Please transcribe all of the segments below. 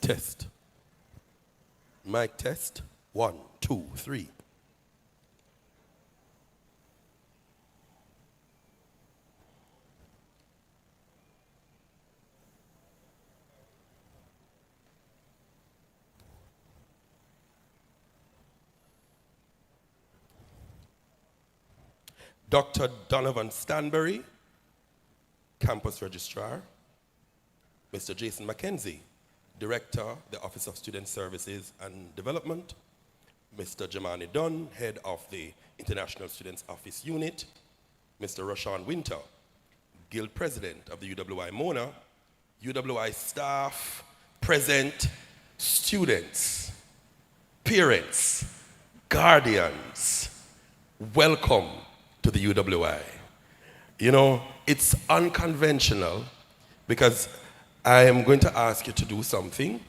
Test. Mic test. 1, 2, 3. Dr. Donovan Stanbury, Campus Registrar. Mr. Jason Mackenzie, Director, the Office of Student Services and Development. Mr. Jamani Dunn, Head of the International Students Office Unit. Mr. Rashawn Winter, Guild President of the UWI Mona. UWI staff, present, students, parents, guardians, welcome to the UWI. You know, it's unconventional because I am going to ask you to do something,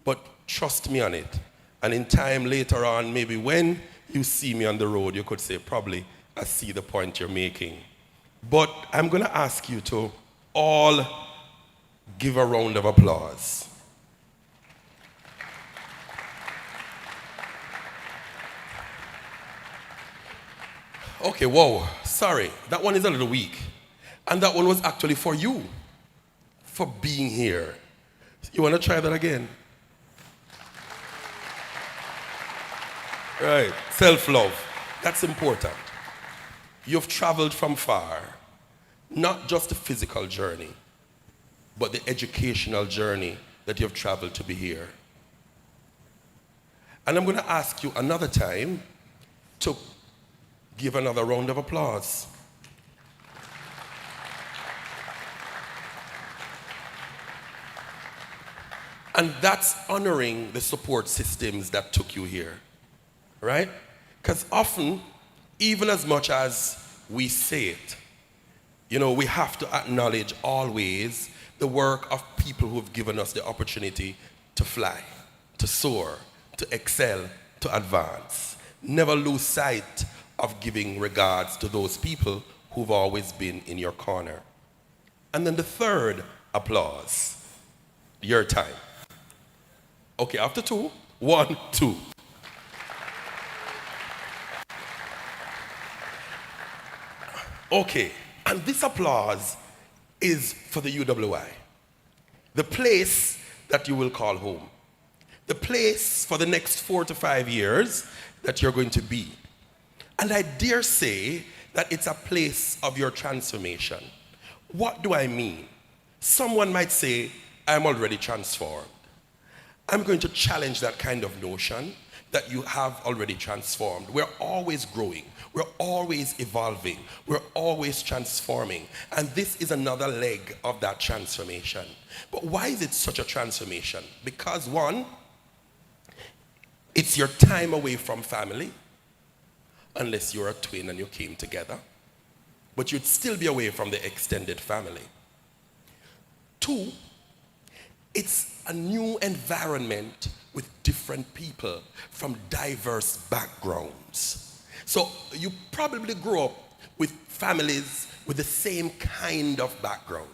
but trust me on it. And in time later on, maybe when you see me on the road, you could say, probably, I see the point you're making. But I'm going to ask you to all give a round of applause. Okay, whoa, sorry. That one is a little weak. And that one was actually for you, for being here. You want to try that again? Right, self-love. That's important. You've traveled from far, not just a physical journey, but the educational journey that you've traveled to be here. And I'm going to ask you another time to give another round of applause. And that's honoring the support systems that took you here, right? Because often, even as much as we say it, you know, we have to acknowledge always the work of people who have given us the opportunity to fly, to soar, to excel, to advance. Never lose sight of giving regards to those people who've always been in your corner. And then the third applause, your time. Okay, after 2, 1, 2. Okay, and this applause is for the UWI, the place that you will call home, the place for the next 4 to 5 years that you're going to be. And I dare say that it's a place of your transformation. What do I mean? Someone might say, I'm already transformed. I'm going to challenge that kind of notion that you have already transformed. We're always growing. We're always evolving. We're always transforming. And this is another leg of that transformation. But why is it such a transformation? Because one, it's your time away from family, unless you're a twin and you came together. But you'd still be away from the extended family. 2, it's a new environment with different people from diverse backgrounds. So you probably grew up with families with the same kind of background.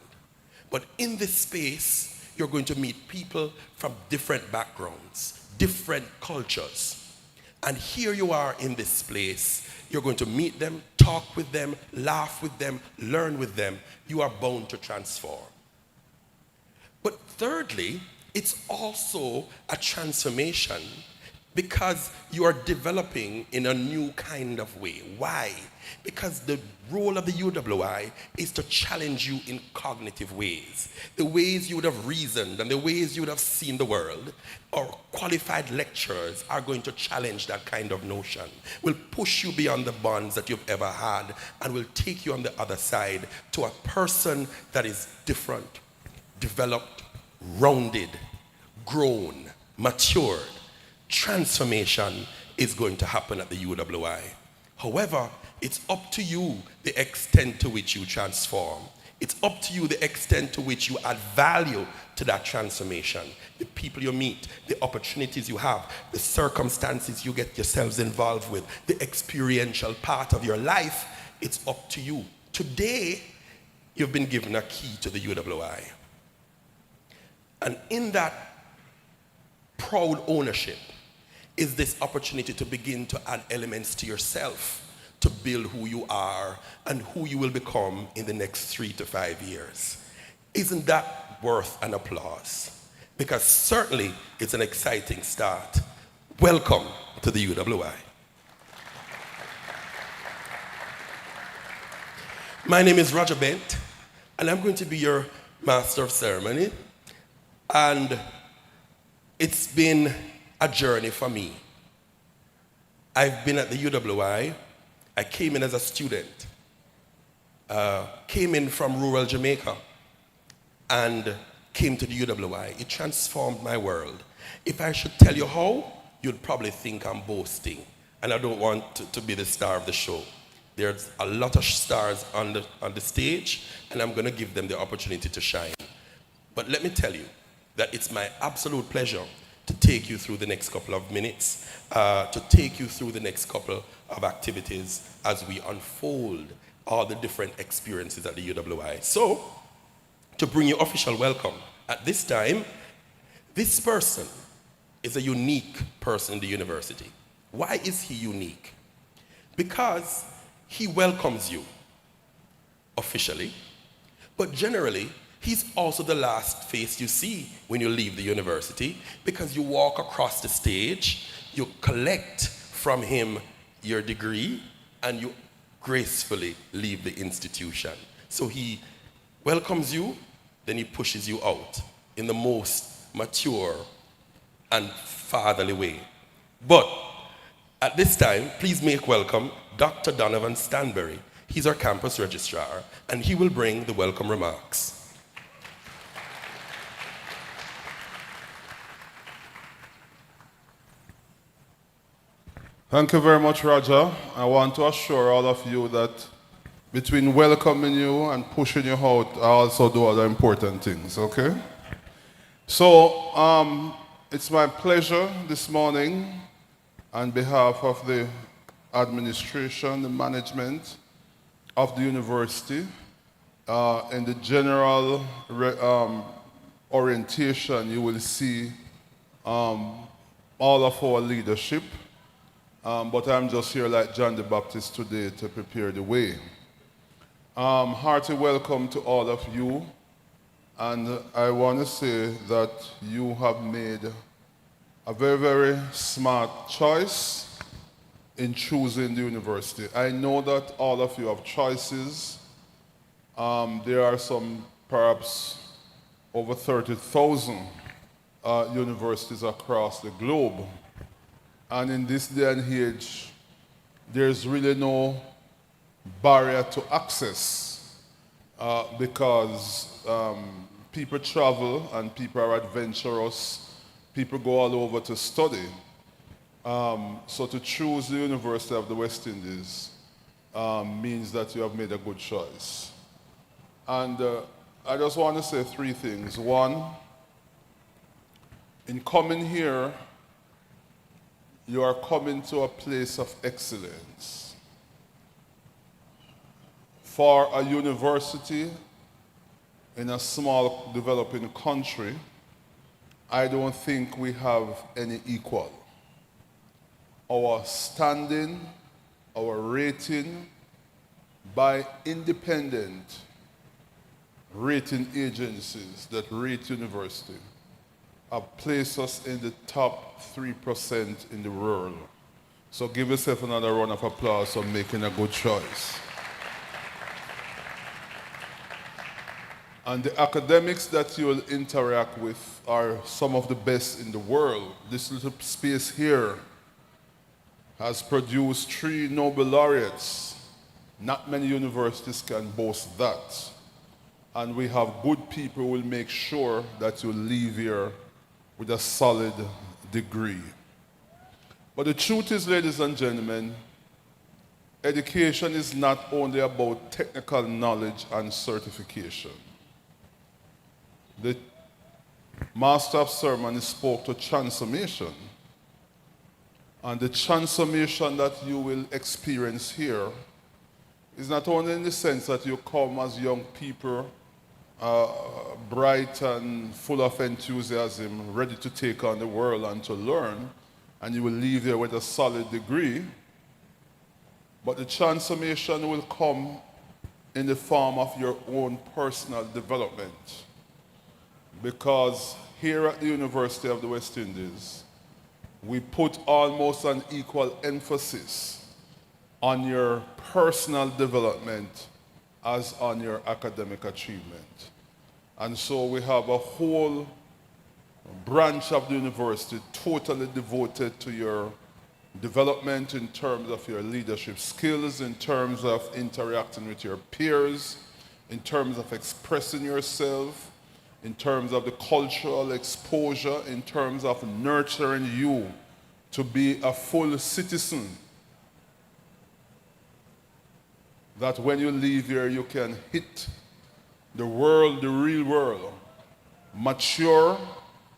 But in this space, you're going to meet people from different backgrounds, different cultures. And here you are in this place. You're going to meet them, talk with them, laugh with them, learn with them. You are bound to transform. But thirdly, it's also a transformation because you are developing in a new kind of way. Why? Because the role of the UWI is to challenge you in cognitive ways. The ways you would have reasoned and the ways you would have seen the world. Our qualified lecturers are going to challenge that kind of notion, will push you beyond the bonds that you've ever had, and will take you on the other side to a person that is different, developed, rounded, grown, matured. Transformation is going to happen at the UWI. However, it's up to you the extent to which you transform. It's up to you the extent to which you add value to that transformation. The people you meet, the opportunities you have, the circumstances you get yourselves involved with, the experiential part of your life, it's up to you. Today, you've been given a key to the UWI. And in that Proud ownership is this opportunity to begin to add elements to yourself to build who you are and who you will become in the next 3 to 5 years. Isn't that worth an applause? Because certainly it's an exciting start. Welcome to the UWI. My name is Roger Bent, and I'm going to be your master of ceremony. And it's been a journey for me. I've been at the UWI. I came in as a student, came in from rural Jamaica, and came to the UWI. It transformed my world. If I should tell you how, you'd probably think I'm boasting, and I don't want to be the star of the show. There's a lot of stars on the stage, and I'm going to give them the opportunity to shine. But let me tell you that it's my absolute pleasure to take you through the next couple of minutes, to take you through the next couple of activities as we unfold all the different experiences at the UWI. So, to bring you official welcome, at this time, this person is a unique person in the university. Why is he unique? Because he welcomes you officially, but generally, he's also the last face you see when you leave the university, because you walk across the stage, you collect from him your degree, and you gracefully leave the institution. So he welcomes you, then he pushes you out in the most mature and fatherly way. But at this time, please make welcome Dr. Donovan Stanbury. He's our campus registrar, and he will bring the welcome remarks. Thank you very much, Roger. I want to assure all of you that between welcoming you and pushing you out, I also do other important things, okay? So, it's my pleasure this morning, on behalf of the administration, the management of the university, in the general orientation, you will see all of our leadership. But I'm just here like John the Baptist today to prepare the way. Hearty welcome to all of you. And I want to say that you have made a very, very smart choice in choosing the university. I know that all of you have choices. There are some, perhaps over 30,000 universities across the globe. And in this day and age, there's really no barrier to access because people travel and people are adventurous. People go all over to study. So to choose the University of the West Indies means that you have made a good choice. And I just want to say 3 things. One, in coming here, you are coming to a place of excellence. For a university in a small developing country, I don't think we have any equal. Our standing, our rating by independent rating agencies that rate university have placed us in the top 3% in the world. So give yourself another round of applause for making a good choice. And the academics that you will interact with are some of the best in the world. This little space here has produced 3 Nobel laureates. Not many universities can boast that. And we have good people who will make sure that you leave here with a solid degree. But the truth is, ladies and gentlemen, education is not only about technical knowledge and certification. The Master of Ceremony spoke to transformation. And the transformation that you will experience here is not only in the sense that you come as young people bright and full of enthusiasm, ready to take on the world and to learn, and you will leave there with a solid degree. But the transformation will come in the form of your own personal development. Because here at the University of the West Indies, we put almost an equal emphasis on your personal development as on your academic achievement. And so we have a whole branch of the university totally devoted to your development in terms of your leadership skills, in terms of interacting with your peers, in terms of expressing yourself, in terms of the cultural exposure, in terms of nurturing you to be a full citizen. That when you leave here, you can hit the world, the real world, mature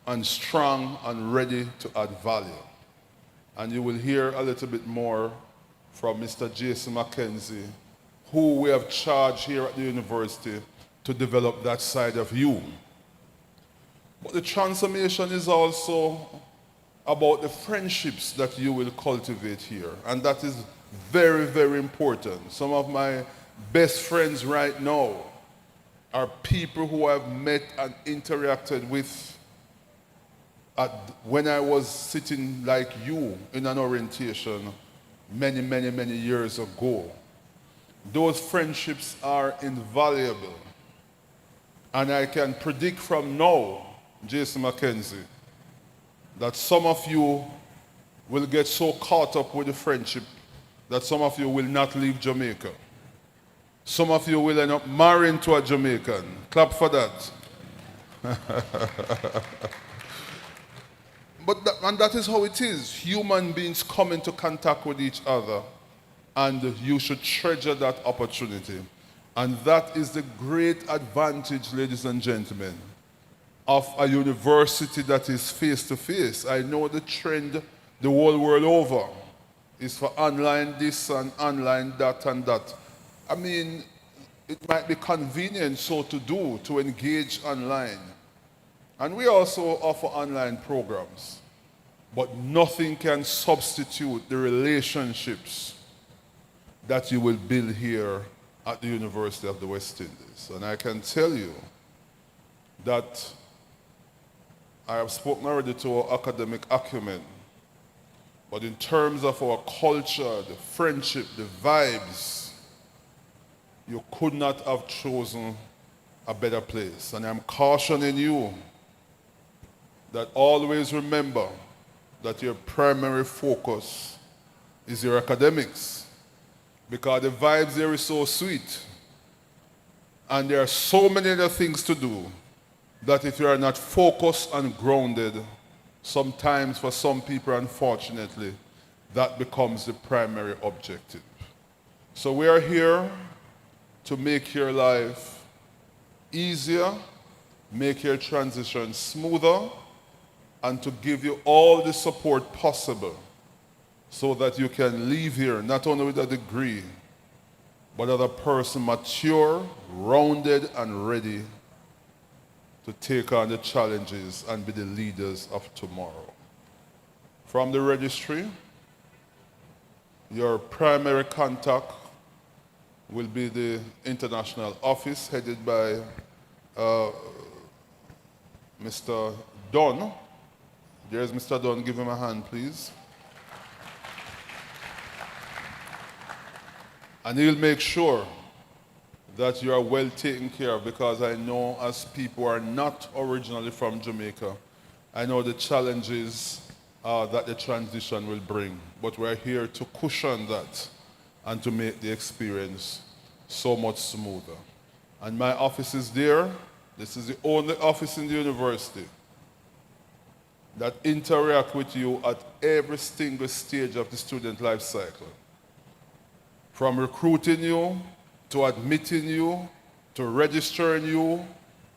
and strong and ready to add value. And you will hear a little bit more from Mr. Jason Mackenzie, who we have charged here at the university to develop that side of you. But the transformation is also about the friendships that you will cultivate here. And that is very, very important. Some of my best friends right now are people who I've met and interacted with when I was sitting like you in an orientation many, many, many years ago. Those friendships are invaluable. And I can predict from now, Jason Mackenzie, that some of you will get so caught up with the friendship that some of you will not leave Jamaica. Some of you will end up marrying to a Jamaican. Clap for that. And that is how it is. Human beings come into contact with each other, and you should treasure that opportunity. And that is the great advantage, ladies and gentlemen, of a university that is face-to-face. I know the trend the whole world over is for online this and online that and that. I mean, it might be convenient so to do, to engage online. And we also offer online programs. But nothing can substitute the relationships that you will build here at the University of the West Indies. And I can tell you that I have spoken already to our academic acumen, but in terms of our culture, the friendship, the vibes, you could not have chosen a better place. And I'm cautioning you that always remember that your primary focus is your academics, because the vibes there is so sweet and there are so many other things to do that if you are not focused and grounded, sometimes for some people, unfortunately, that becomes the primary objective. So we are here to make your life easier, make your transition smoother, and to give you all the support possible so that you can leave here not only with a degree, but as a person mature, rounded, and ready to take on the challenges and be the leaders of tomorrow. From the registry, your primary contact will be the international office headed by Mr. Dunn. There's Mr. Dunn. Give him a hand, please. And he'll make sure that you are well taken care of, because I know as people who are not originally from Jamaica, I know the challenges that the transition will bring. But we're here to cushion that and to make the experience so much smoother. And my office is there. This is the only office in the university that interact with you at every single stage of the student life cycle. From recruiting you, to admitting you, to registering you,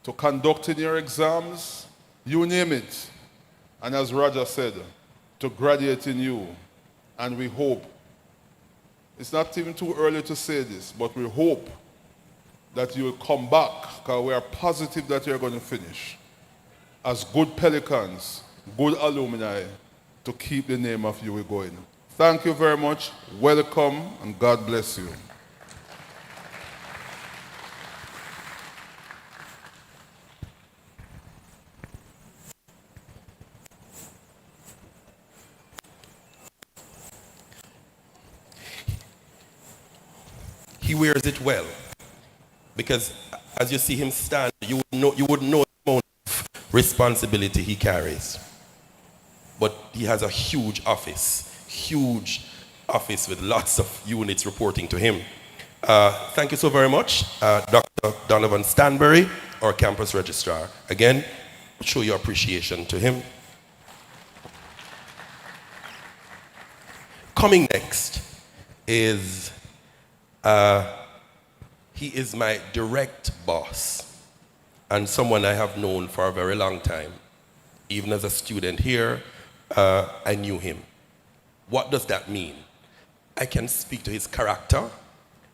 to conducting your exams, you name it. And as Roger said, to graduating you. And we hope, it's not even too early to say this, but we hope that you will come back, because we are positive that you're going to finish as good Pelicans, good alumni, to keep the name of UWI going. Thank you very much. Welcome, and God bless you. He wears it well, because as you see him stand, you would know the amount of responsibility he carries. But he has a huge office with lots of units reporting to him. Thank you so very much, Dr. Donovan Stanbury, our campus registrar. Again, show your appreciation to him. Coming next is, he is my direct boss and someone I have known for a very long time. Even as a student here, I knew him. What does that mean? I can speak to his character.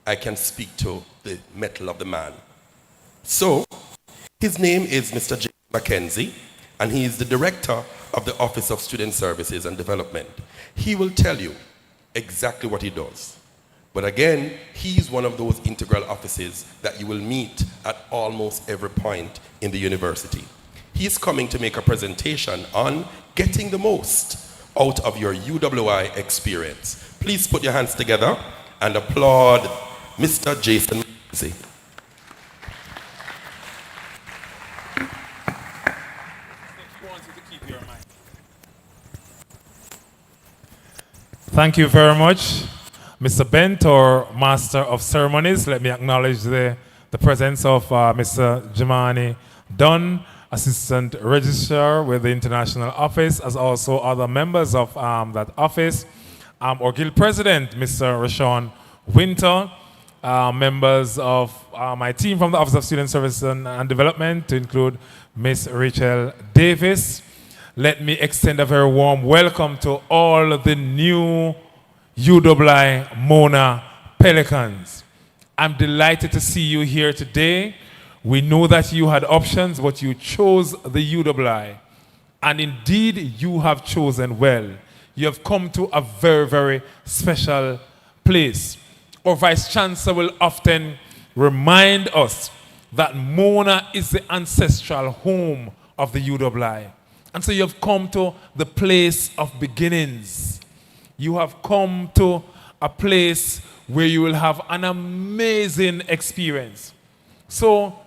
I can speak to the mettle of the man. So, his name is Mr. James Mackenzie, and he is the director of the Office of Student Services and Development. He will tell you exactly what he does. But again, he's one of those integral offices that you will meet at almost every point in the university. He's coming to make a presentation on getting the most out of your UWI experience. Please put your hands together and applaud Mr. Jason Mackenzie. Thank you very much, Mr. Bent, or Master of Ceremonies. Let me acknowledge the presence of Mr. Jemani Dunn, Assistant Registrar with the International Office, as also other members of that office. Our Guild President, Mr. Rashawn Winter, members of my team from the Office of Student Services and Development, to include Ms. Rachel Davis. Let me extend a very warm welcome to all the new UWI Mona Pelicans. I'm delighted to see you here today. We know that you had options, but you chose the UWI. And indeed, you have chosen well. You have come to a very, very special place. Our Vice Chancellor will often remind us that Mona is the ancestral home of the UWI. And so you have come to the place of beginnings. You have come to a place where you will have an amazing experience. So,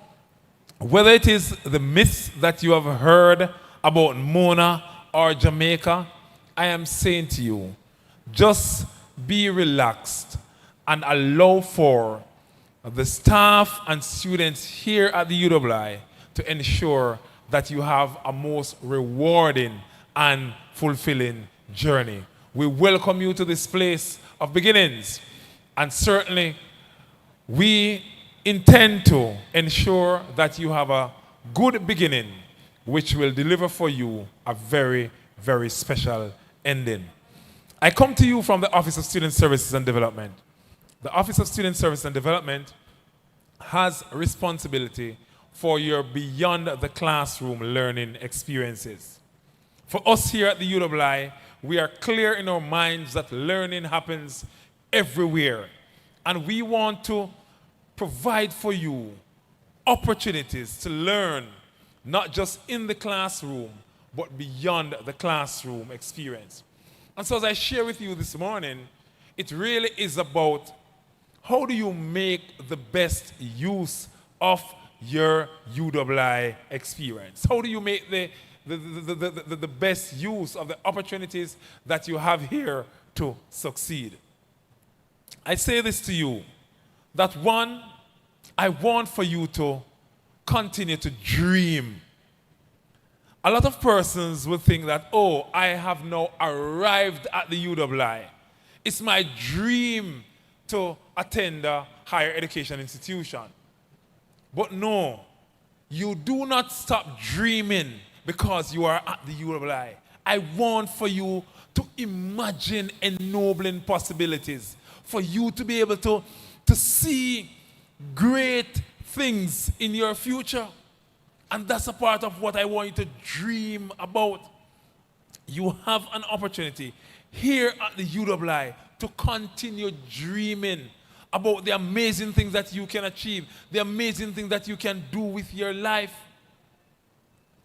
whether it is the myths that you have heard about Mona or Jamaica, I am saying to you, just be relaxed and allow for the staff and students here at the UWI to ensure that you have a most rewarding and fulfilling journey. We welcome you to this place of beginnings, and certainly we intend to ensure that you have a good beginning which will deliver for you a very, very special ending. I come to you from the Office of Student Services and Development. The Office of Student Services and Development has responsibility for your beyond the classroom learning experiences. For us here at the UWI, we are clear in our minds that learning happens everywhere. And we want to provide for you opportunities to learn, not just in the classroom, but beyond the classroom experience. And so as I share with you this morning, it really is about how do you make the best use of your UWI experience? How do you make the best use of the opportunities that you have here to succeed? I say this to you, that one, I want for you to continue to dream. A lot of persons will think that, oh, I have now arrived at the UWI. It's my dream to attend a higher education institution. But no, you do not stop dreaming because you are at the UWI. I want for you to imagine ennobling possibilities, for you to be able to see great things in your future. And that's a part of what I want you to dream about. You have an opportunity here at the UWI to continue dreaming about the amazing things that you can achieve, the amazing things that you can do with your life.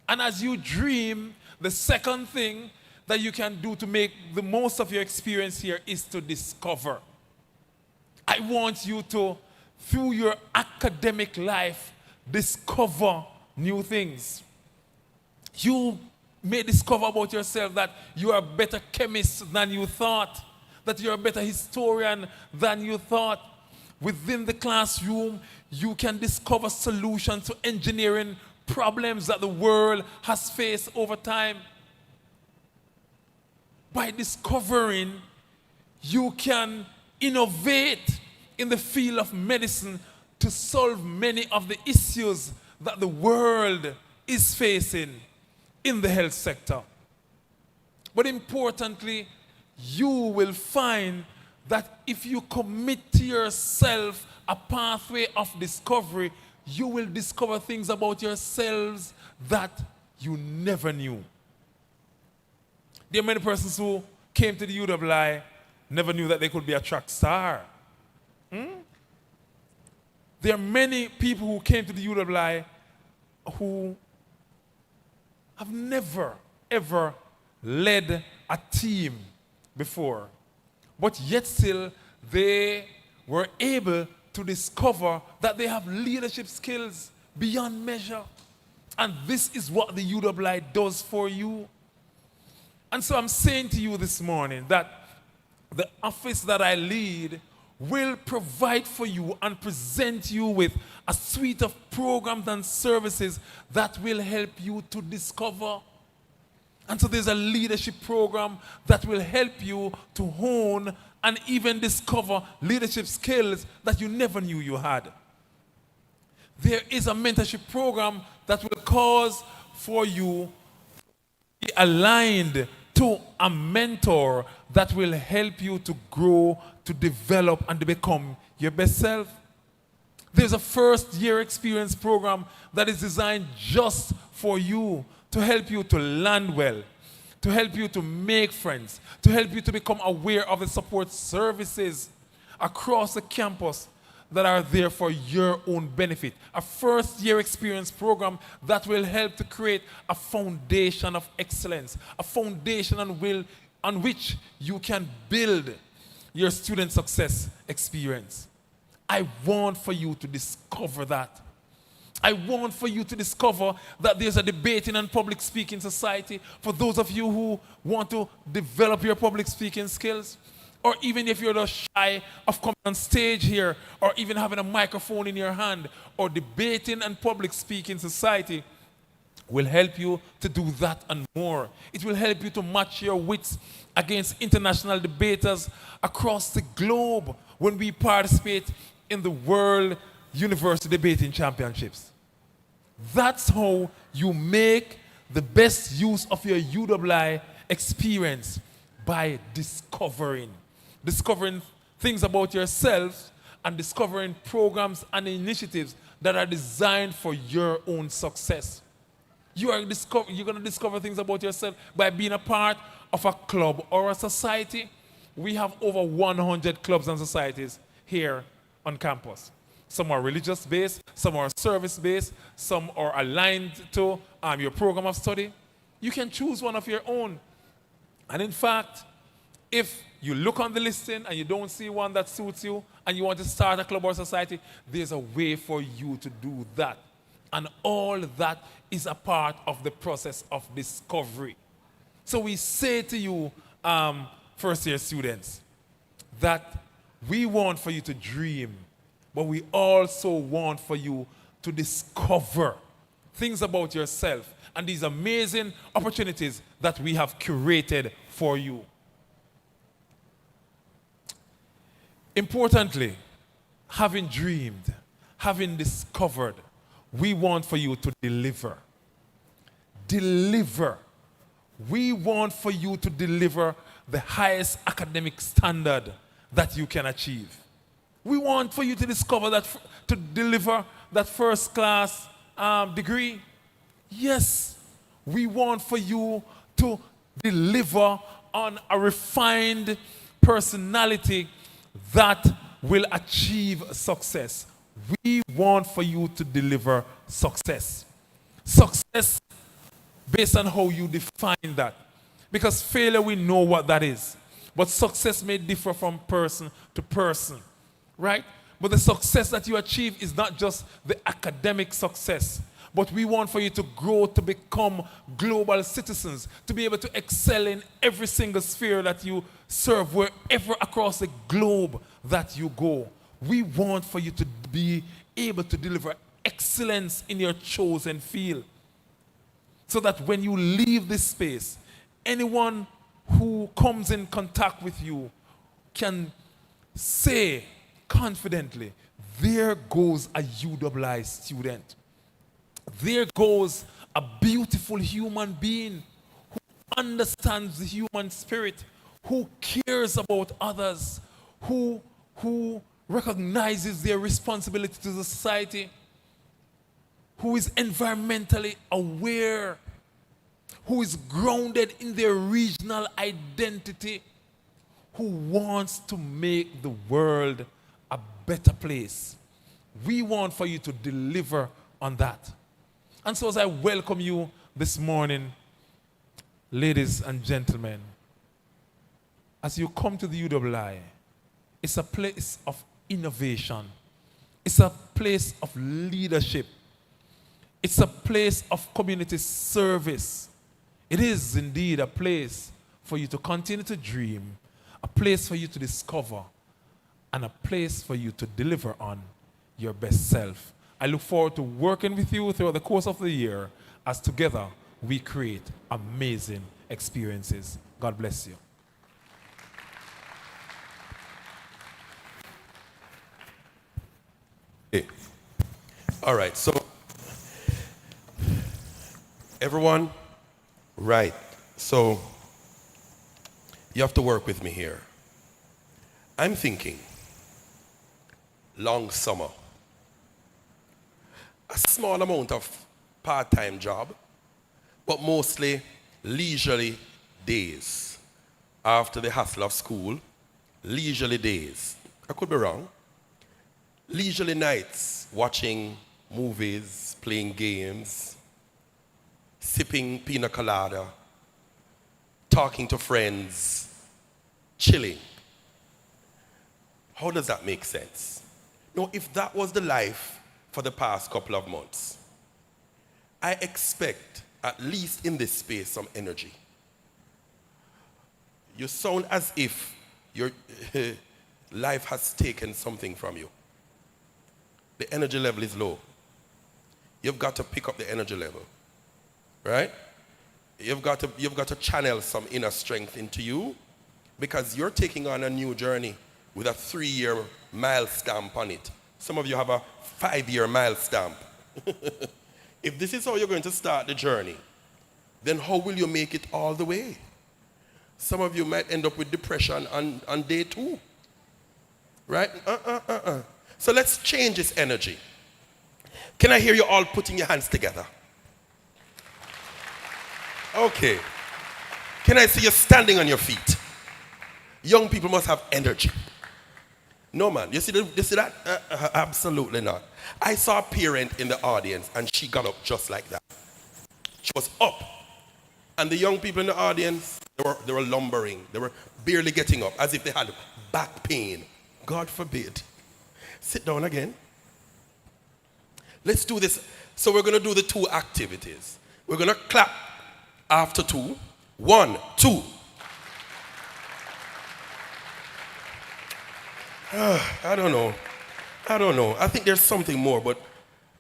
And as you dream, the second thing that you can do to make the most of your experience here is to discover. I want you to, through your academic life, discover new things. You may discover about yourself that you are a better chemist than you thought, that you're a better historian than you thought. Within the classroom, you can discover solutions to engineering problems that the world has faced over time. By discovering, you can innovate in the field of medicine to solve many of the issues that the world is facing in the health sector. But importantly, you will find that if you commit to yourself a pathway of discovery, you will discover things about yourselves that you never knew. There are many persons who came to the UWI, never knew that they could be a track star. There are many people who came to the UWI who have never, ever led a team before. But yet still, they were able to discover that they have leadership skills beyond measure. And this is what the UWI does for you. And so I'm saying to you this morning that the office that I lead will provide for you and present you with a suite of programs and services that will help you to discover. And so there's a leadership program that will help you to hone and even discover leadership skills that you never knew you had. There is a mentorship program that will cause for you to be aligned to a mentor that will help you to grow, to develop, and to become your best self. There's a first-year experience program that is designed just for you, to help you to land well, to help you to make friends, to help you to become aware of the support services across the campus that are there for your own benefit. A first-year experience program that will help to create a foundation of excellence, a foundation on which you can build your student success experience. I want for you to discover that. I want for you to discover that there's a debating and public speaking society for those of you who want to develop your public speaking skills. Or even if you're just shy of coming on stage here, or even having a microphone in your hand, or debating and public speaking society will help you to do that and more. It will help you to match your wits against international debaters across the globe when we participate in the World University Debating Championships. That's how you make the best use of your UWI experience, by discovering things about yourself and discovering programs and initiatives that are designed for your own success. You're going to discover things about yourself by being a part of a club or a society. We have over 100 clubs and societies here on campus. Some are religious-based, some are service-based, some are aligned to your program of study. You can choose one of your own. And in fact, if you look on the listing and you don't see one that suits you and you want to start a club or society, there's a way for you to do that. And all that is a part of the process of discovery. So we say to you, first-year students, that we want for you to dream, but we also want for you to discover things about yourself and these amazing opportunities that we have curated for you. Importantly, having dreamed, having discovered, we want for you to deliver. Deliver. We want for you to deliver the highest academic standard that you can achieve. We want for you to discover that, to deliver that first class degree. Yes, we want for you to deliver on a refined personality that will achieve success. We want for you to deliver success. Success based on how you define that. Because failure, we know what that is. But success may differ from person to person, right? But the success that you achieve is not just the academic success, but we want for you to grow to become global citizens, to be able to excel in every single sphere that you serve, wherever across the globe that you go. We want for you to be able to deliver excellence in your chosen field, so that when you leave this space, anyone who comes in contact with you can say confidently, there goes a UWI student. There goes a beautiful human being who understands the human spirit, who cares about others, who recognizes their responsibility to the society, who is environmentally aware, who is grounded in their regional identity, who wants to make the world a better place. We want for you to deliver on that. And so as I welcome you this morning, ladies and gentlemen, as you come to the UWI, it's a place of innovation. It's a place of leadership. It's a place of community service. It is indeed a place for you to continue to dream, a place for you to discover, and a place for you to deliver on your best self. I look forward to working with you throughout the course of the year as together we create amazing experiences. God bless you. Okay. All right, so everyone, right. So you have to work with me here. I'm thinking long summer, a small amount of part-time job, but mostly leisurely days. After the hustle of school, leisurely days. I could be wrong. Leisurely nights, watching movies, playing games, sipping pina colada, talking to friends, chilling. How does that make sense? No, if that was the life for the past couple of months, I expect, at least in this space, some energy. You sound as if your life has taken something from you. The energy level is low. You've got to pick up the energy level, right? You've got to channel some inner strength into you, because you're taking on a new journey with a 3-year mile stamp on it. Some of you have a 5-year mile stamp. If this is how you're going to start the journey, then how will you make it all the way? Some of you might end up with depression on day 2. Right? So let's change this energy. Can I hear you all putting your hands together? Okay. Can I see you standing on your feet? Young people must have energy. No, man. You see that? Absolutely not. I saw a parent in the audience, and she got up just like that. She was up. And the young people in the audience, they were lumbering. They were barely getting up, as if they had back pain. God forbid. Sit down again. Let's do this. So we're going to do the 2 activities. We're going to clap after 2. 1, 2. I don't know. I think there's something more,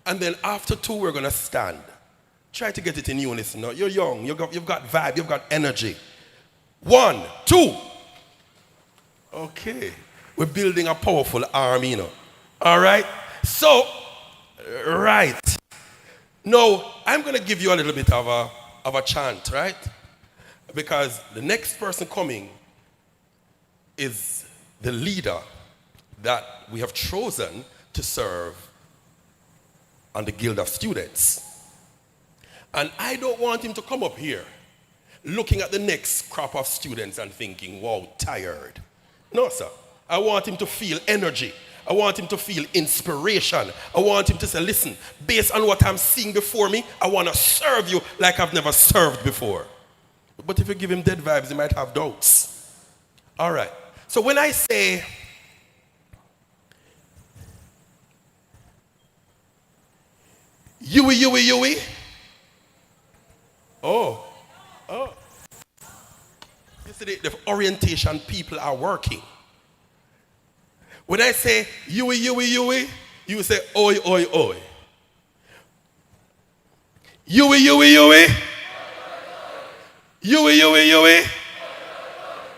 and then after 2, we're going to stand. Try to get it in unison. No, you're young. You've got vibe. You've got energy. 1, 2. Okay. We're building a powerful army, you know. All right? So, right. Now, I'm going to give you a little bit of a chant, right? Because the next person coming is the leader that we have chosen to serve on the Guild of Students. And I don't want him to come up here looking at the next crop of students and thinking, wow, tired. No, sir. I want him to feel energy. I want him to feel inspiration. I want him to say, listen, based on what I'm seeing before me, I want to serve you like I've never served before. But if you give him dead vibes, he might have doubts. All right. So when I say, Yui, Yui, Yui. Oh. You see, the orientation people are working. When I say Yui, Yui, Yui, you say oi, oi, oi. Yui, Yui, Yui. Yui, Yui, Yui.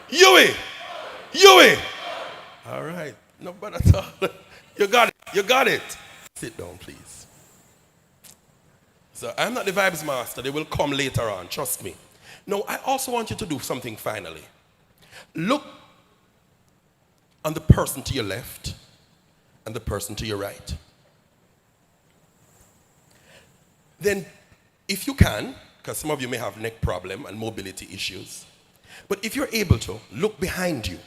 Yui. Yui. All right. No bad at all. You got it. You got it. Sit down, please. So I'm not the vibes master. They will come later on. Trust me. Now, I also want you to do something finally. Look on the person to your left and the person to your right. Then, if you can, because some of you may have neck problem and mobility issues, but if you're able to, look behind you.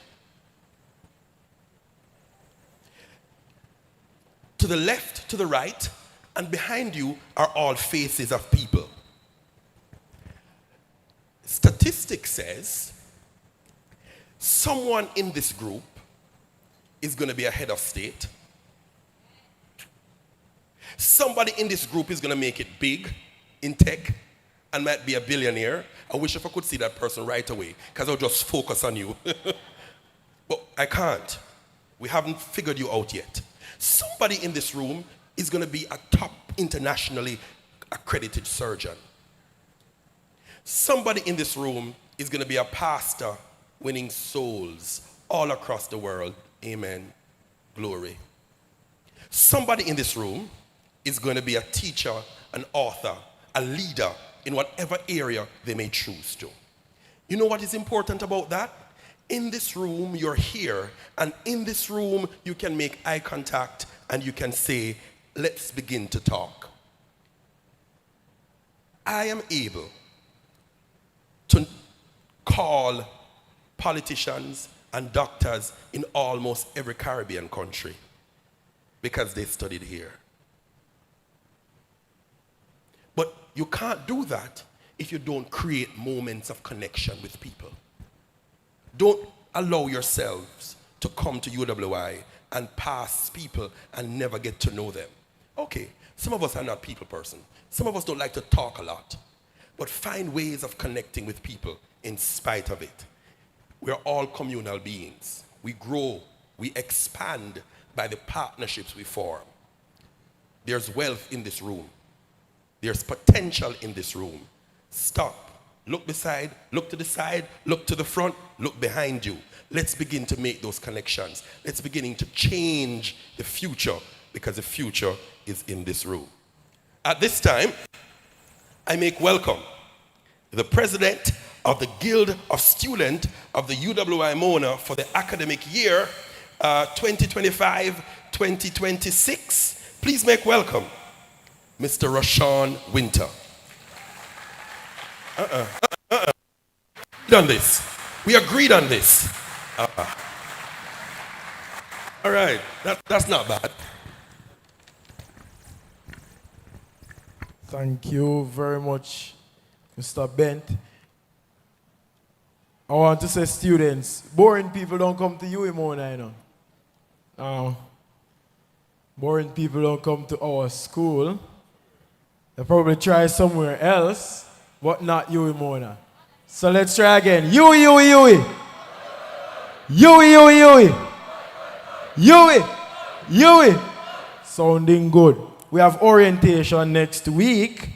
To the left, to the right, and behind you are all faces of people. Statistics says someone in this group is going to be a head of state. Somebody in this group is going to make it big in tech and might be a billionaire. I wish if I could see that person right away, because I'll just focus on you. But I can't. We haven't figured you out yet. Somebody in this room is going to be a top internationally accredited surgeon. Somebody in this room is going to be a pastor winning souls all across the world. Amen. Glory. Somebody in this room is going to be a teacher, an author, a leader in whatever area they may choose to. You know what is important about that? In this room, you're here, and in this room, you can make eye contact and you can say, let's begin to talk. I am able to call politicians and doctors in almost every Caribbean country because they studied here. But you can't do that if you don't create moments of connection with people. Don't allow yourselves to come to UWI and pass people and never get to know them. Okay, some of us are not people person. Some of us don't like to talk a lot. But find ways of connecting with people in spite of it. We're all communal beings. We grow, we expand by the partnerships we form. There's wealth in this room. There's potential in this room. Stop. Look beside, look to the side, look to the front, look behind you. Let's begin to make those connections. Let's begin to change the future, because the future is in this room. At this time, I make welcome the president of the Guild of Students of the UWI Mona for the academic year 2025-2026. Please make welcome Mr. Rashawn Winter. On this. We agreed on this. All right, that's not bad. Thank you very much, Mr. Bent. I want to say, students, boring people don't come to UWI Mona, you know. Boring people don't come to our school. They probably try somewhere else, but not UWI Mona. So let's try again. UWI, UWI, UWI. UWI, UWI, UWI. UWI, UWI. Sounding good. We have orientation next week,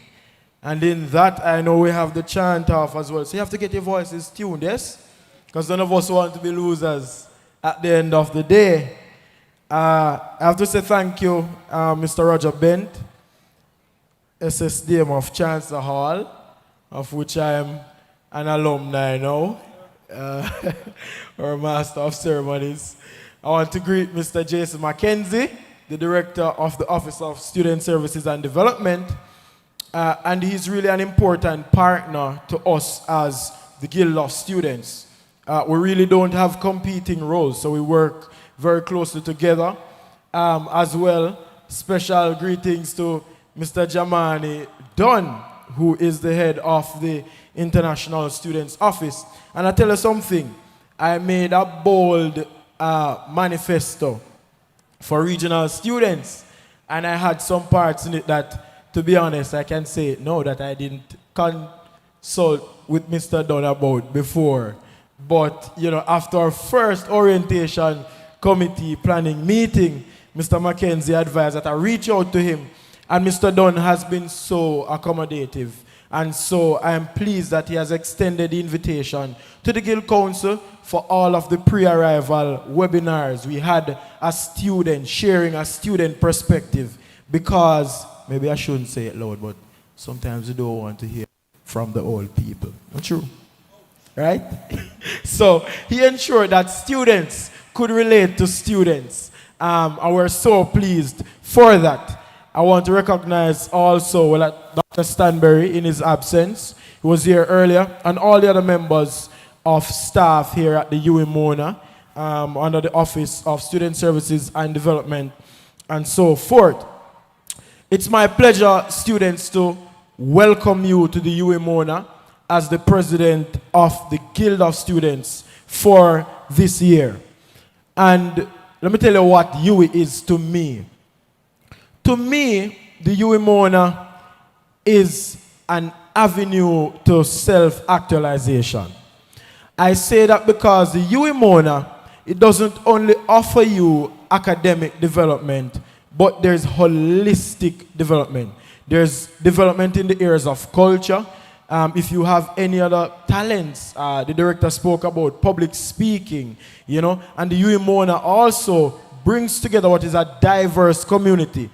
and in that I know we have the chant off as well. So you have to get your voices tuned, yes? Because none of us want to be losers at the end of the day. I have to say thank you, Mr. Roger Bent, SSDM of Chancellor Hall, of which I am an alumni now, or Master of Ceremonies. I want to greet Mr. Jason Mackenzie, the director of the Office of Student Services and Development, and he's really an important partner to us as the Guild of Students. We really don't have competing roles, so we work very closely together. As well, special greetings to Mr. Jamani Dunn, who is the head of the International Students Office. And I tell you something, I made a bold manifesto for regional students, and I had some parts in it that, to be honest, I can say no, that I didn't consult with Mr. Dunn about before. But, you know, after our first orientation committee planning meeting, Mr. Mackenzie advised that I reach out to him, and Mr. Dunn has been so accommodative. And so I am pleased that he has extended the invitation to the Guild Council for all of the pre-arrival webinars. We had a student sharing a student perspective, because, maybe I shouldn't say it loud, but sometimes you don't want to hear from the old people. Not true? Right? So he ensured that students could relate to students. And we're so pleased for that. I want to recognize also Dr. Stanberry in his absence. He was here earlier, and all the other members of staff here at the UMONA under the Office of Student Services and Development and so forth. It's my pleasure, students, to welcome you to the UMONA as the president of the Guild of Students for this year. And let me tell you what UE is to me. To me, the UMONA is an avenue to self-actualization. I say that because the UMONA, it doesn't only offer you academic development, but there's holistic development. There's development in the areas of culture. If you have any other talents, the director spoke about public speaking, you know, and the UMONA also brings together what is a diverse community.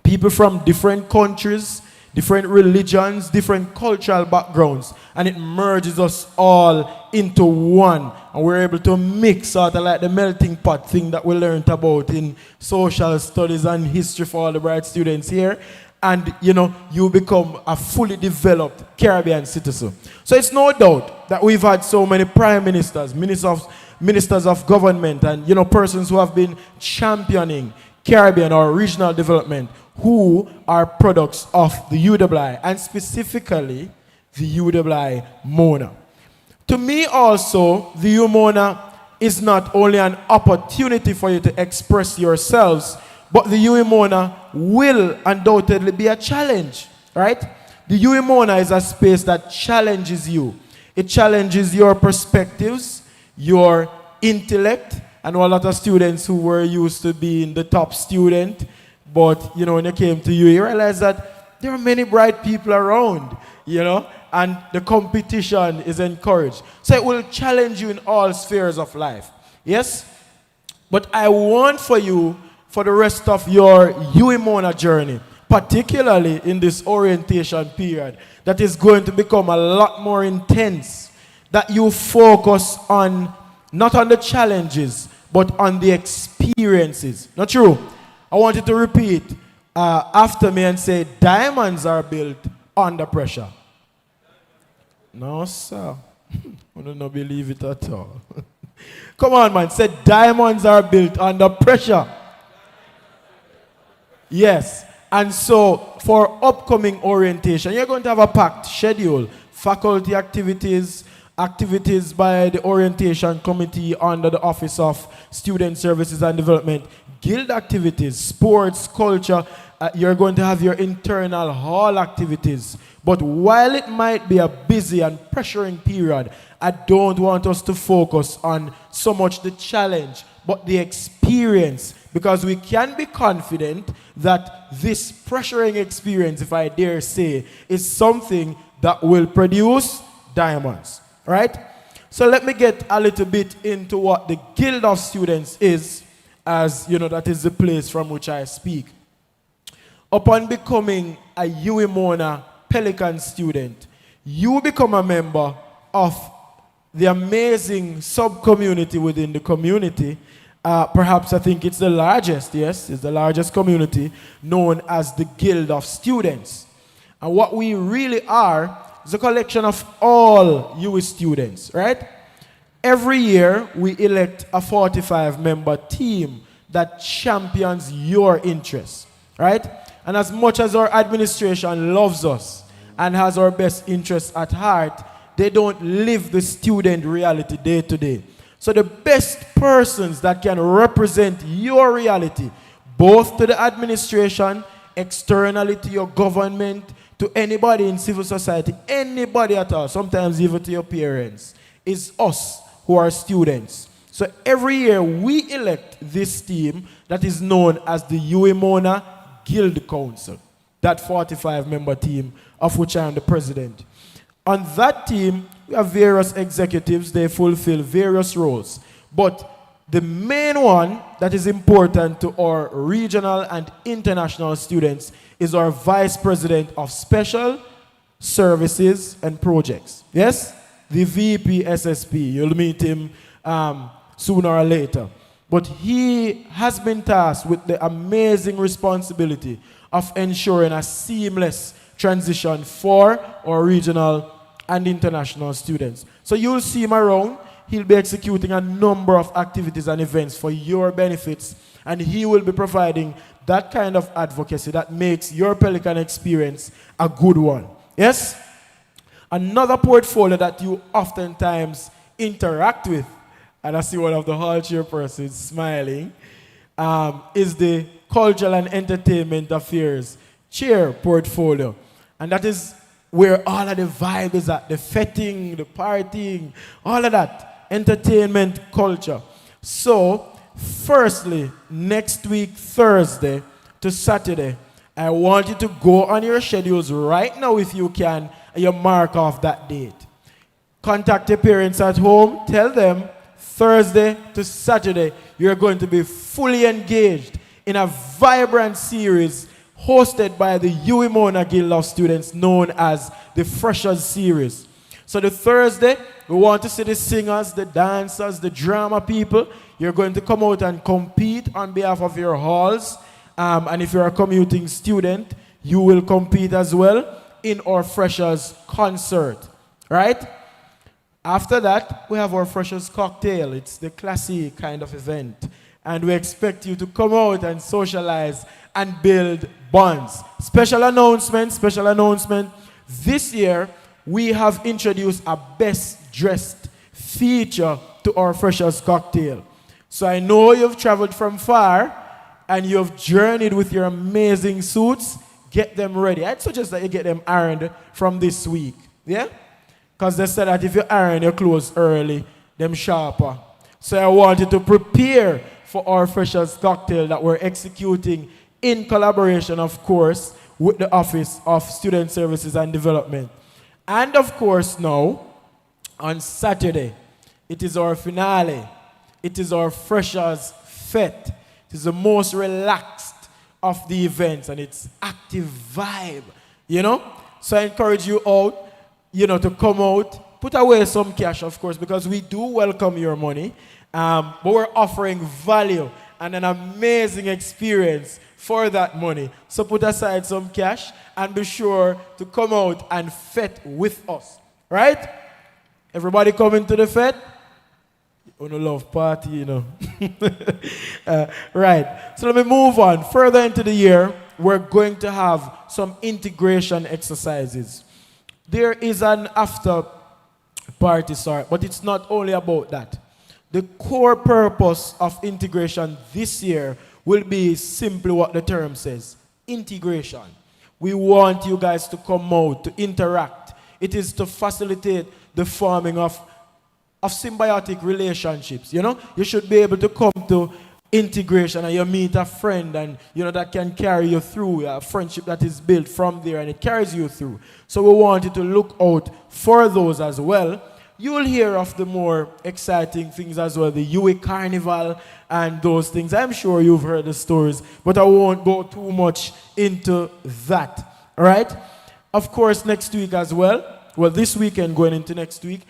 People from different countries, different religions, different cultural backgrounds, and it merges us all into one, and we're able to mix sort of like the melting pot thing that we learned about in social studies and history for all the bright students here. And, you know, you become a fully developed Caribbean citizen. So it's no doubt that we've had so many prime ministers, ministers of government, and, you know, persons who have been championing Caribbean or regional development who are products of the UWI, and specifically the UWI MONA. To me also, the UMONA is not only an opportunity for you to express yourselves, but the UMONA will undoubtedly be a challenge, right? The UMONA is a space that challenges you. It challenges your perspectives, your intellect. I know a lot of students who were used to being the top student, but, you know, when you came to you realize that there are many bright people around, you know, and the competition is encouraged. So it will challenge you in all spheres of life. Yes? But I want for you, for the rest of your UMONA journey, particularly in this orientation period, that is going to become a lot more intense, that you focus on, not on the challenges, but on the experiences. Not true? I want you to repeat after me and say, diamonds are built under pressure. No, sir. I do not believe it at all. Come on, man. Say, diamonds are built under pressure. Yes. And so, for upcoming orientation, you're going to have a packed schedule. Faculty activities, activities by the orientation committee under the Office of Student Services and Development, guild activities, sports, culture. You're going to have your internal hall activities. But while it might be a busy and pressuring period, I don't want us to focus on so much the challenge, but the experience, because we can be confident that this pressuring experience, if I dare say, is something that will produce diamonds, right? So let me get a little bit into what the Guild of Students is, as you know, that is the place from which I speak. Upon becoming a UMONA Pelican student, you become a member of the amazing sub-community within the community, Perhaps I think it's the largest, yes, it's the largest community known as the Guild of Students. And what we really are is a collection of all UWI students, right? Every year, we elect a 45-member team that champions your interests, right? And as much as our administration loves us and has our best interests at heart, they don't live the student reality day to day. So the best persons that can represent your reality, both to the administration, externally to your government, to anybody in civil society, anybody at all, sometimes even to your parents, is us who are students. So every year we elect this team that is known as the UWI Guild Council, that 45-member team of which I am the president. On that team, we have various executives, they fulfill various roles. But the main one that is important to our regional and international students is our Vice President of Special Services and Projects. Yes? The VP SSP. You'll meet him sooner or later. But he has been tasked with the amazing responsibility of ensuring a seamless transition for our regional and international students. So you'll see him around. He'll be executing a number of activities and events for your benefits, and he will be providing that kind of advocacy that makes your Pelican experience a good one. Yes? Another portfolio that you oftentimes interact with, and I see one of the hall chairpersons smiling, is the Cultural and Entertainment Affairs chair portfolio. And that is where all of the vibe is at, the fetting, the partying, all of that, entertainment culture. So, firstly, next week, Thursday to Saturday, I want you to go on your schedules right now if you can, and you mark off that date. Contact your parents at home, tell them Thursday to Saturday, you're going to be fully engaged in a vibrant series hosted by the UWI Guild of Students known as the Freshers Series. So the Thursday, we want to see the singers, the dancers, the drama people. You're going to come out and compete on behalf of your halls. And if you're a commuting student, you will compete as well in our Freshers concert, right? After that, we have our Freshers Cocktail. It's the classy kind of event. And we expect you to come out and socialize and build bonds. Special announcement. This year, we have introduced a best dressed feature to our Freshers Cocktail. So I know you've traveled from far and you've journeyed with your amazing suits. Get them ready. I'd suggest that you get them ironed from this week. Yeah? Because they said that if you iron your clothes early, them sharper. So I want you to prepare for our Freshers Cocktail that we're executing in collaboration, of course, with the Office of Student Services and Development. And of course now, on Saturday, it is our finale. It is our Freshers Fete. It is the most relaxed of the events and it's active vibe, you know? So I encourage you out, you know, to come out, put away some cash, of course, because we do welcome your money, but we're offering value and an amazing experience for that money. So put aside some cash and be sure to come out and fete with us, right? Everybody coming to the fete? You don't love party, you know. Right. So let me move on. Further into the year, we're going to have some integration exercises. There is an after party, sorry, but it's not only about that. The core purpose of integration this year will be simply what the term says, integration. We want you guys to come out, to interact. It is to facilitate the forming of symbiotic relationships, you know? You should be able to come to integration and you meet a friend and, you know, that can carry you through, a friendship that is built from there and it carries you through. So we want you to look out for those as well. You will hear of the more exciting things as well, the UWI Carnival and those things. I'm sure you've heard the stories, but I won't go too much into that, all right? Of course, next week as well, this weekend going into next week,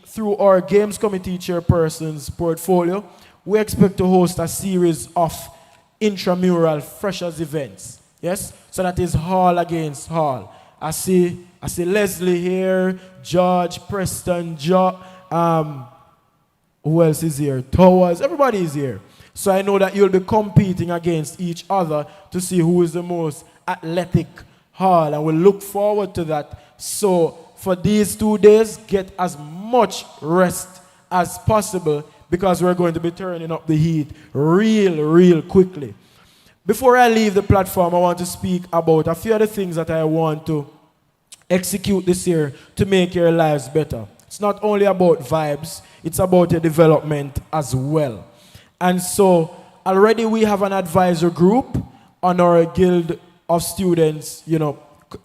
through our Games Committee chairperson's portfolio, we expect to host a series of intramural freshers events. Yes? So that is hall against hall. I see Leslie here, George, Preston, who else is here? Towers, everybody is here. So I know that you'll be competing against each other to see who is the most athletic hall, and we'll look forward to that. So for these 2 days, get as much rest as possible because we're going to be turning up the heat real quickly. Before I leave the platform, I want to speak about a few other things that I want to execute this year to make your lives better. It's not only about vibes, it's about your development as well. And so already we have an advisor group on our guild of students,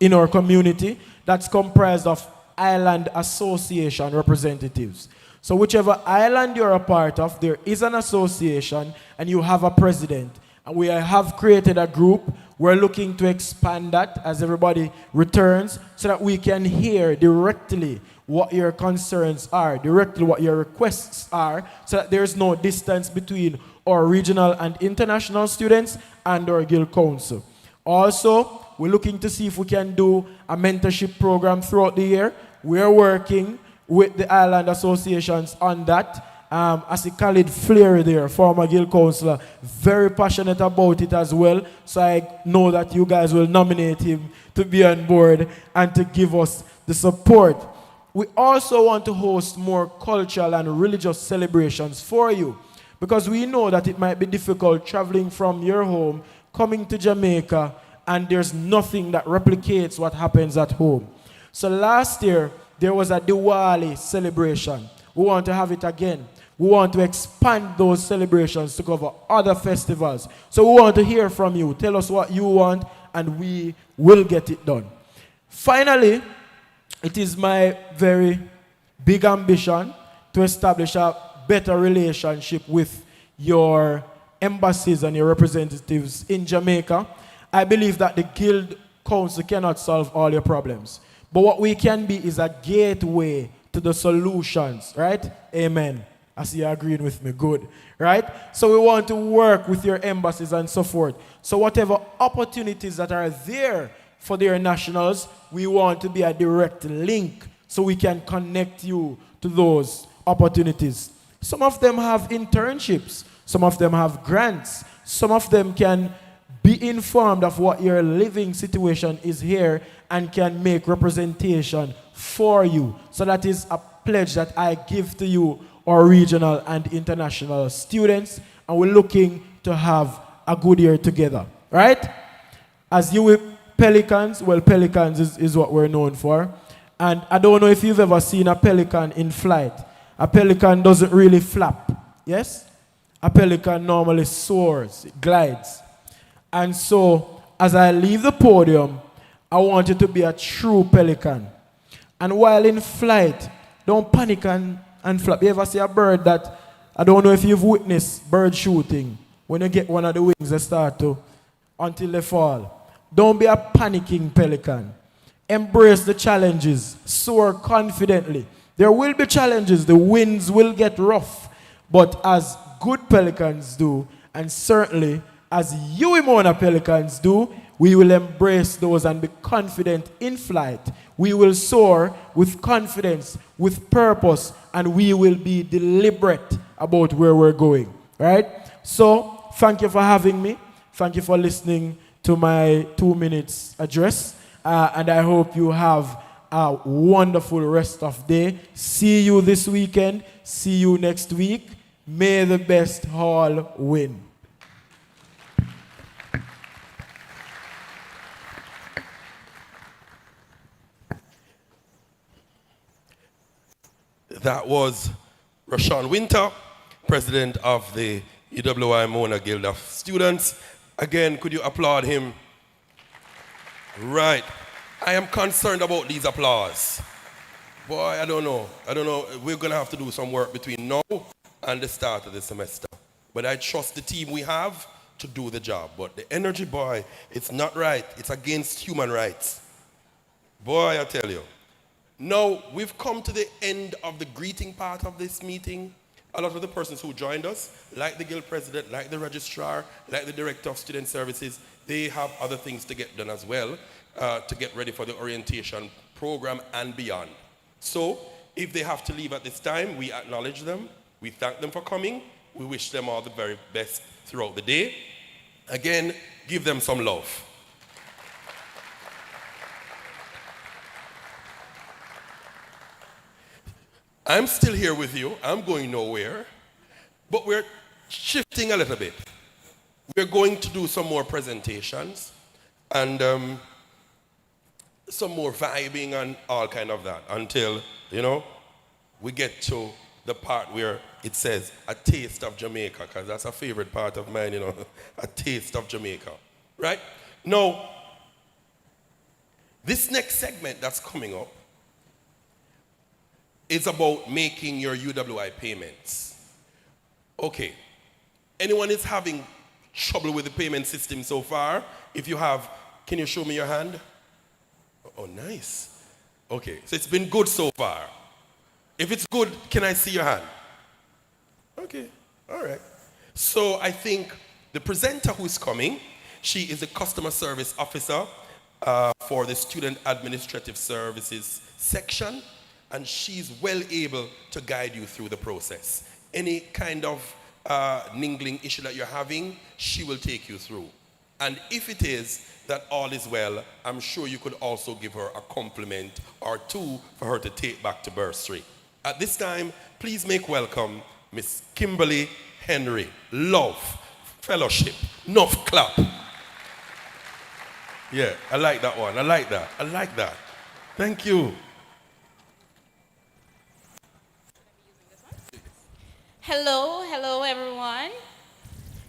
in our community that's comprised of island association representatives. So whichever island you're a part of, there is an association and you have a president. And we have created a group. We're looking to expand that as everybody returns so that we can hear directly what your concerns are, directly what your requests are, so that there's no distance between our regional and international students and our guild council. Also, we're looking to see if we can do a mentorship program throughout the year. We're working with the island associations on that. I see Khalid Flair there, former guild councillor, very passionate about it as well. So I know that you guys will nominate him to be on board and to give us the support. We also want to host more cultural and religious celebrations for you, because we know that it might be difficult traveling from your home, coming to Jamaica, and there's nothing that replicates what happens at home. So last year, there was a Diwali celebration. We want to have it again. We want to expand those celebrations to cover other festivals. So we want to hear from you. Tell us what you want, and we will get it done. Finally, it is my very big ambition to establish a better relationship with your embassies and your representatives in Jamaica. I believe that the Guild Council cannot solve all your problems. But what we can be is a gateway to the solutions, right? Amen. I see you agreeing with me. Good. Right? So we want to work with your embassies and so forth. So whatever opportunities that are there for their nationals, we want to be a direct link so we can connect you to those opportunities. Some of them have internships. Some of them have grants. Some of them can be informed of what your living situation is here and can make representation for you. So that is a pledge that I give to you, our regional and international students, and we're looking to have a good year together, right? As you with pelicans, well, pelicans is what we're known for. And I don't know if you've ever seen a pelican in flight. A pelican doesn't really flap, yes? A pelican normally soars, it glides. And so, as I leave the podium, I want you to be a true pelican. And while in flight, don't panic and flap. You ever see a bird that, I don't know if you've witnessed bird shooting, when you get one of the wings, they start to, until they fall. Don't be a panicking pelican. Embrace the challenges. Soar confidently. There will be challenges. The winds will get rough. But as good pelicans do, and certainly as you Mona pelicans do, we will embrace those and be confident in flight. We will soar with confidence, with purpose, and we will be deliberate about where we're going. Right? So, thank you for having me. Thank you for listening to my 2 minutes address. And I hope you have a wonderful rest of day. See you this weekend. See you next week. May the best hall win. That was Rashawn Winter, president of the UWI Mona Guild of Students. Again, could you applaud him? Right. I am concerned about these applause. Boy, I don't know. We're going to have to do some work between now and the start of the semester. But I trust the team we have to do the job. But the energy, boy, it's not right. It's against human rights. Boy, I tell you. Now, we've come to the end of the greeting part of this meeting. A lot of the persons who joined us, like the guild president, like the registrar, like the director of student services, they have other things to get done as well to get ready for the orientation program and beyond. So if they have to leave at this time, we acknowledge them. We thank them for coming. We wish them all the very best throughout the day. Again, give them some love. I'm still here with you. I'm going nowhere. But we're shifting a little bit. We're going to do some more presentations and some more vibing and all kind of that until, we get to the part where it says a taste of Jamaica, because that's a favorite part of mine, a taste of Jamaica. Right? Now, this next segment that's coming up is about making your UWI payments. Okay. Anyone is having trouble with the payment system so far? If you have, can you show me your hand? Oh, nice. Okay, so it's been good so far. If it's good, can I see your hand? Okay, all right. So I think the presenter who's coming, she is the customer service officer for the student administrative services section, and she's well able to guide you through the process. Any kind of niggling issue that you're having, she will take you through. And if it is that all is well, I'm sure you could also give her a compliment or two for her to take back to bursary. At this time, please make welcome Miss Kimberly Henry. Love, fellowship, enough clap. Yeah, I like that one. I like that. I like that. Thank you. Hello everyone.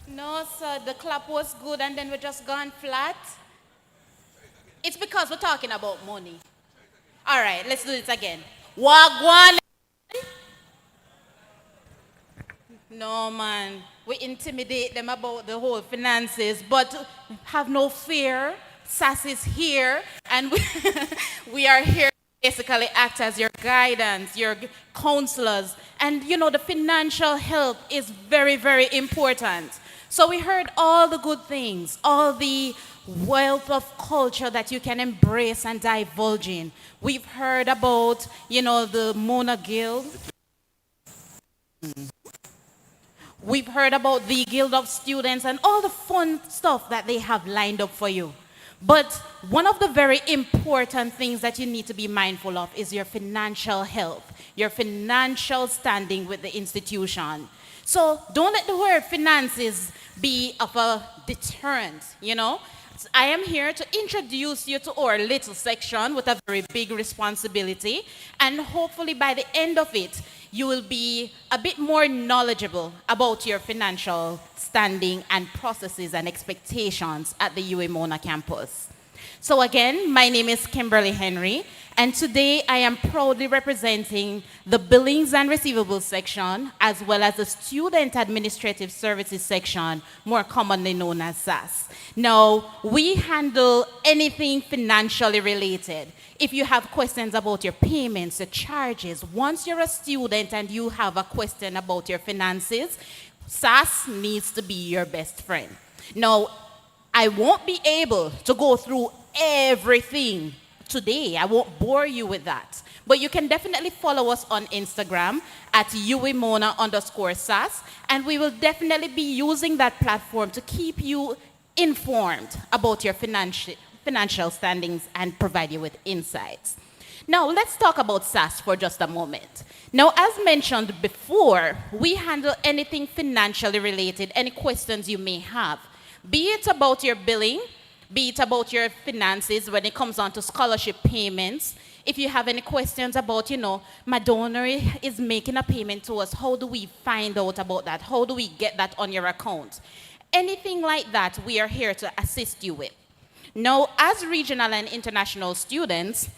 No, sir, the clap was good and then we just gone flat. It's because we're talking about money. All right, let's do this again. Wagwan. No, man, we intimidate them about the whole finances, but have no fear. SAS is here, and we are here to basically act as your guidance, your counselors. And the financial health is very, very important. So we heard all the good things, all the wealth of culture that you can embrace and divulge in. We've heard about, the Mona Guild. We've heard about the Guild of Students and all the fun stuff that they have lined up for you. But one of the very important things that you need to be mindful of is your financial health, your financial standing with the institution. So don't let the word finances be of a deterrent, I am here to introduce you to our little section with a very big responsibility, and hopefully by the end of it, you will be a bit more knowledgeable about your financial standing and processes and expectations at the UA Mona campus. So again, my name is Kimberly Henry, and today I am proudly representing the Billings and Receivables section, as well as the Student Administrative Services section, more commonly known as SAS. Now, we handle anything financially related. If you have questions about your payments, your charges, once you're a student and you have a question about your finances, SAS needs to be your best friend. Now, I won't be able to go through everything today. I won't bore you with that. But you can definitely follow us on Instagram at uemona_SAS, and we will definitely be using that platform to keep you informed about your financial standings and provide you with insights. Now, let's talk about SAS for just a moment. Now, as mentioned before, we handle anything financially related, any questions you may have, be it about your billing, be it about your finances when it comes on to scholarship payments. If you have any questions about, my donor is making a payment to us, how do we find out about that? How do we get that on your account? Anything like that, we are here to assist you with. Now, as regional and international students,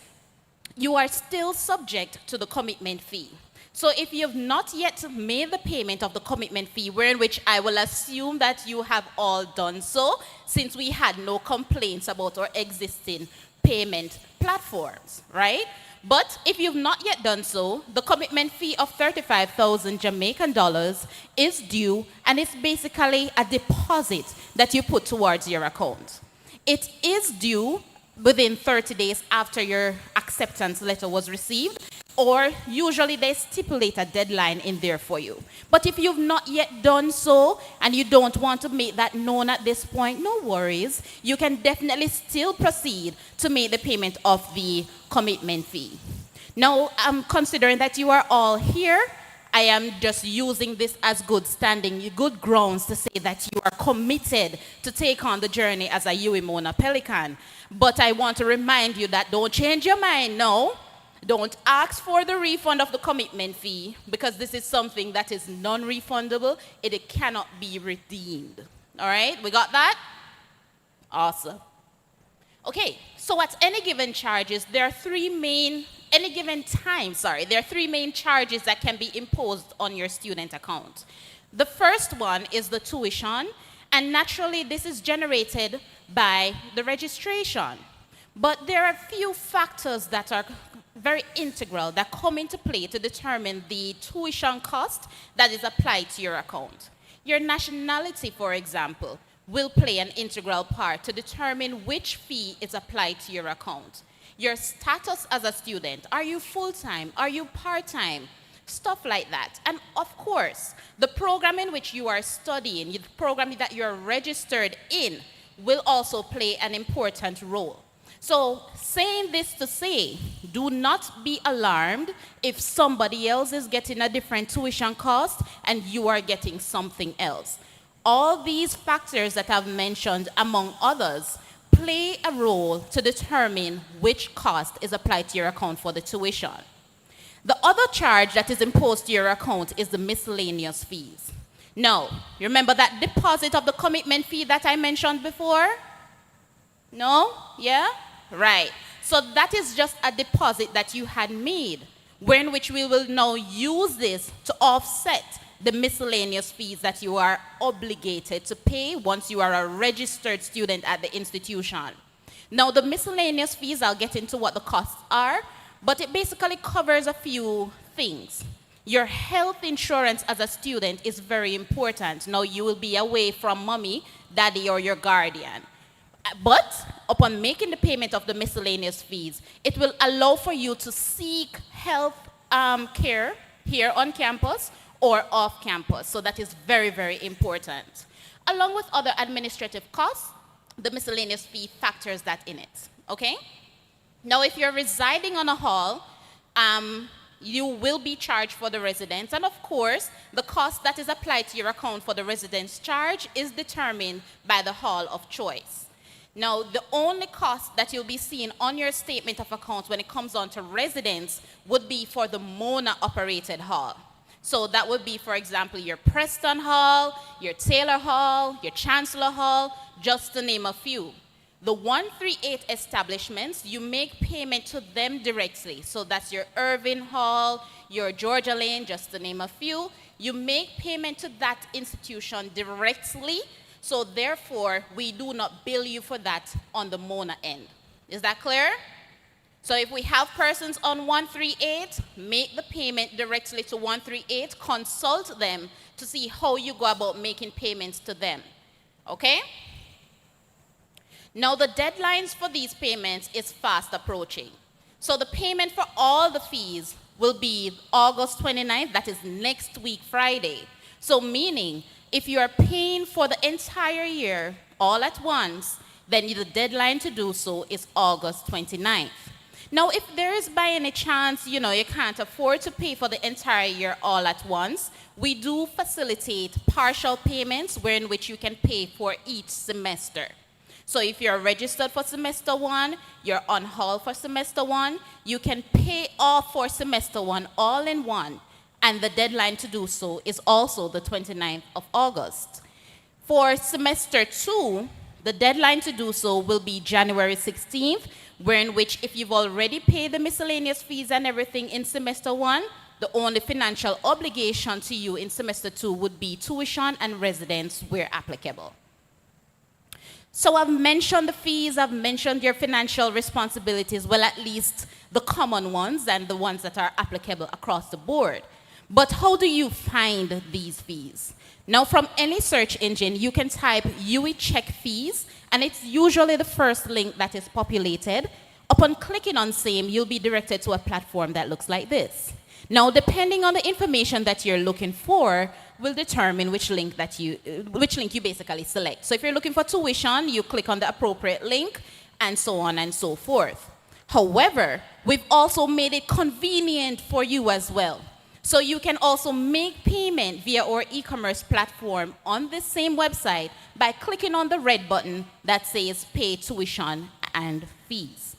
you are still subject to the commitment fee. So if you have not yet made the payment of the commitment fee, wherein which I will assume that you have all done so, since we had no complaints about our existing payment platforms, right? But if you've not yet done so, the commitment fee of 35,000 Jamaican dollars is due, and it's basically a deposit that you put towards your account. It is due within 30 days after your acceptance letter was received, or usually they stipulate a deadline in there for you. But if you've not yet done so and you don't want to make that known at this point, no worries. You can definitely still proceed to make the payment of the commitment fee. Now, I'm considering that you are all here. I am just using this as good standing, good grounds to say that you are committed to take on the journey as a Mona Pelican. But I want to remind you that don't change your mind now. Don't ask for the refund of the commitment fee, because this is something that is non-refundable. It cannot be redeemed. All right, we got that? Awesome. Okay, so at any given charges, there are three main charges that can be imposed on your student account. The first one is the tuition, and naturally this is generated by the registration. But there are a few factors that are very integral that come into play to determine the tuition cost that is applied to your account. Your nationality, for example, will play an integral part to determine which fee is applied to your account. Your status as a student, are you full-time, are you part-time, stuff like that. And of course, the program in which you are studying, the program that you're registered in, will also play an important role. So, saying this to say, do not be alarmed if somebody else is getting a different tuition cost and you are getting something else. All these factors that I've mentioned, among others, play a role to determine which cost is applied to your account for the tuition. The other charge that is imposed to your account is the miscellaneous fees. Now, you remember that deposit of the commitment fee that I mentioned before? No? Yeah? Right. So that is just a deposit that you had made, in which we will now use this to offset the miscellaneous fees that you are obligated to pay once you are a registered student at the institution. Now, the miscellaneous fees, I'll get into what the costs are, but it basically covers a few things. Your health insurance as a student is very important. Now, you will be away from mommy, daddy, or your guardian. But upon making the payment of the miscellaneous fees, it will allow for you to seek health care here on campus or off campus. So that is very, very important. Along with other administrative costs, the miscellaneous fee factors that in it, okay? Now, if you're residing on a hall, you will be charged for the residence. And of course, the cost that is applied to your account for the residence charge is determined by the hall of choice. Now, the only cost that you'll be seeing on your statement of accounts when it comes on to residence would be for the Mona-operated hall. So that would be, for example, your Preston Hall, your Taylor Hall, your Chancellor Hall, just to name a few. The 138 establishments, you make payment to them directly. So that's your Irving Hall, your Georgia Lane, just to name a few. You make payment to that institution directly. So therefore, we do not bill you for that on the Mona end. Is that clear? So if we have persons on 138, make the payment directly to 138, consult them to see how you go about making payments to them. Okay? Now the deadlines for these payments is fast approaching. So the payment for all the fees will be August 29th, that is next week, Friday. So meaning, if you are paying for the entire year all at once, then the deadline to do so is August 29th. Now, if there is by any chance, you can't afford to pay for the entire year all at once, we do facilitate partial payments in which you can pay for each semester. So if you're registered for semester 1, you're on hall for semester 1, you can pay off for semester 1 all in one. And the deadline to do so is also the 29th of August. For semester 2, the deadline to do so will be January 16th, in which if you've already paid the miscellaneous fees and everything in semester 1, the only financial obligation to you in semester 2 would be tuition and residence where applicable. So I've mentioned the fees, I've mentioned your financial responsibilities. Well, at least the common ones and the ones that are applicable across the board. But how do you find these fees? Now, from any search engine, you can type UE check fees, and it's usually the first link that is populated. Upon clicking on same, you'll be directed to a platform that looks like this. Now, depending on the information that you're looking for, will determine which link you basically select. So if you're looking for tuition, you click on the appropriate link, and so on and so forth. However, we've also made it convenient for you as well. So you can also make payment via our e-commerce platform on this same website by clicking on the red button that says pay tuition and fees.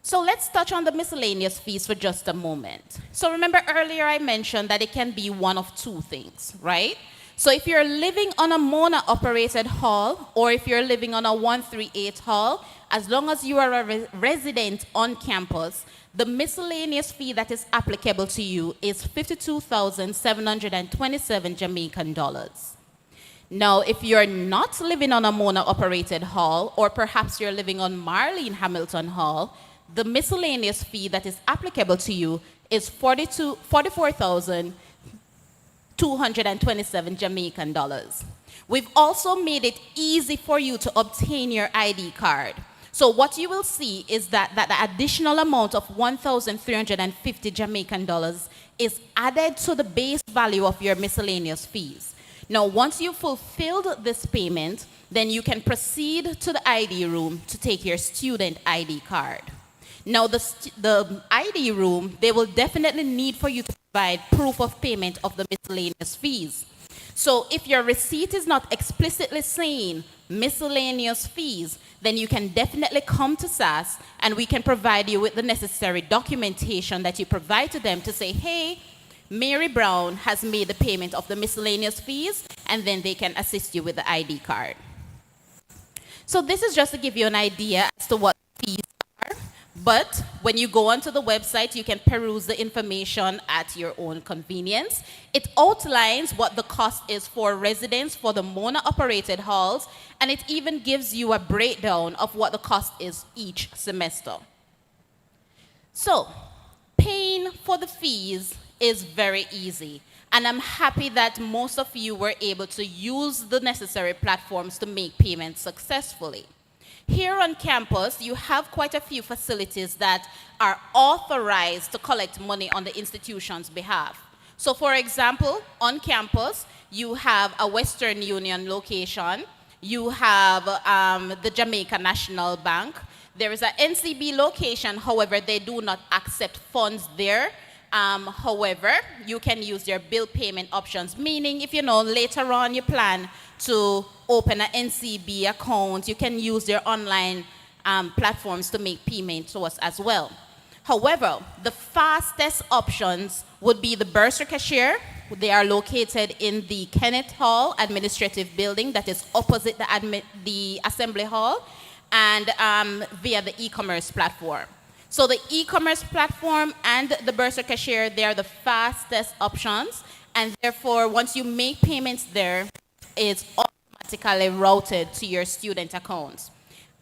So let's touch on the miscellaneous fees for just a moment. So remember earlier I mentioned that it can be one of two things, right? So if you're living on a Mona-operated hall, or if you're living on a 138 hall, as long as you are a resident on campus, the miscellaneous fee that is applicable to you is 52,727 Jamaican dollars. Now, if you're not living on a Mona-operated hall, or perhaps you're living on Marlene Hamilton Hall, the miscellaneous fee that is applicable to you is 44,227 Jamaican dollars. We've also made it easy for you to obtain your ID card. So what you will see is that the additional amount of 1,350 Jamaican dollars is added to the base value of your miscellaneous fees. Now, once you've fulfilled this payment, then you can proceed to the ID room to take your student ID card. Now, the ID room, they will definitely need for you to provide proof of payment of the miscellaneous fees. So if your receipt is not explicitly saying miscellaneous fees, then you can definitely come to SAS and we can provide you with the necessary documentation that you provide to them to say, hey, Mary Brown has made the payment of the miscellaneous fees, and then they can assist you with the ID card. So this is just to give you an idea as to what fees are. But when you go onto the website, you can peruse the information at your own convenience. It outlines what the cost is for residents for the Mona-operated halls, and it even gives you a breakdown of what the cost is each semester. So, paying for the fees is very easy, and I'm happy that most of you were able to use the necessary platforms to make payments successfully. Here on campus, you have quite a few facilities that are authorized to collect money on the institution's behalf. So for example, on campus, you have a Western Union location, you have the Jamaica National Bank, there is an NCB location, however, they do not accept funds there. However, you can use your bill payment options, meaning if later on you plan to open an NCB account, you can use your online platforms to make payment to us as well. However, the fastest options would be the bursar cashier. They are located in the Kenneth Hall Administrative Building that is opposite the Assembly Hall, and via the e-commerce platform. So the e-commerce platform and the bursar cashier, they are the fastest options, and therefore once you make payments there, it's automatically routed to your student accounts.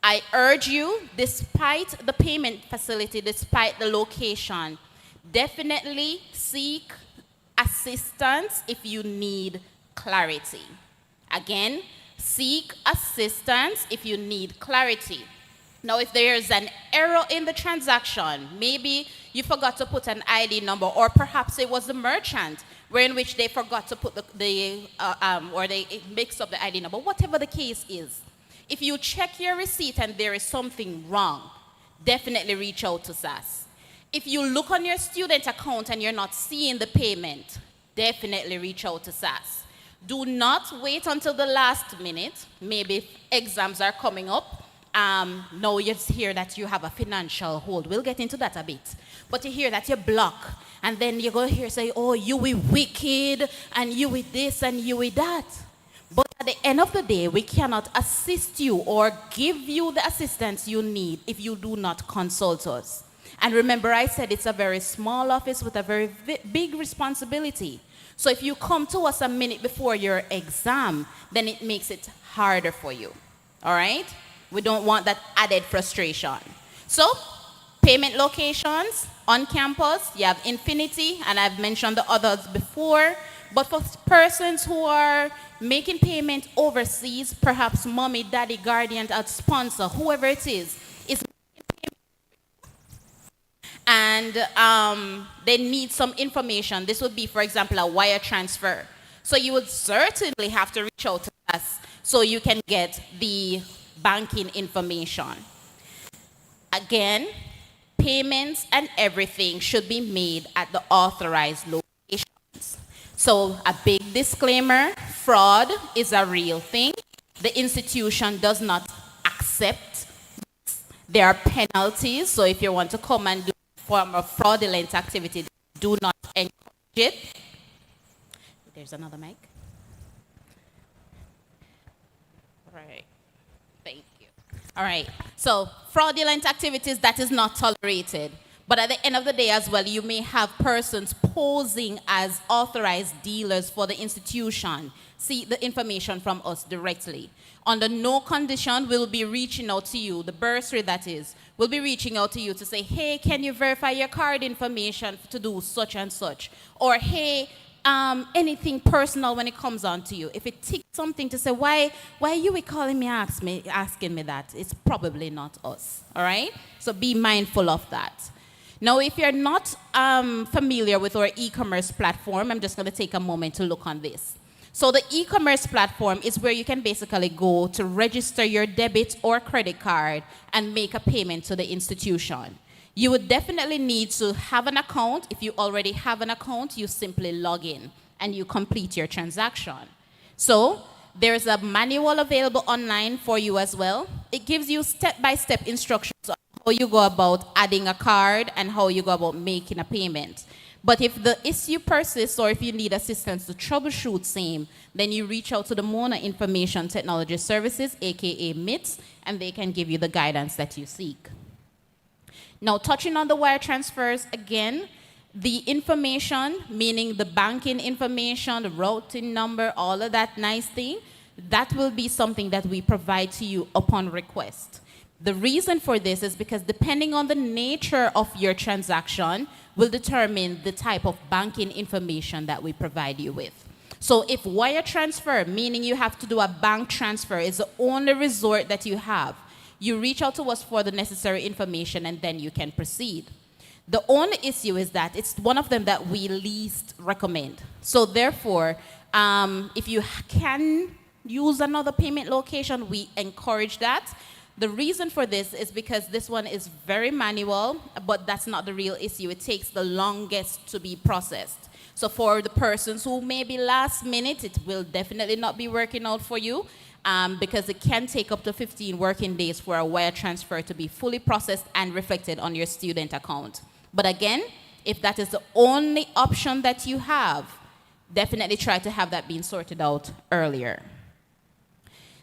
I urge you, despite the payment facility, despite the location, definitely seek assistance if you need clarity. Again, seek assistance if you need clarity. Now, if there is an error in the transaction, maybe you forgot to put an ID number, or perhaps it was the merchant in which they forgot to put or they mixed up the ID number, whatever the case is. If you check your receipt and there is something wrong, definitely reach out to SAS. If you look on your student account and you're not seeing the payment, definitely reach out to SAS. Do not wait until the last minute. Maybe if exams are coming up. Now you hear that you have a financial hold. We'll get into that a bit. But you hear that you block. And then you go here say, oh, you were wicked, and you with this, and you with that. But at the end of the day, we cannot assist you or give you the assistance you need if you do not consult us. And remember, I said it's a very small office with a very big responsibility. So if you come to us a minute before your exam, then it makes it harder for you. All right? We don't want that added frustration. So Payment locations on campus, you have Infinity, and I've mentioned the others before. But for persons who are making payment overseas, perhaps mommy, daddy, guardian, a sponsor, whoever it is and they need some information. This would be, for example, a wire transfer. So you would certainly have to reach out to us so you can get the banking information. Again, payments and everything should be made at the authorized locations. So a big disclaimer, fraud is a real thing. The institution does not accept. There are penalties, so if you want to come and do a form of fraudulent activity, do not encourage it. There's another mic. Right. Thank you. All right. So fraudulent activities, that is not tolerated. But at the end of the day as well, you may have persons posing as authorized dealers for the institution. See the information from us directly. Under no condition will be reaching out to you, the bursary that is, will be reaching out to you to say, hey, can you verify your card information to do such and such? Or, hey, anything personal when it comes on to you. If it takes something to say, why are you calling me, asking me that? It's probably not us, all right? So be mindful of that. Now, if you're not familiar with our e-commerce platform, I'm just going to take a moment to look on this. So the e-commerce platform is where you can basically go to register your debit or credit card and make a payment to the institution. You would definitely need to have an account. If you already have an account, you simply log in and you complete your transaction. So there's a manual available online for you as well. It gives you step-by-step instructions on how you go about adding a card and how you go about making a payment. But if the issue persists or if you need assistance to troubleshoot same, then you reach out to the Mona Information Technology Services, aka MITS, and they can give you the guidance that you seek. Now, touching on the wire transfers again, the information, meaning the banking information, the routing number, all of that nice thing, that will be something that we provide to you upon request. The reason for this is because depending on the nature of your transaction will determine the type of banking information that we provide you with. So if wire transfer, meaning you have to do a bank transfer, is the only resort that you have, you reach out to us for the necessary information and then you can proceed. The only issue is that it's one of them that we least recommend. So therefore, if you can use another payment location, we encourage that. The reason for this is because this one is very manual, but that's not the real issue. It takes the longest to be processed. So for the persons who may be last minute, it will definitely not be working out for you because it can take up to 15 working days for a wire transfer to be fully processed and reflected on your student account. But again, if that is the only option that you have, definitely try to have that being sorted out earlier.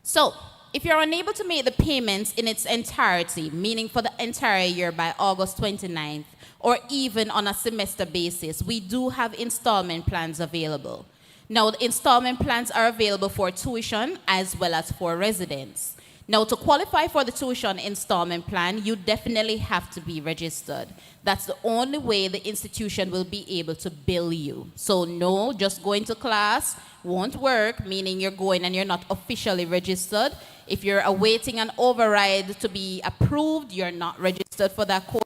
So, if you're unable to make the payments in its entirety, meaning for the entire year by August 29th, or even on a semester basis, we do have installment plans available. Now, the installment plans are available for tuition as well as for residents. Now, to qualify for the tuition installment plan, you definitely have to be registered. That's the only way the institution will be able to bill you. So no, just going to class won't work, meaning you're going and you're not officially registered. If you're awaiting an override to be approved, you're not registered for that course.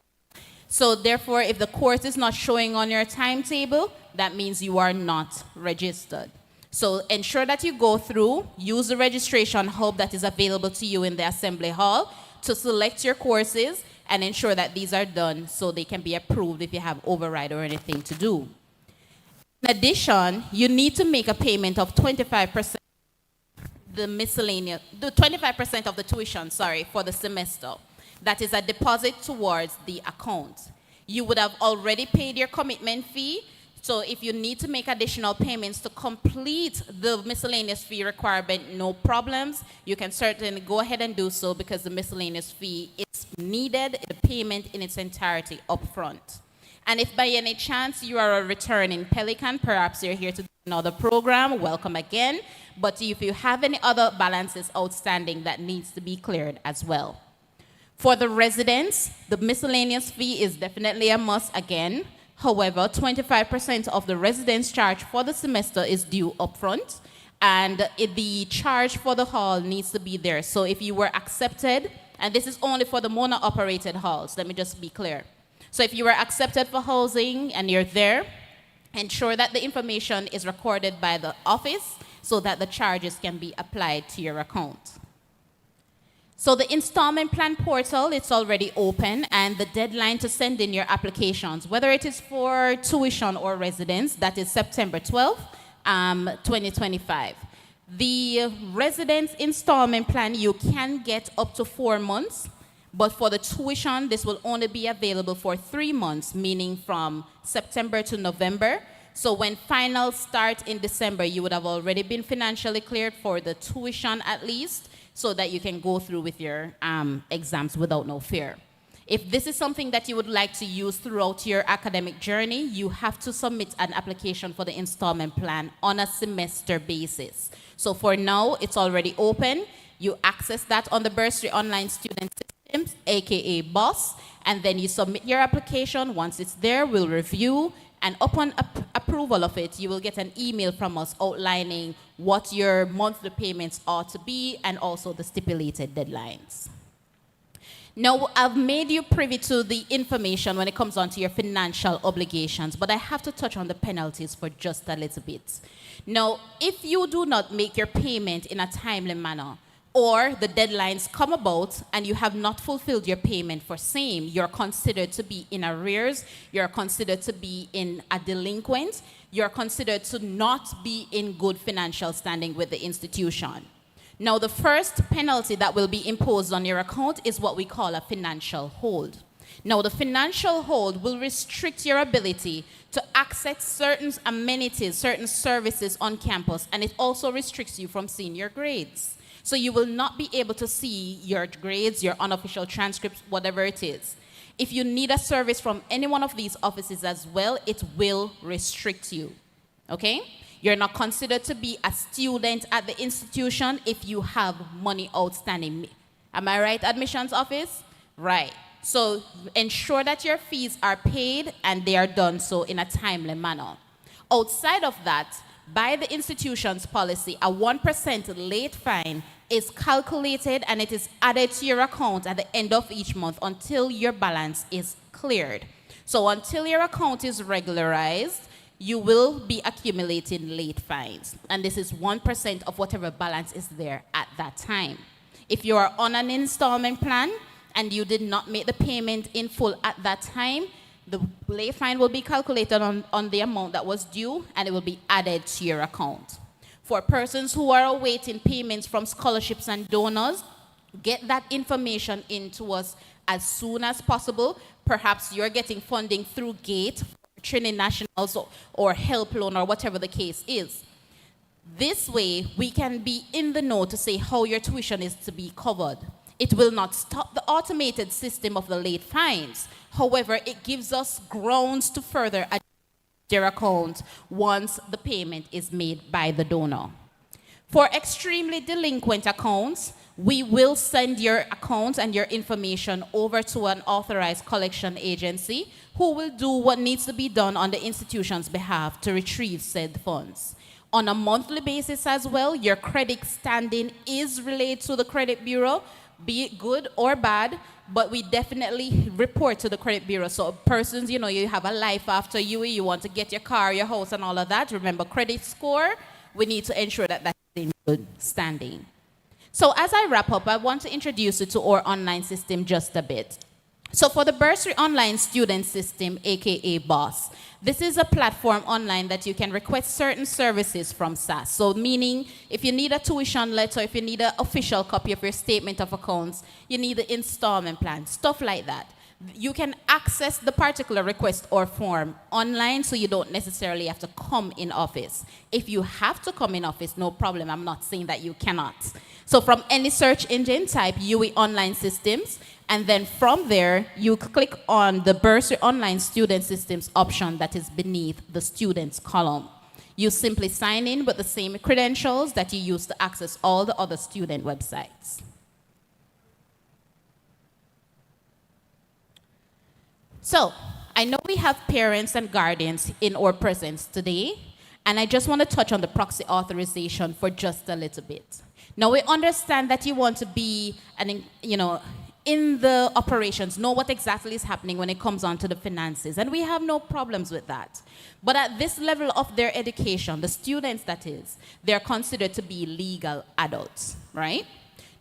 So therefore, if the course is not showing on your timetable, that means you are not registered. So ensure that you go through, use the registration hub that is available to you in the assembly hall to select your courses and ensure that these are done so they can be approved if you have override or anything to do. In addition, you need to make a payment of 25% the 25% of the tuition, for the semester. That is a deposit towards the account. You would have already paid your commitment fee. So if you need to make additional payments to complete the miscellaneous fee requirement, no problems. You can certainly go ahead and do so because the miscellaneous fee is needed, the payment in its entirety upfront. And if by any chance you are a returning Pelican, perhaps you're here to do another program, welcome again. But if you have any other balances outstanding, that needs to be cleared as well. For the residents, the miscellaneous fee is definitely a must again. However, 25% of the residence charge for the semester is due upfront, and the charge for the hall needs to be there. So if you were accepted, and this is only for the Mona-operated halls, let me just be clear. So if you were accepted for housing and you're there, ensure that the information is recorded by the office so that the charges can be applied to your account. So the installment plan portal, it's already open, and the deadline to send in your applications, whether it is for tuition or residence, that is September 12th, 2025. The residence installment plan, you can get up to 4 months, but for the tuition, this will only be available for 3 months, meaning from September to November. So when finals start in December, you would have already been financially cleared for the tuition at least, so that you can go through with your exams without no fear. If this is something that you would like to use throughout your academic journey, you have to submit an application for the installment plan on a semester basis. So for now, it's already open. You access that on the Bursary Online Student Systems, aka BOSS, and then you submit your application. Once it's there, we'll review, and upon approval of it, you will get an email from us outlining what your monthly payments ought to be and also the stipulated deadlines. Now, I've made you privy to the information when it comes on to your financial obligations, but I have to touch on the penalties for just a little bit. Now, if you do not make your payment in a timely manner, or the deadlines come about and you have not fulfilled your payment for same, you're considered to be in arrears, you're considered to be in a delinquent, you're considered to not be in good financial standing with the institution. Now, the first penalty that will be imposed on your account is what we call a financial hold. Now, the financial hold will restrict your ability to access certain amenities, certain services on campus, and it also restricts you from seeing your grades. So you will not be able to see your grades, your unofficial transcripts, whatever it is. If you need a service from any one of these offices as well, it will restrict you, okay? You're not considered to be a student at the institution if you have money outstanding. Am I right, admissions office? Right. So ensure that your fees are paid and they are done so in a timely manner. Outside of that, by the institution's policy, a 1% late fine is calculated and it is added to your account at the end of each month until your balance is cleared. So until your account is regularized, you will be accumulating late fines. And this is 1% of whatever balance is there at that time. If you are on an installment plan and you did not make the payment in full at that time, the late fine will be calculated on the amount that was due, and it will be added to your account. For persons who are awaiting payments from scholarships and donors, get that information into us as soon as possible. Perhaps you're getting funding through GATE, Trinity Nationals, or Help Loan, or whatever the case is. This way, we can be in the know to say how your tuition is to be covered. It will not stop the automated system of the late fines. However, it gives us grounds to further adjust your account once the payment is made by the donor. For extremely delinquent accounts, we will send your account and your information over to an authorized collection agency who will do what needs to be done on the institution's behalf to retrieve said funds. On a monthly basis as well, your credit standing is relayed to the credit bureau, be it good or bad, but we definitely report to the credit bureau. So persons, you know, you have a life after UE, you want to get your car, your house, and all of that. Remember, credit score, we need to ensure that that's in good standing. So as I wrap up, I want to introduce you to our online system just a bit. So for the Bursary Online Student System, aka BOSS, this is a platform online that you can request certain services from SAS. So meaning, if you need a tuition letter, if you need an official copy of your statement of accounts, you need the installment plan, stuff like that. You can access the particular request or form online, so you don't necessarily have to come in office. If you have to come in office, no problem. I'm not saying that you cannot. So from any search engine, type UE Online Systems, and then from there, you click on the Bursary Online Student Systems option that is beneath the Students column. You simply sign in with the same credentials that you use to access all the other student websites. So, I know we have parents and guardians in our presence today, and I just want to touch on the proxy authorization for just a little bit. Now, we understand that you want to be, in the operations, know what exactly is happening when it comes on to the finances, and we have no problems with that. But at this level of their education, the students that is, they're considered to be legal adults, right?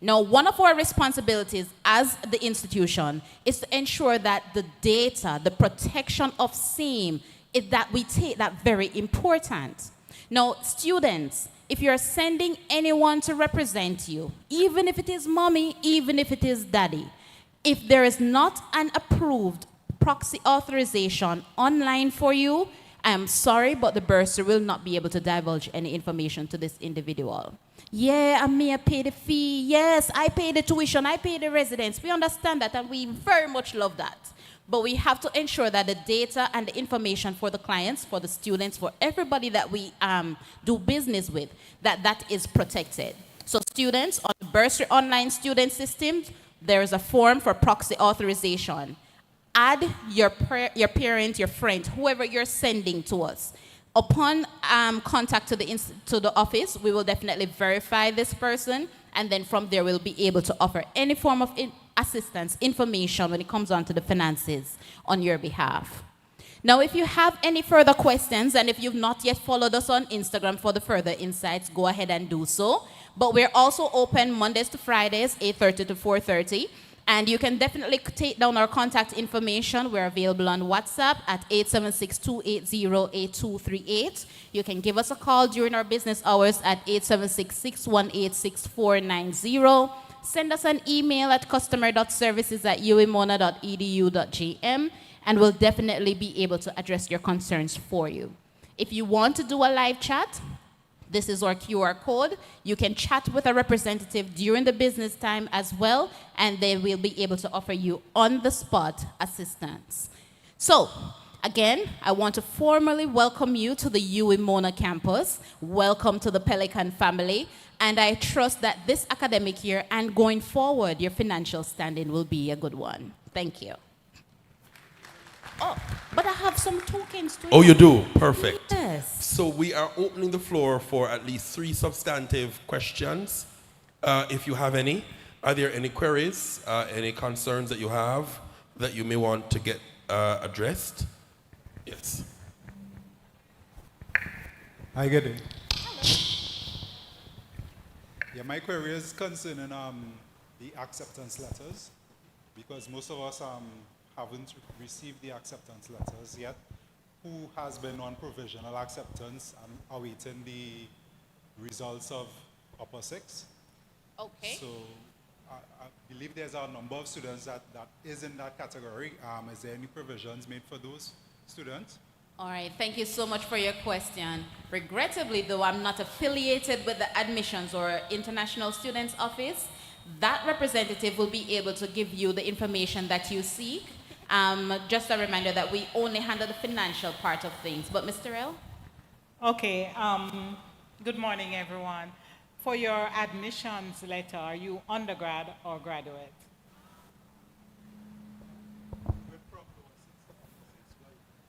Now, one of our responsibilities as the institution is to ensure that the data, the protection of same, is that we take that very important. Now, students, if you're sending anyone to represent you, even if it is mommy, even if it is daddy, if there is not an approved proxy authorization online for you, I am sorry, but the bursar will not be able to divulge any information to this individual. Yeah, I may pay the fee. Yes, I pay the tuition. I pay the residence. We understand that, and we very much love that. But we have to ensure that the data and the information for the clients, for the students, for everybody that we do business with, that is protected. So students, on the bursar online student system, there is a form for proxy authorization. Add your parent, your friend, whoever you're sending to us. Upon contact to the office, we will definitely verify this person, and then from there we'll be able to offer any form of assistance, information when it comes on to the finances on your behalf. Now, if you have any further questions, and if you've not yet followed us on Instagram for the further insights, go ahead and do so. But we're also open Mondays to Fridays, 8:30 to 4:30. And you can definitely take down our contact information. We're available on WhatsApp at 876-280-8238. You can give us a call during our business hours at 876-618-6490. Send us an email at customer.services@uemona.edu.gm, and we'll definitely be able to address your concerns for you. If you want to do a live chat, this is our QR code. You can chat with a representative during the business time as well, and they will be able to offer you on-the-spot assistance. So, again, I want to formally welcome you to the UEMONA campus. Welcome to the Pelican family, and I trust that this academic year and going forward, your financial standing will be a good one. Thank you. Oh, but I have some tokens too. Oh, you do? Perfect. Yes. So we are opening the floor for at least 3 substantive questions. If you have any, are there any queries, any concerns that you have that you may want to get addressed? Yes. I get it. Yeah, my query is concerning the acceptance letters, because most of us haven't received the acceptance letters yet. Who has been on provisional acceptance and awaiting the results of upper 6? Okay. So I believe there's a number of students that is in that category. Is there any provisions made for those students? All right, thank you so much for your question. Regrettably, though, I'm not affiliated with the admissions or international students office. That representative will be able to give you the information that you seek. Just a reminder that we only handle the financial part of things. But Mr. L? Okay, good morning, everyone. For your admissions letter, are you undergrad or graduate?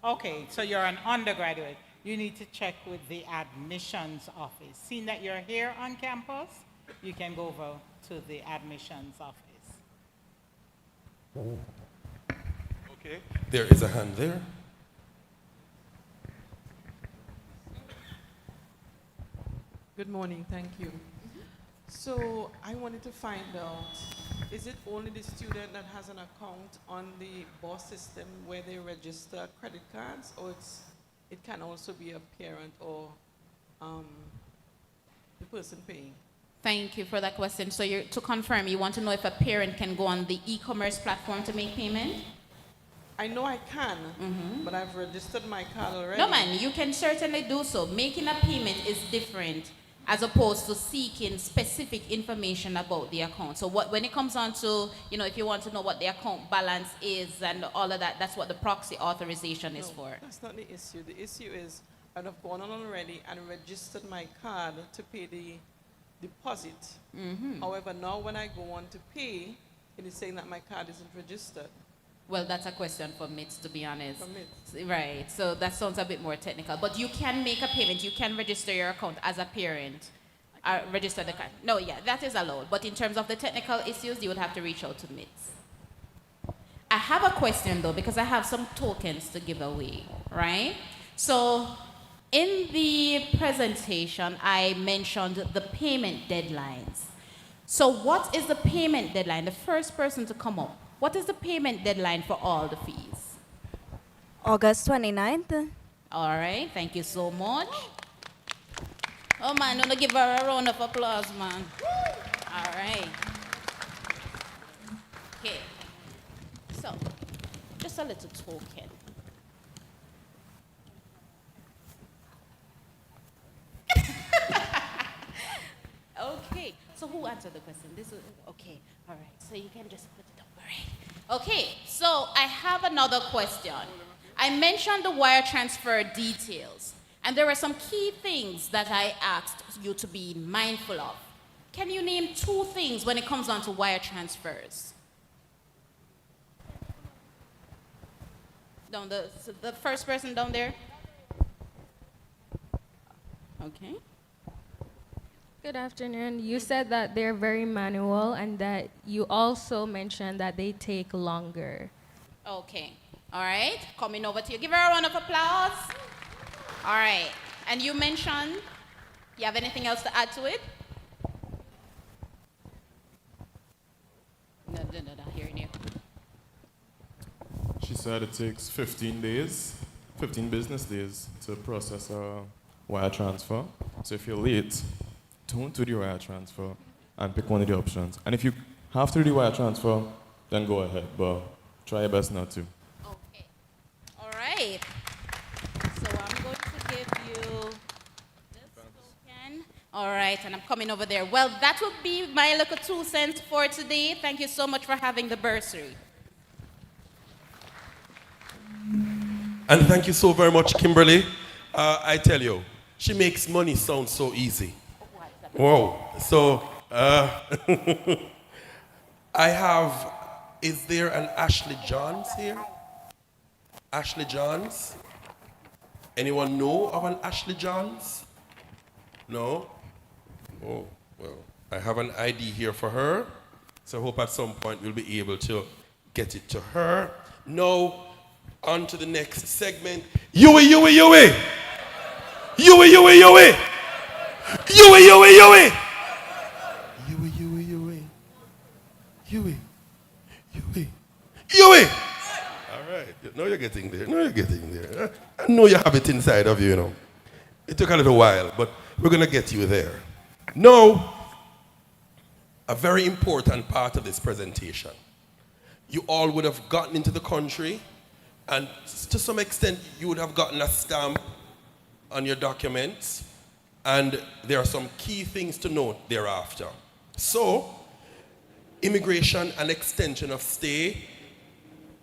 Okay, so you're an undergraduate. You need to check with the admissions office. Seeing that you're here on campus, you can go over to the admissions office. Okay. There is a hand there. Good morning, thank you. So I wanted to find out, is it only the student that has an account on the BOSS system where they register credit cards, or it can also be a parent or the person paying? Thank you for that question. So to confirm, you want to know if a parent can go on the e-commerce platform to make payment? I know I can, but I've registered my card already. No, man, you can certainly do so. Making a payment is different as opposed to seeking specific information about the account. So when it comes on to, if you want to know what the account balance is and all of that, that's what the proxy authorization is for. That's not the issue. The issue is I'd have gone on already and registered my card to pay the deposit. However, now when I go on to pay, it is saying that my card isn't registered. Well, that's a question for MITS, to be honest. For MITS. Right, so that sounds a bit more technical. But you can make a payment. You can register your account as a parent. Register the card. No, yeah, that is allowed. But in terms of the technical issues, you would have to reach out to MITS. I have a question, though, because I have some tokens to give away, right? So in the presentation, I mentioned the payment deadlines. So what is the payment deadline? The first person to come up. What is the payment deadline for all the fees? August 29th. All right, thank you so much. Oh man, don't give her a round of applause, man. All right. Okay. So, just a little token. Okay, so who answered the question? This is, okay, all right, so you can just put it up, all right. Okay, so I have another question. I mentioned the wire transfer details, and there are some key things that I asked you to be mindful of. Can you name 2 things when it comes down to wire transfers? Down the first person down there? Okay. Good afternoon. You said that they're very manual and that you also mentioned that they take longer. Okay. All right. Coming over to you. Give her a round of applause. All right. And you mentioned, you have anything else to add to it? No, hearing you. She said it takes 15 days, 15 business days to process a wire transfer. So if you're late, don't do the wire transfer and pick one of the options. And if you have to do the wire transfer, then go ahead, but try your best not to. Okay. All right. So I'm going to give you this token. All right, and I'm coming over there. Well, that would be my little 2 cents for today. Thank you so much for having the bursary. And thank you so very much, Kimberly. I tell you, she makes money sound so easy. Whoa. So, I have, is there an Ashley Johns here? Ashley Johns? Anyone know of an Ashley Johns? No? Oh, well, I have an ID here for her. So I hope at some point we'll be able to get it to her. Now, on to the next segment. Yui, Yui, Yui! Yui, Yui, Yui! Yui, Yui, Yui! Yui, Yui, Yui. Yui. Yui. Yui! All right. Now you're getting there. Now you're getting there. I know you have it inside of you, you know. It took a little while, but we're going to get you there. Now, a very important part of this presentation. You all would have gotten into the country, and to some extent, you would have gotten a stamp on your documents, and there are some key things to note thereafter. So, immigration and extension of stay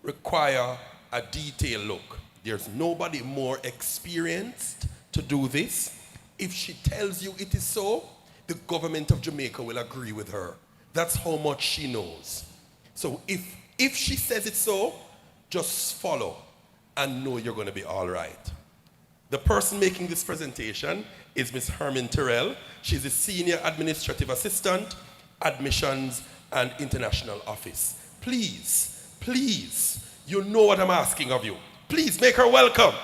require a detailed look. There's nobody more experienced to do this. If she tells you it is so, the government of Jamaica will agree with her. That's how much she knows. So if she says it's so, just follow and know you're going to be all right. The person making this presentation is Ms. Hermin Terrell. She's the Senior Administrative Assistant, Admissions and International Office. Please, please, you know what I'm asking of you. Please make her welcome.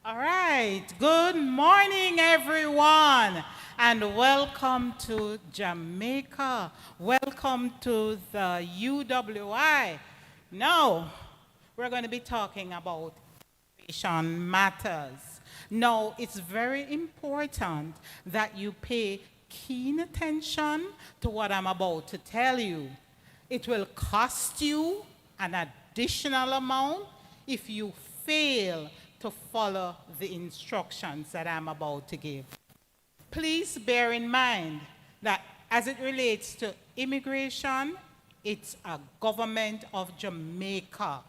All right. Good morning, everyone, and welcome to Jamaica. Welcome to the UWI. Now, we're going to be talking about immigration matters. Now, it's very important that you pay keen attention to what I'm about to tell you. It will cost you an additional amount if you fail to follow the instructions that I'm about to give. Please bear in mind that as it relates to immigration, it's a government of Jamaica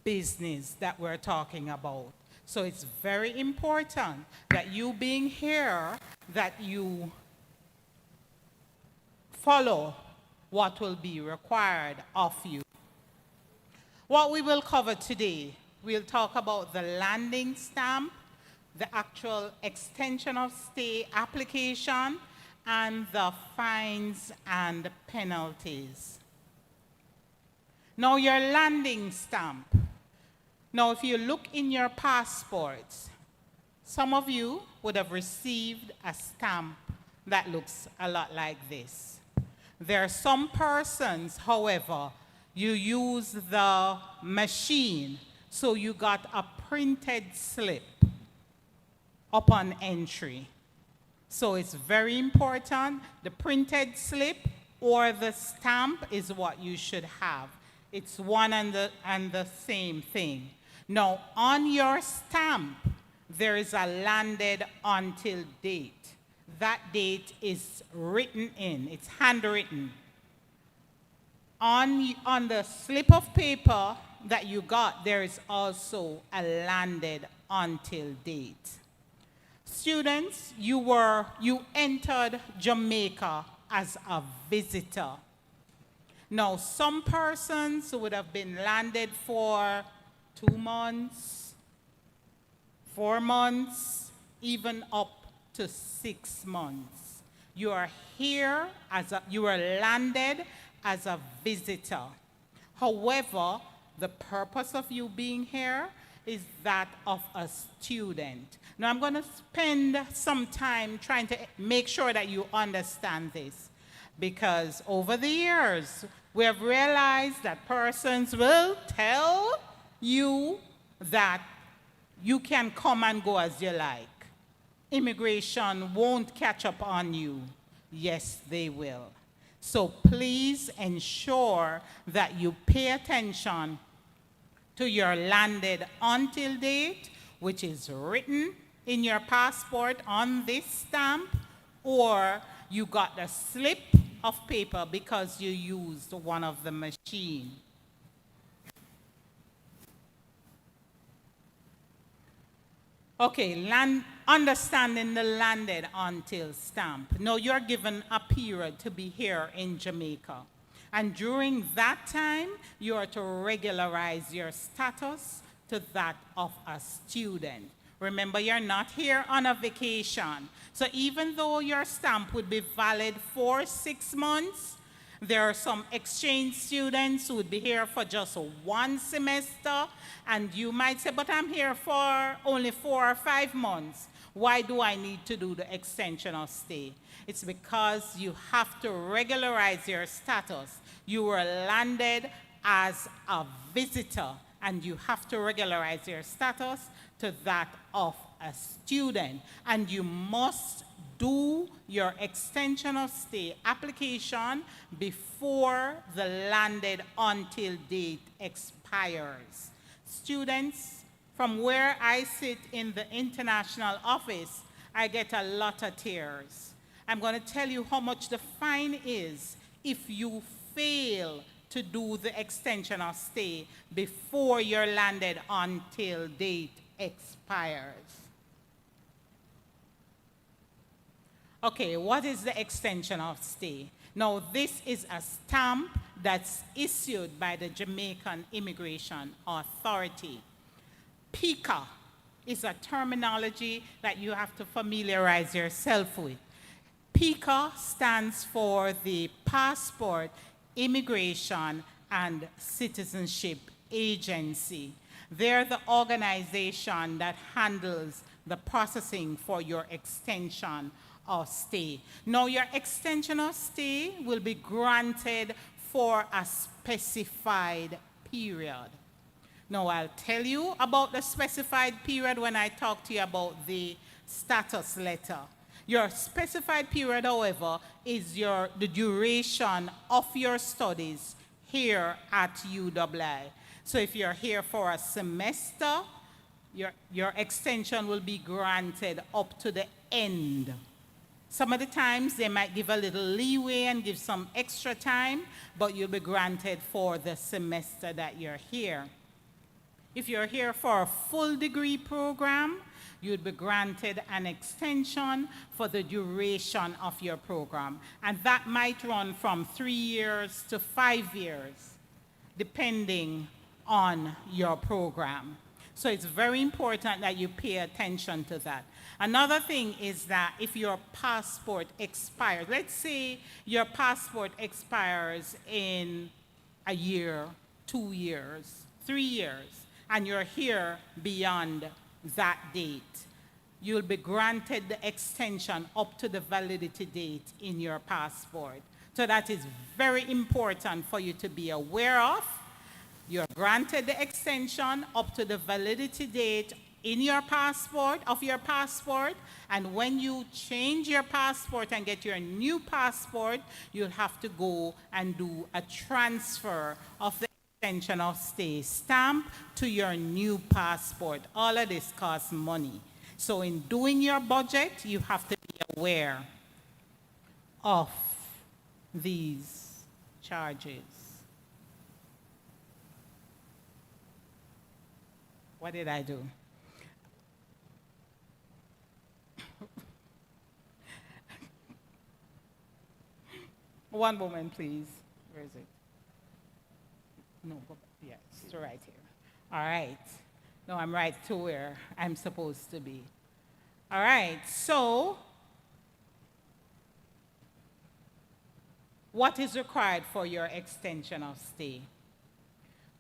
business that we're talking about. So it's very important that you being here, that you follow what will be required of you. What we will cover today, we'll talk about the landing stamp, the actual extension of stay application, and the fines and penalties. Now, your landing stamp. Now, if you look in your passports, some of you would have received a stamp that looks a lot like this. There are some persons, however, you use the machine, so you got a printed slip upon entry. So it's very important. The printed slip or the stamp is what you should have. It's one and the same thing. Now, on your stamp, there is a landed until date. That date is written in, it's handwritten. On the slip of paper that you got, there is also a landed until date. Students, you entered Jamaica as a visitor. Now, some persons would have been landed for 2 months, 4 months, even up to 6 months. You are here you are landed as a visitor. However, the purpose of you being here is that of a student. Now, I'm going to spend some time trying to make sure that you understand this, because over the years, we have realized that persons will tell you that you can come and go as you like. Immigration won't catch up on you. Yes, they will. So please ensure that you pay attention to your landed until date, which is written in your passport on this stamp, or you got a slip of paper because you used one of the machines. Okay, understanding the landed until stamp. Now you're given a period to be here in Jamaica. And during that time, you are to regularize your status to that of a student. Remember, you're not here on a vacation. So even though your stamp would be valid for 6 months, there are some exchange students who would be here for just 1 semester, and you might say, but I'm here for only 4 or 5 months. Why do I need to do the extension of stay? It's because you have to regularize your status. You were landed as a visitor, and you have to regularize your status to that of a student. And you must do your extension of stay application before the landed until date expires. Students, from where I sit in the international office, I get a lot of tears. I'm going to tell you how much the fine is if you fail to do the extension of stay before your landed until date expires. Okay, what is the extension of stay? Now, this is a stamp that's issued by the Jamaican Immigration Authority. PICA is a terminology that you have to familiarize yourself with. PICA stands for the Passport, Immigration, and Citizenship Agency. They're the organization that handles the processing for your extension of stay. Now, your extension of stay will be granted for a specified period. Now, I'll tell you about the specified period when I talk to you about the status letter. Your specified period, however, is the duration of your studies here at UWI. So if you're here for a semester, your extension will be granted up to the end. Some of the times they might give a little leeway and give some extra time, but you'll be granted for the semester that you're here. If you're here for a full degree program, you'd be granted an extension for the duration of your program. And that might run from 3 years to 5 years, depending on your program. So it's very important that you pay attention to that. Another thing is that if your passport expires, let's say your passport expires in a year, 2 years, 3 years, and you're here beyond that date, you'll be granted the extension up to the validity date in your passport. So that is very important for you to be aware of. You're granted the extension up to the validity date in your passport, and when you change your passport and get your new passport, you'll have to go and do a transfer of the extension of stay stamp to your new passport. All of this costs money. So in doing your budget, you have to be aware of these charges. What did I do? One moment, please. Where is it? No, go back. Yeah, it's right here. All right. No, I'm right to where I'm supposed to be. All right, so what is required for your extension of stay?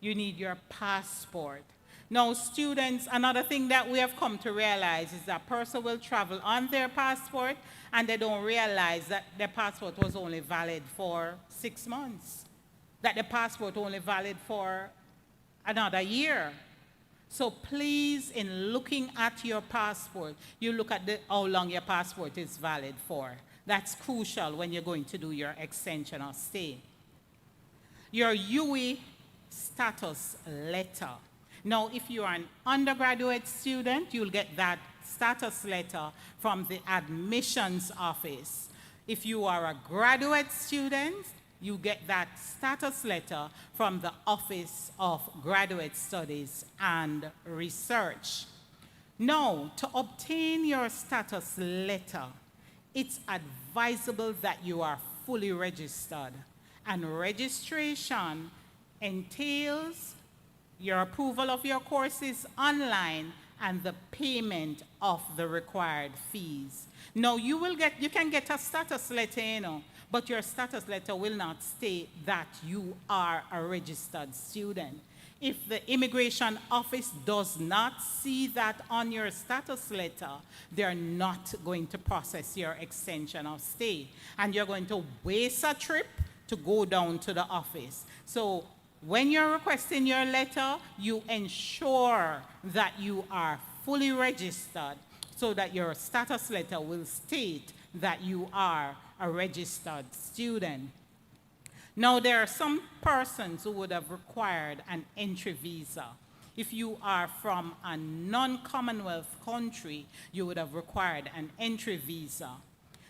You need your passport. Now, students, another thing that we have come to realize is that a person will travel on their passport and they don't realize that their passport was only valid for 6 months, that the passport only valid for another year. So please, in looking at your passport, you look at how long your passport is valid for. That's crucial when you're going to do your extension of stay. Your UE status letter. Now, if you are an undergraduate student, you'll get that status letter from the admissions office. If you are a graduate student, you get that status letter from the Office of Graduate Studies and Research. Now, to obtain your status letter, it's advisable that you are fully registered. And registration entails your approval of your courses online and the payment of the required fees. Now, you can get a status letter, but your status letter will not state that you are a registered student. If the immigration office does not see that on your status letter, they're not going to process your extension of stay. And you're going to waste a trip to go down to the office. So when you're requesting your letter, you ensure that you are fully registered so that your status letter will state that you are a registered student. Now, there are some persons who would have required an entry visa. If you are from a non-Commonwealth country, you would have required an entry visa.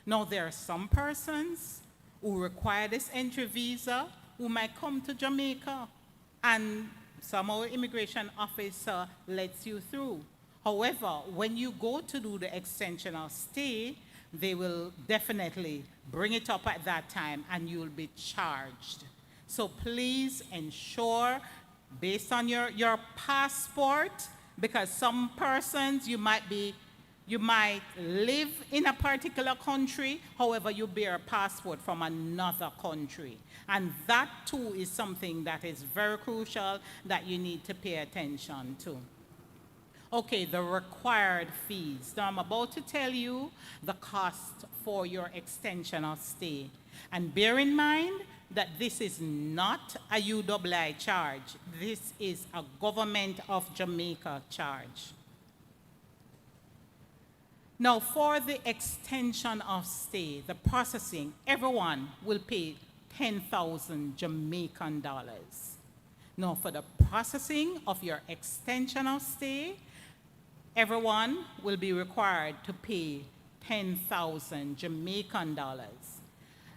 Now, there are some persons who require this entry visa who might come to Jamaica, and some of our immigration officer lets you through. However, when you go to do the extension of stay, they will definitely bring it up at that time and you will be charged. So please ensure, based on your passport, because some persons you might live in a particular country, however you bear a passport from another country. And that too is something that is very crucial that you need to pay attention to. Okay, the required fees. Now I'm about to tell you the cost for your extension of stay. And bear in mind that this is not a UWI charge. This is a Government of Jamaica charge. Now for the extension of stay, the processing, everyone will pay 10,000 Jamaican dollars. Now for the processing of your extension of stay, everyone will be required to pay 10,000 Jamaican dollars.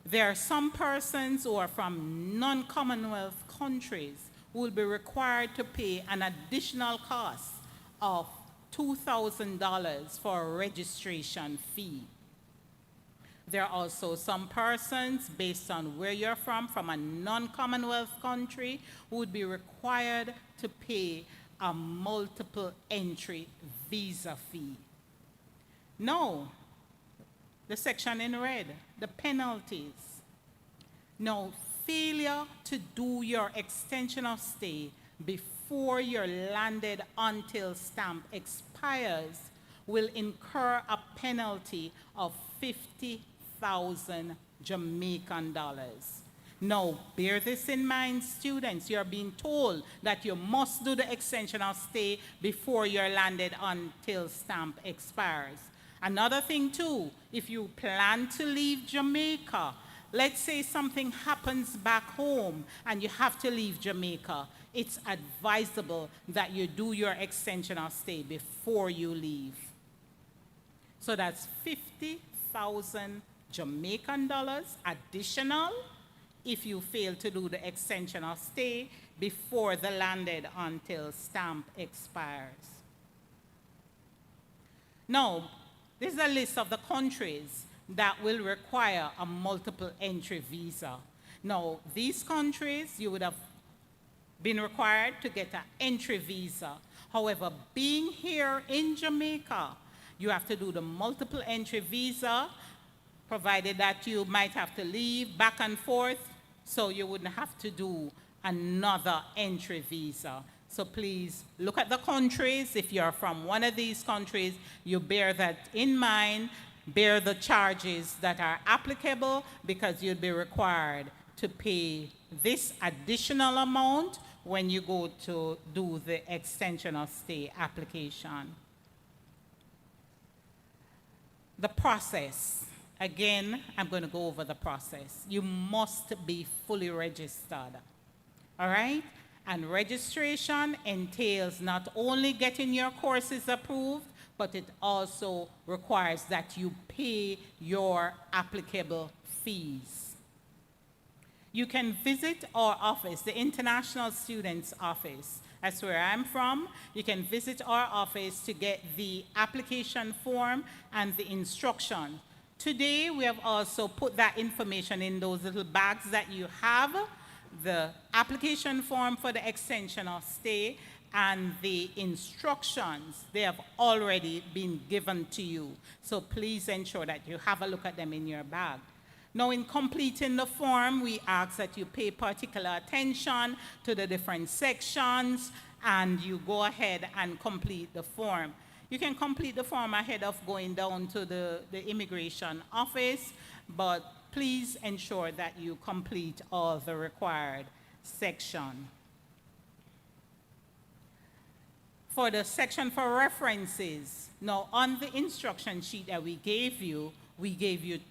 There are some persons who are from non-Commonwealth countries who will be required to pay an additional cost of $2,000 for a registration fee. There are also some persons, based on where you're from a non-Commonwealth country, who would be required to pay a multiple entry visa fee. No, the section in red, the penalties. No, failure to do your extension of stay before you're landed until stamp expires will incur a penalty of 50,000 Jamaican dollars. Now, bear this in mind, students. You're being told that you must do the extension of stay before you're landed until stamp expires. Another thing too, if you plan to leave Jamaica, let's say something happens back home and you have to leave Jamaica, it's advisable that you do your extension of stay before you leave. So that's 50,000 Jamaican dollars additional if you fail to do the extension of stay before the landed until stamp expires. Now, this is a list of the countries that will require a multiple entry visa. Now, these countries, you would have been required to get an entry visa. However, being here in Jamaica, you have to do the multiple entry visa, provided that you might have to leave back and forth, so you wouldn't have to do another entry visa. So please look at the countries. If you're from one of these countries, you bear that in mind, bear the charges that are applicable, because you'd be required to pay this additional amount when you go to do the extension of stay application. The process. Again, I'm going to go over the process. You must be fully registered. All right? And registration entails not only getting your courses approved, but it also requires that you pay your applicable fees. You can visit our office, the International Students Office. That's where I'm from. You can visit our office to get the application form and the instruction. Today, we have also put that information in those little bags that you have, the application form for the extension of stay and the instructions. They have already been given to you. So please ensure that you have a look at them in your bag. Now, in completing the form, we ask that you pay particular attention to the different sections and you go ahead and complete the form. You can complete the form ahead of going down to the immigration office, but please ensure that you complete all the required sections. For the section for references, now on the instruction sheet that we gave you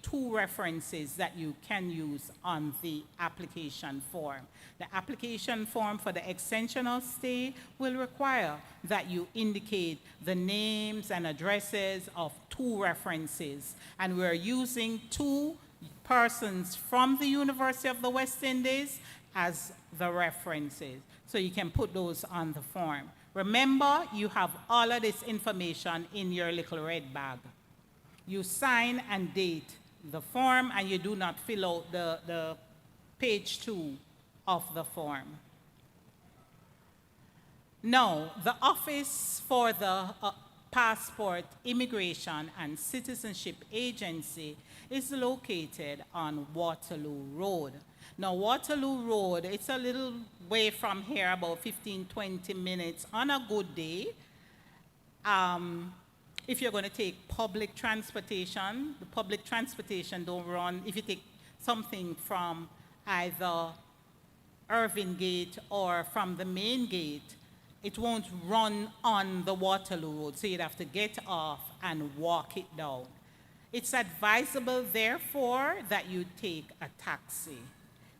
2 references that you can use on the application form. The application form for the extension of stay will require that you indicate the names and addresses of 2 references. And we're using 2 persons from the University of the West Indies as the references. So you can put those on the form. Remember, you have all of this information in your little red bag. You sign and date the form, and you do not fill out the page 2 of the form. Now, the Office for the Passport, Immigration, and Citizenship Agency is located on Waterloo Road. Now, Waterloo Road, it's a little way from here, about 15-20 minutes on a good day. If you're going to take public transportation, the public transportation don't run. If you take something from either Irving Gate or from the main gate, it won't run on the Waterloo Road, so you'd have to get off and walk it down. It's advisable, therefore, that you take a taxi.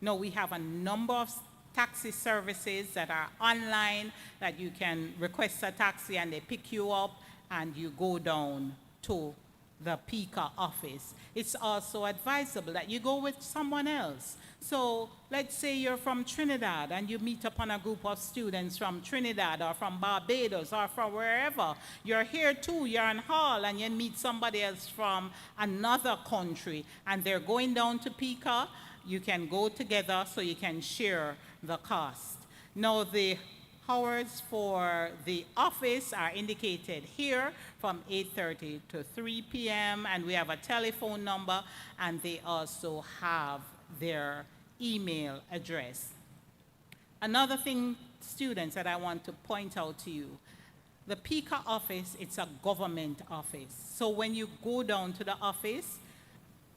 Now, we have a number of taxi services that are online that you can request a taxi and they pick you up and you go down to the PICA office. It's also advisable that you go with someone else. So let's say you're from Trinidad and you meet upon a group of students from Trinidad or from Barbados or from wherever. You're here too, you're in hall, and you meet somebody else from another country and they're going down to PICA. You can go together so you can share the cost. Now the hours for the office are indicated here from 8:30 to 3 p.m. and we have a telephone number, and they also have their email address. Another thing, students, that I want to point out to you, the PICA office, it's a government office. So when you go down to the office,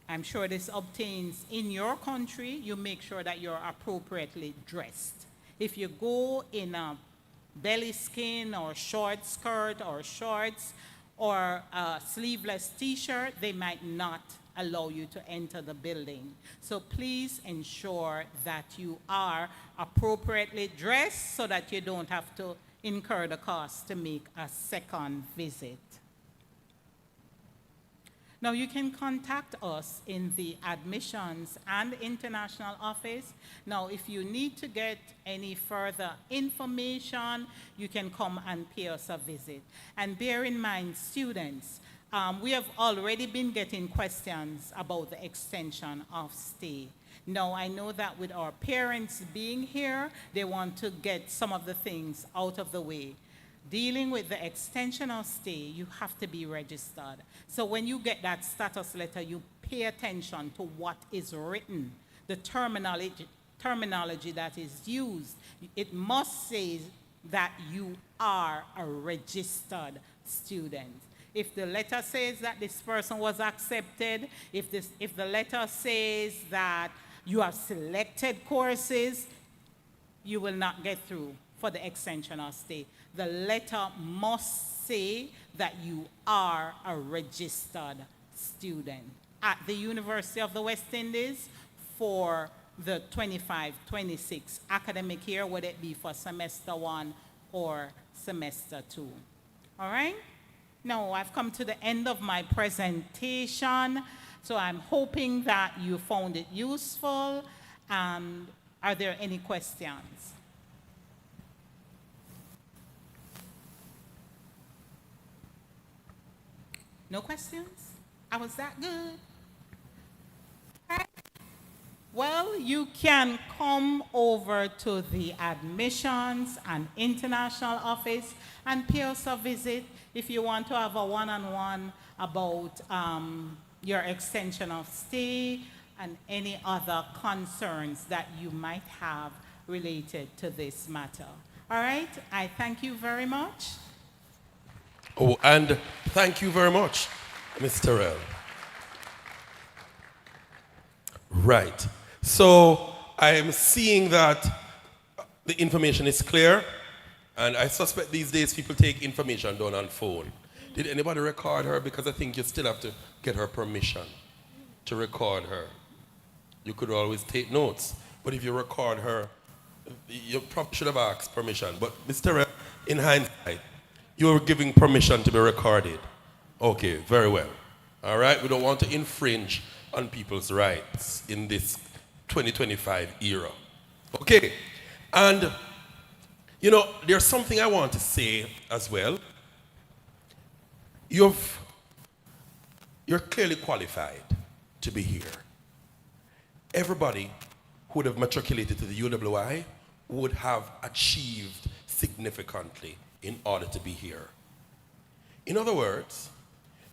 I'm sure this obtains in your country, you make sure that you're appropriately dressed. If you go in a belly skin or short skirt or shorts or a sleeveless t-shirt, they might not allow you to enter the building. So please ensure that you are appropriately dressed so that you don't have to incur the cost to make a second visit. Now, you can contact us in the admissions and international office. Now, if you need to get any further information, you can come and pay us a visit. And bear in mind, students, we have already been getting questions about the extension of stay. Now, I know that with our parents being here, they want to get some of the things out of the way. Dealing with the extension of stay, you have to be registered. So when you get that status letter, you pay attention to what is written, the terminology that is used. It must say that you are a registered student. If the letter says that this person was accepted, if the letter says that you have selected courses, you will not get through for the extension of stay. The letter must say that you are a registered student at the University of the West Indies for the 25-26 academic year, whether it be for semester 1 or semester 2. All right? Now, I've come to the end of my presentation, so I'm hoping that you found it useful. Are there any questions? No questions? I was that good? Okay. Well, you can come over to the admissions and international office and pay us a visit if you want to have a one-on-one about your extension of stay and any other concerns that you might have related to this matter. All right, I thank you very much. Oh, and thank you very much, Ms. Terrell. Right. So I am seeing that the information is clear, and I suspect these days people take information down on phone. Did anybody record her? Because I think you still have to get her permission to record her. You could always take notes, but if you record her, you probably should have asked permission. But Ms. Terrell, in hindsight, you're giving permission to be recorded. Okay, very well. All right, we don't want to infringe on people's rights in this 2025 era. Okay, and you know, there's something I want to say as well. You're clearly qualified to be here. Everybody who would have matriculated to the UWI would have achieved significantly in order to be here. In other words,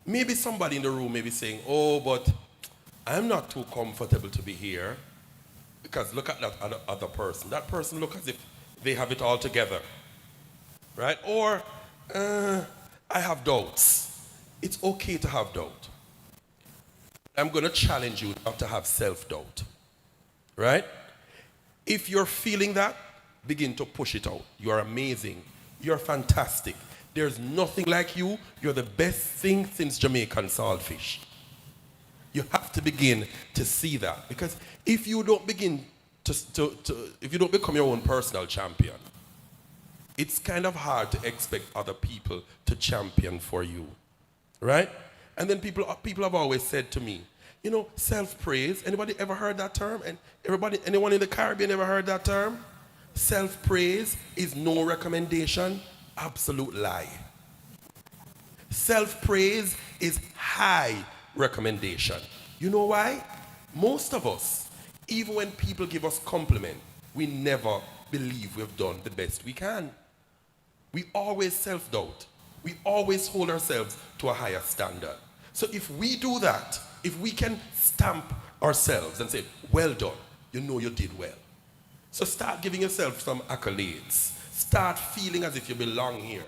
maybe somebody in the room may be saying, oh, but I'm not too comfortable to be here because look at that other person. That person looks as if they have it all together, right? Or I have doubts. It's okay to have doubt. I'm going to challenge you not to have self-doubt, right? If you're feeling that, begin to push it out. You're amazing. You're fantastic. There's nothing like you. You're the best thing since Jamaican saltfish. You have to begin to see that, because if you don't begin if you don't become your own personal champion, it's kind of hard to expect other people to champion for you, right? And then people have always said to me, you know, self-praise. Anybody ever heard that term? And anyone in the Caribbean ever heard that term? Self-praise is no recommendation. Absolute lie. Self-praise is high recommendation. You know why? Most of us, even when people give us compliment, we never believe we've done the best we can. We always self-doubt. We always hold ourselves to a higher standard. So if we do that, if we can stamp ourselves and say, well done, you know you did well. So start giving yourself some accolades. Start feeling as if you belong here.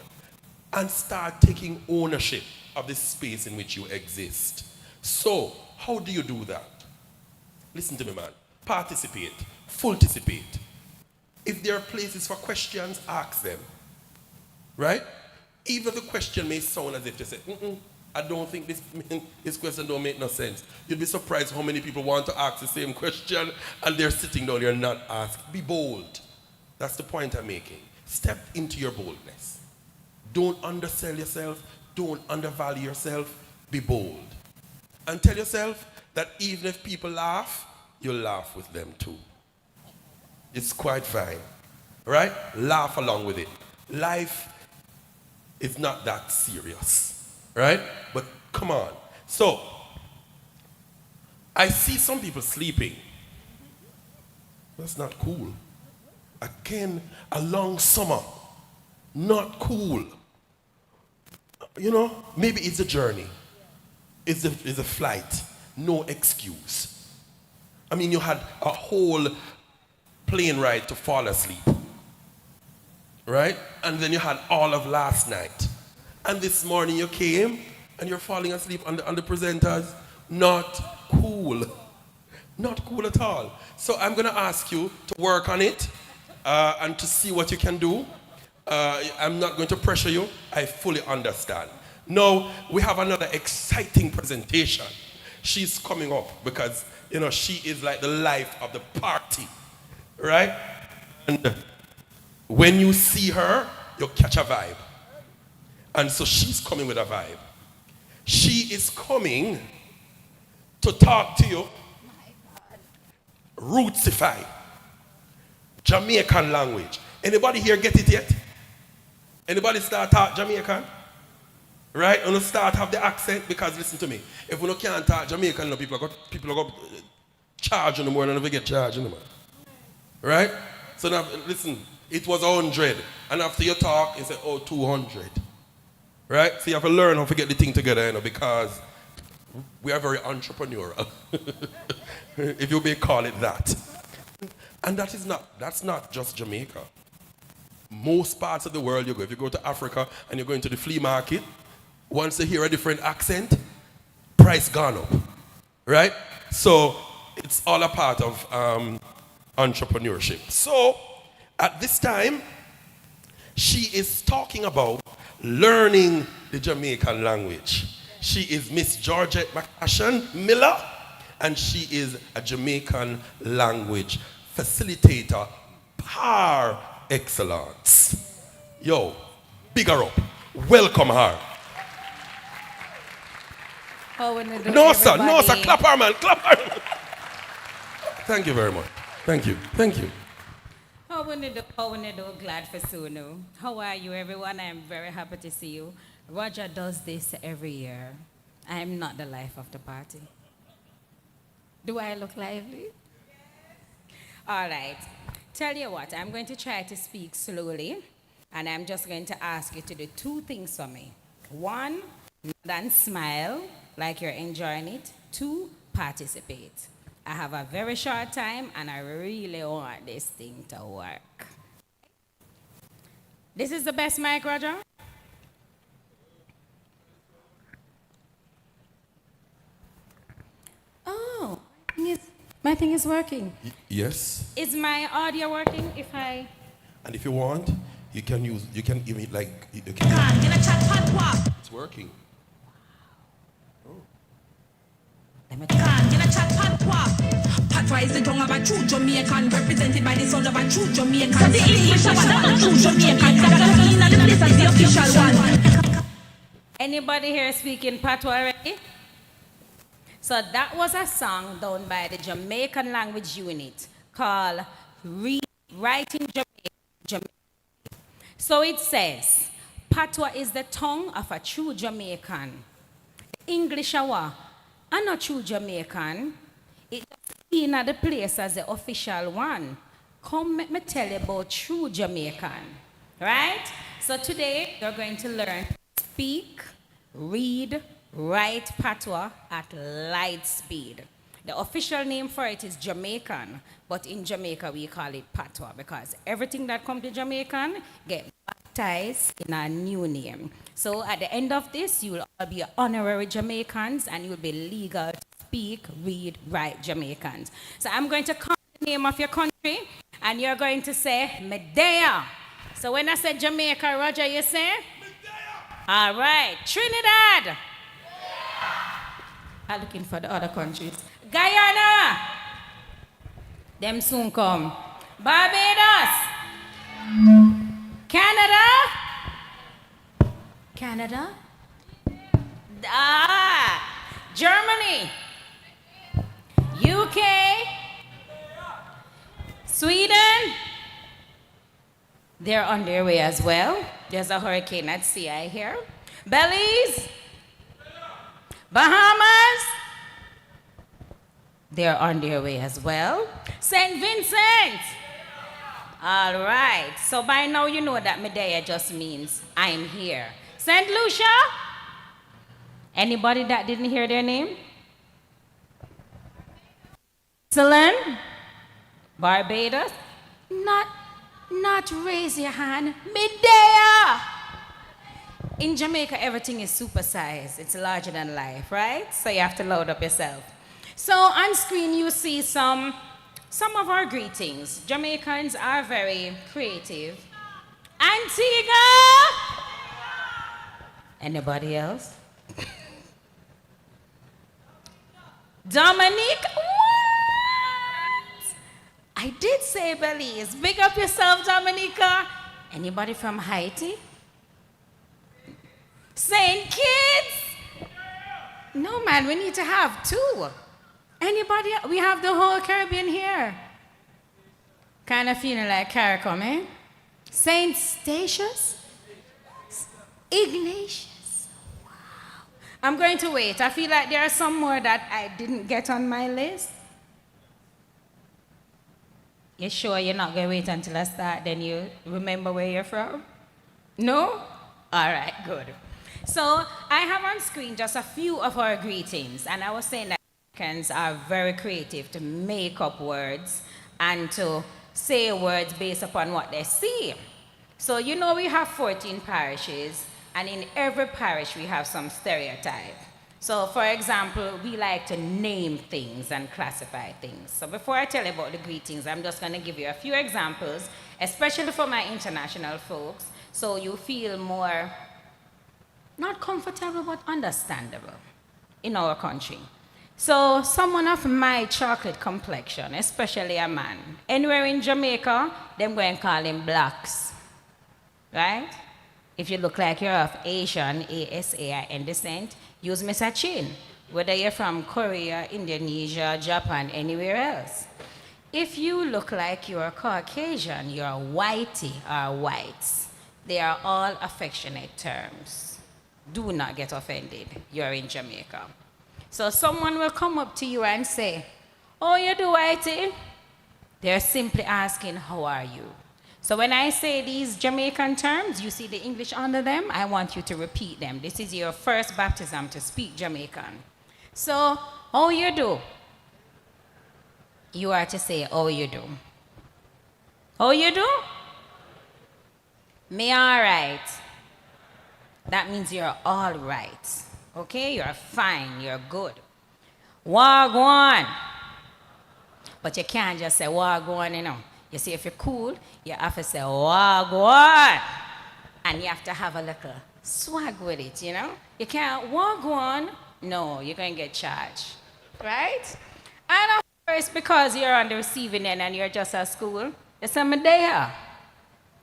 And start taking ownership of the space in which you exist. So, how do you do that? Listen to me, man. Participate. Participate. If there are places for questions, ask them. Right? Even if the question may sound as if you say, I don't think this question don't make no sense. You'd be surprised how many people want to ask the same question and they're sitting down here not asking. Be bold. That's the point I'm making. Step into your boldness. Don't undersell yourself. Don't undervalue yourself. Be bold. And tell yourself that even if people laugh, you'll laugh with them too. It's quite fine. Right? Laugh along with it. Life is not that serious. Right? But come on. So, I see some people sleeping. That's not cool. Again, a long summer. Not cool. You know, maybe it's a journey. It's a flight. No excuse. I mean, you had a whole plane ride to fall asleep. Right? And then you had all of last night. And this morning you came and you're falling asleep on the presenters. Not cool. Not cool at all. So I'm going to ask you to work on it and to see what you can do. I'm not going to pressure you. I fully understand. Now, we have another exciting presentation. She's coming up because, you know, she is like the life of the party. Right? And when you see her, you catch a vibe. And so she's coming with a vibe. She is coming to talk to you. Rootsify. Jamaican language. Anybody here get it yet? Anybody start talk Jamaican? Right? And start have the accent because listen to me. If we can't talk Jamaican, no, people are going to charge you no more and never get charged anymore. Right? So now listen, it was 100. And after you talk, you say, 200. Right? So you have to learn how to get the thing together, you know, because we are very entrepreneurial. If you may call it that. And that's not just Jamaica. Most parts of the world you go. If you go to Africa and you're going to the flea market, once they hear a different accent, price gone up. Right? So it's all a part of entrepreneurship. So at this time, she is talking about learning the Jamaican language. She is Miss Georgette McAshan Miller, and she is a Jamaican language facilitator par excellence. Yo, big her up. Welcome her. No, sir. Clap her, man. Clap her. Thank you very much. Thank you. How when you do, glad for Sunu. How are you, everyone? I am very happy to see you. Roger does this every year. I am not the life of the party. Do I look lively? All right. Tell you what, I'm going to try to speak slowly, and I'm just going to ask you to do two things for me. One, nod and smile like you're enjoying it. Two, participate. I have a very short time, and I really want this thing to work. This is the best mic, Roger? Oh, my thing is working. Yes. Is my audio working if I... And if you want, you can give it like... It's working. Patwa is the tongue of a true Jamaican, represented by the sound of a true Jamaican. So the English of a true Jamaican, that doesn't mean that the place is the official one. Anybody here speaking Patois already? So that was a song done by the Jamaican language unit called Writing Jamaica. So it says, Patois is the tongue of a true Jamaican. English are not true Jamaican. It's in the place as the official one. Come let me tell you about true Jamaican. Right? So today you're going to learn speak, read, write Patois at light speed. The official name for it is Jamaican, but in Jamaica we call it Patois because everything that comes to Jamaican get baptized in a new name. So at the end of this, you will all be honorary Jamaicans and you'll be legal to speak, read, write Jamaicans. So I'm going to call the name of your country and you're going to say Medea. So when I say Jamaica, Roger, you say? Medea. All right. Trinidad. I'm looking for the other countries. Guyana. Them soon come. Barbados. Canada. Canada. Germany. UK. Sweden. They're on their way as well. There's a hurricane at sea, I hear. Belize. Bahamas. They're on their way as well. St. Vincent. All right. So by now you know that Medea just means I'm here. St. Lucia. Anybody that didn't hear their name? Switzerland. Barbados. Not raise your hand. Medea. In Jamaica, everything is supersized. It's larger than life, right? So you have to load up yourself. So on screen, you see some of our greetings. Jamaicans are very creative. Antigua! Anybody else? Dominique? What? I did say Belize. Big up yourself, Dominica. Anybody from Haiti? St. Kitts? No, man, we need to have two. Anybody? We have the whole Caribbean here. Kind of feeling like CARICOM, eh? St. Statius? Ignatius? Wow. I'm going to wait. I feel like there are some more that I didn't get on my list. You sure you're not going to wait until I start, then you remember where you're from? No? All right, good. So I have on screen just a few of our greetings, and I was saying that Americans are very creative to make up words and to say words based upon what they see. So you know we have 14 parishes, and in every parish we have some stereotype. So for example, we like to name things and classify things. So before I tell you about the greetings, I'm just going to give you a few examples, especially for my international folks, so you feel more, not comfortable, but understandable in our country. So someone of my chocolate complexion, especially a man, anywhere in Jamaica, them go and call him blacks, right? If you look like you're of Asian, ASAIN descent, use Mr. Chin, whether you're from Korea, Indonesia, Japan, anywhere else. If you look like you're Caucasian, you're whitey or whites, they are all affectionate terms. Do not get offended, you're in Jamaica. So someone will come up to you and say, "Oh, you do, whitey?" They're simply asking, "How are you?" So when I say these Jamaican terms, you see the English under them, I want you to repeat them. This is your first baptism to speak Jamaican. So, how you do? You are to say, "How you do?" How you do? Me all right. That means you're all right. Okay, you're fine, you're good. Wagwan. But you can't just say wagwan, you know. You see, if you're cool, you have to say wagwan. And you have to have a little swag with it, you know. You can't wagwan. No, you're going to get charged. Right? And of course, because you're on the receiving end and you're just at school, they say Medea.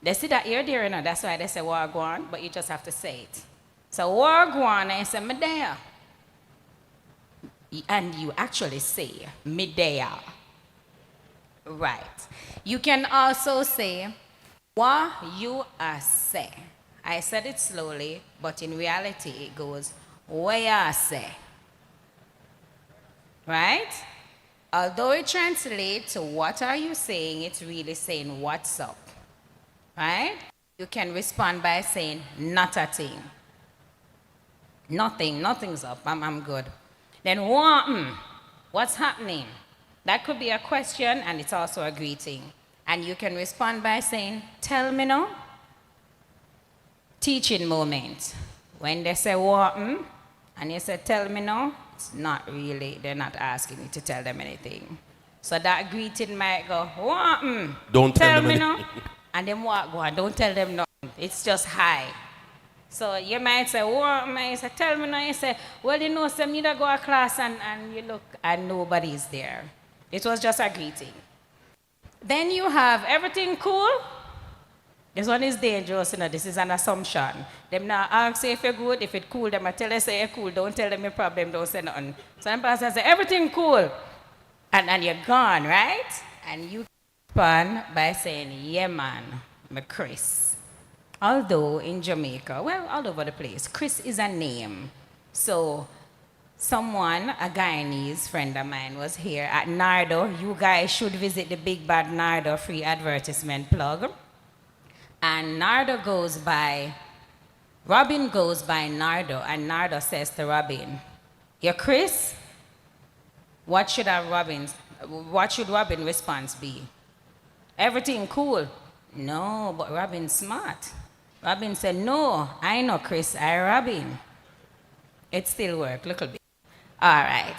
They see that you're there, you know. That's why they say wagwan, but you just have to say it. So war go on and say, me there. And you actually say, me there. Right. You can also say, what you are say. I said it slowly, but in reality it goes, where you say. Right? Although it translates to what are you saying, it's really saying what's up. Right? You can respond by saying, not a thing. Nothing, nothing's up, I'm good. Then what's happening? That could be a question and it's also a greeting. And you can respond by saying, tell me now. Teaching moment. When they say what and you say, tell me now, it's not really, they're not asking you to tell them anything. So that greeting might go, what Don't tell them me anything. now. And then what go on, don't tell them nothing. It's just hi. So you might say, what? You say, tell me now. You say, well, you know, some need to go to class and you look and nobody's there. It was just a greeting. Then you have everything cool. This one is dangerous, you know, this is an assumption. Them now ask you if you're good, if it's cool, them I tell you say you're cool, don't tell them your problem, don't say nothing. So them person say, everything cool. And you're gone, right? And you respond by saying, yeah man, I'm Chris. Although in Jamaica, well, all over the place, Chris is a name. So someone, a Guyanese friend of mine, was here at Nardo. You guys should visit the Big Bad Nardo free advertisement plug. And Nardo goes by, Robin goes by Nardo, and Nardo says to Robin, you're Chris? What should Robin's response be? Everything cool? No, but Robin's smart. Robin said, no, I know Chris, I Robin. It still works, little bit. All right.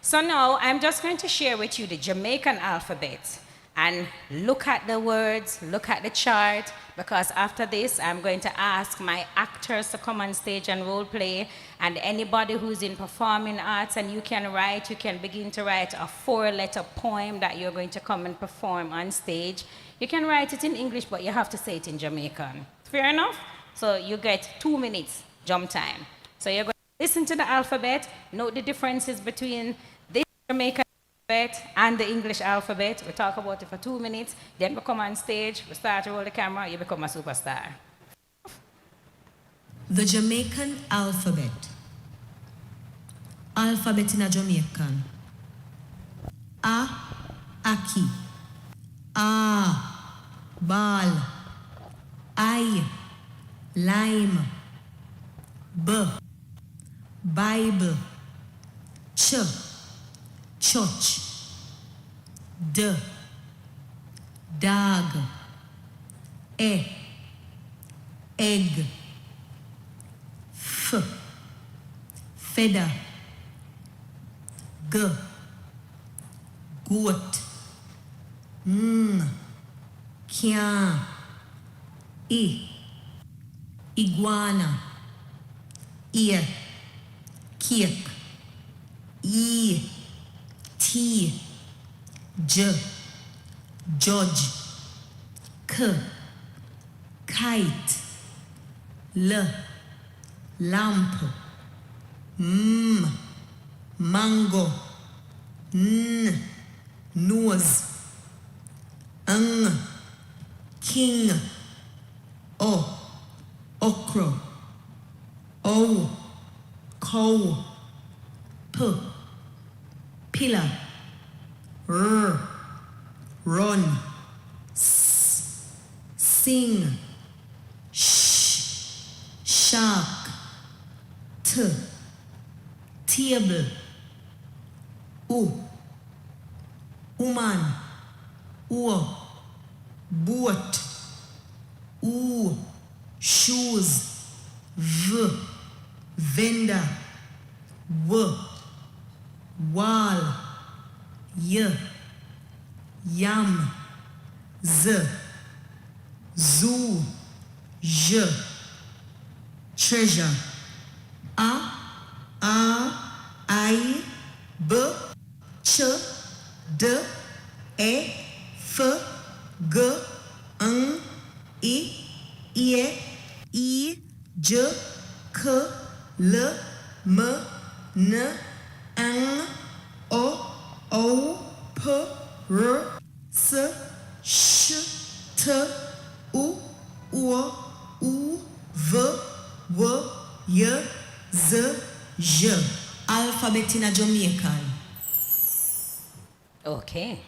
So now I'm just going to share with you the Jamaican alphabet. And look at the words, look at the chart, because after this, I'm going to ask my actors to come on stage and role play, and anybody who's in performing arts and you can begin to write a 4-letter poem that you're going to come and perform on stage. You can write it in English, but you have to say it in Jamaican. Fair enough? So you get 2 minutes jump time. So you're going to listen to the alphabet, note the differences between this Jamaican alphabet and the English alphabet. We talk about it for 2 minutes, then we come on stage, we start to roll the camera, you become a superstar. The Jamaican alphabet. Alphabet in a Jamaican. A, Aki. A, Ball. I, Lime. B, Bible. Ch, Church. D, Dog. E, Egg. F, Feather. G, Goat. Can. I, Iguana. Ear, Cake. E, T, J, Judge. K, Kite. L, Lamp. Mango. N, Nose. King. O, Okra. O, Cow. P, Pillar. R, Run. S, Sing. Sh, Shark. T, Table. U, Woman. U, Boat. U, Shoes. V, Vendor. W, Wall. Y, Yam. Z, Zoo. J, Treasure. A, I, B, Ch, D, E, F, G, N, I, J, K, K, L, M, N, N, O, P, R, S, Sh, T, U, U, V, W, Y, Z, J. Alphabet in a Jamaican. Okay.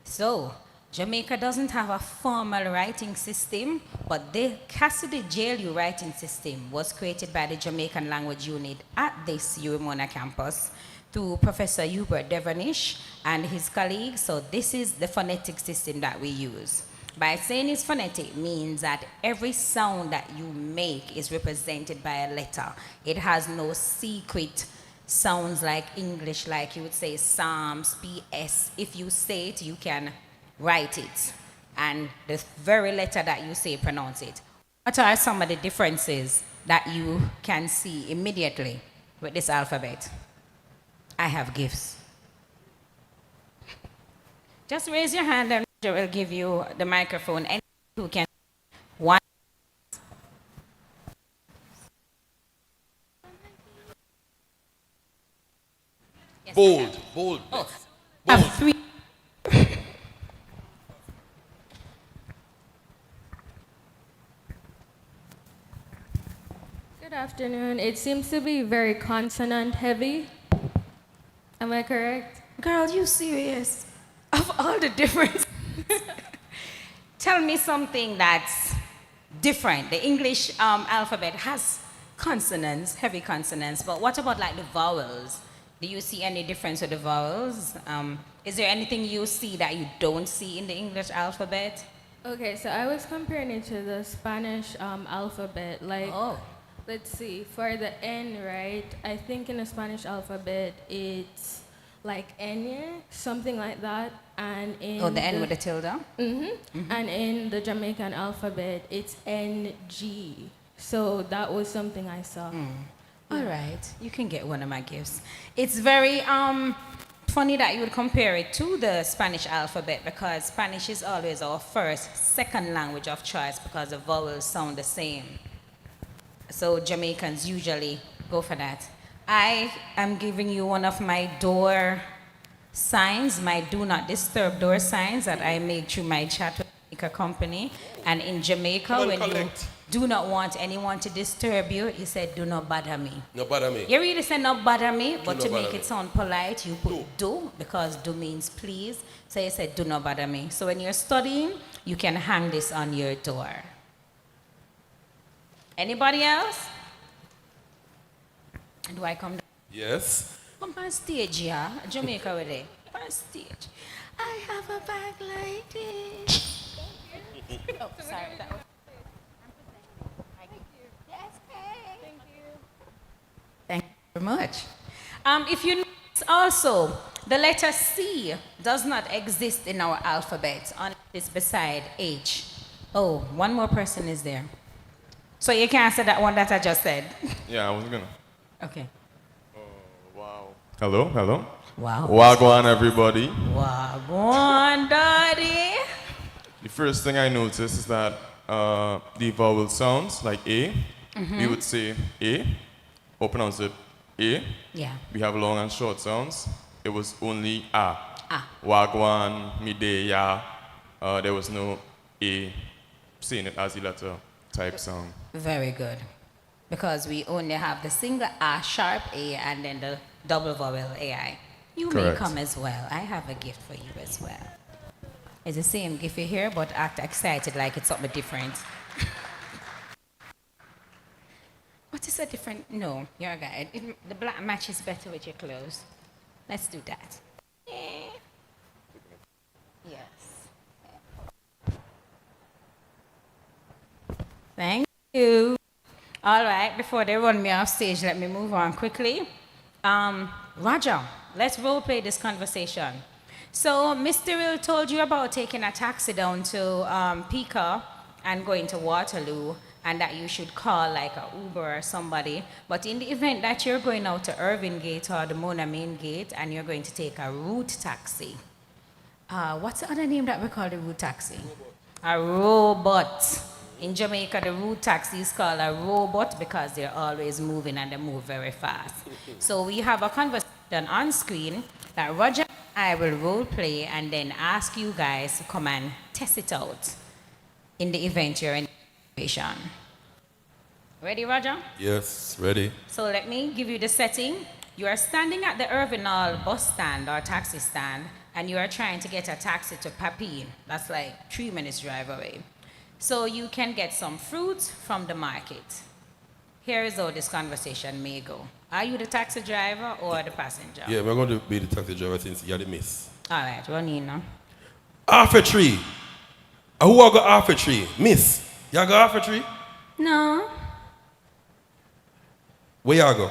So, Jamaica doesn't have a formal writing system, but the Cassidy JLU writing system was created by the Jamaican Language Unit at this UMONA campus through Professor Hubert Devonish and his colleagues. So this is the phonetic system that we use. By saying it's phonetic means that every sound that you make is represented by a letter. It has no secret sounds like English, like you would say Psalms, PS. If you say it, you can write it. And the very letter that you say, pronounce it. What are some of the differences that you can see immediately with this alphabet? I have gifts. Just raise your hand and I will give you the microphone. Anyone who can. One. Yes, bold. Oh, I have three. Good afternoon. It seems to be very consonant heavy. Am I correct? Girl, you serious? Of all the difference. Tell me something that's different. The English alphabet has consonants, heavy consonants, but what about like the vowels? Do you see any difference with the vowels? Is there anything you see that you don't see in the English alphabet? Okay, so I was comparing it to the Spanish alphabet. Like, let's see, for the N, right? I think in the Spanish alphabet it's like Enye, something like that. And in the N with the tilde? And in the Jamaican alphabet, it's NG. So that was something I saw. All right, you can get one of my gifts. It's very funny that you would compare it to the Spanish alphabet because Spanish is always our second language of choice because the vowels sound the same. So Jamaicans usually go for that. I am giving you one of my door signs, my do not disturb door signs that I made through my chat with Jamaica company. And in Jamaica, when you do not want anyone to disturb you, you said, do not bother me. No bother me. You really said not bother me, but to make me. it sound polite, you put do because do means please. So you said, do not bother me. So when you're studying, you can hang this on your door. Anybody else? Do I come down? Yes. Come on stage, yeah. Jamaica with it. Come on stage. I have a bag like this. Oh, sorry. That was... Thank you very much. If you notice also, the letter C does not exist in our alphabet unless it's beside H. Oh, one more person is there. So you can't say that one that I just said. Yeah, I was gonna. Okay. Wow. Hello. Wow. Wagwan, everybody. Wagwan, daddy. The first thing I noticed is that the vowel sounds like A. We would say A, or pronounce it A. Yeah. We have long and short sounds. It was only A. Ah. Wagwan, Mide, Ya. There was no A, saying it as the letter type sound. Very good. Because we only have the single A, sharp A, and then the double vowel AI. You Correct. may come as well. I have a gift for you as well. It's the same gift you hear, but act excited like it's something different. What is a different? No, you're a guy. The black matches better with your clothes. Let's do that. Yes. Thank you. All right, before they run me off stage, let me move on quickly. Roger, let's role play this conversation. So, Mr. Will told you about taking a taxi down to Pico and going to Waterloo, and that you should call like a Uber or somebody. But in the event that you're going out to Irving Gate or the Mona Main Gate and you're going to take a route taxi, what's the other name that we call the route taxi? A robot. In Jamaica, the road taxi is called a robot because they're always moving and they move very fast. So we have a conversation on screen that Roger and I will role play and then ask you guys to come and test it out in the event you're in the situation. Ready, Roger? Yes, ready. So let me give you the setting. You are standing at the Irvinal bus stand or taxi stand, and you are trying to get a taxi to Papine. That's like 3 minutes drive away. So you can get some fruits from the market. Here is how this conversation may go. Are you the taxi driver or the passenger? Yeah, we're going to be the taxi driver since you're the miss. All right, run in now. Half a tree. Who I got half a tree? Miss, you got half a tree? No. Where you go?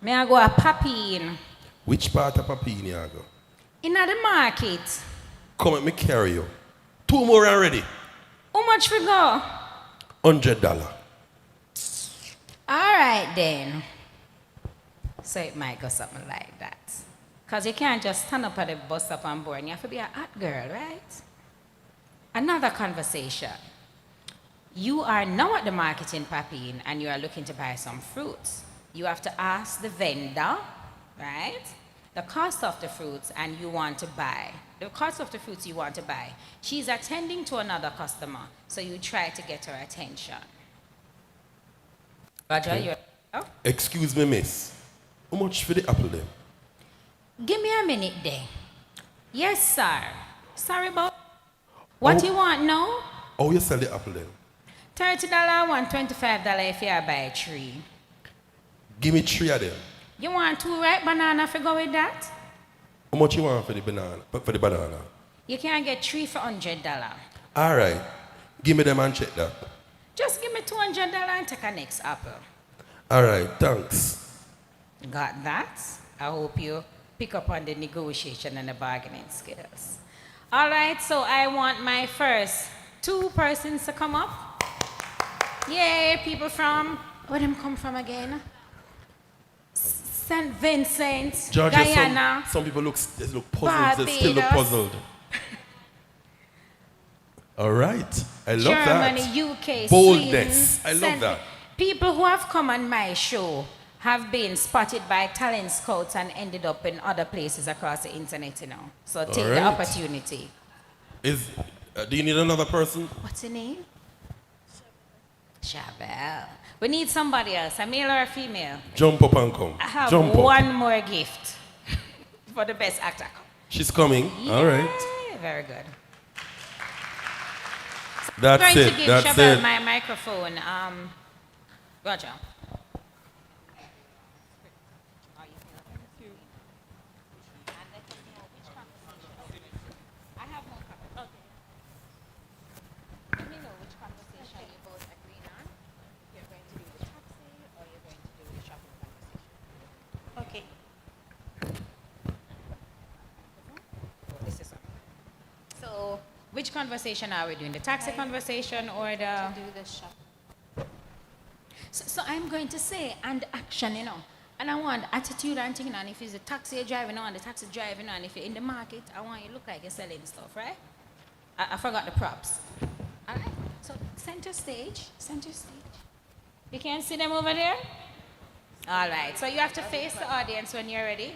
May I go a Papine? Which part of Papine you go? In the market. Come let me carry you. 2 more already. How much we go? $100. All right then. So it might go something like that. Because you can't just stand up at the bus stop and board. You have to be a hot girl, right? Another conversation. You are now at the market in Papine and you are looking to buy some fruits. You have to ask the vendor, right, the cost of the fruits and you want to buy. The cost of the fruits you want to buy. She's attending to another customer, so you try to get her attention. Roger, Okay. you're... Oh? Excuse me, miss. How much for the apple then? Give me a minute there. Yes, sir. Sorry about... What you want now? How you sell the apple then? $30, $125 if you buy 3. Give me 3 of them. You want 2 ripe banana for go with that? How much you want for the banana? For the banana? You can get 3 for $100. All right. Give me them and check that. Just give me $200 and take a next apple. All right, thanks. Got that? I hope you pick up on the negotiation and the bargaining skills. All right, so I want my first 2 persons to come up. Yay, people from, where them come from again? St. Vincent, Georgia, Guyana. some people look puzzled. They still look Barbados. puzzled. All right. I love Germany, that. UK, Boldness. Sweden, I love that. People who have come on my show have been spotted by talent scouts and ended up in other places across the internet, you know. So take the right. opportunity. Do you need another person? What's your name? Shabelle. We need somebody else, a male or a female. Jump up and come. I have Jump up. one more gift for the best actor. She's coming. All right. Yay, very good. That's I'm going it. to give That's Shabelle it. my microphone. Roger. Okay. This is so, which conversation are we doing? The taxi conversation or the... Do the shop. So I'm going to say, and action, you know. And I want attitude and thinking, and if it's a taxi you're driving on, the taxi driving on, if you're in the market, I want you to look like you're selling stuff, right? I forgot the props. All right, so center stage. You can see them over there? All right, so you have to face the audience when you're ready.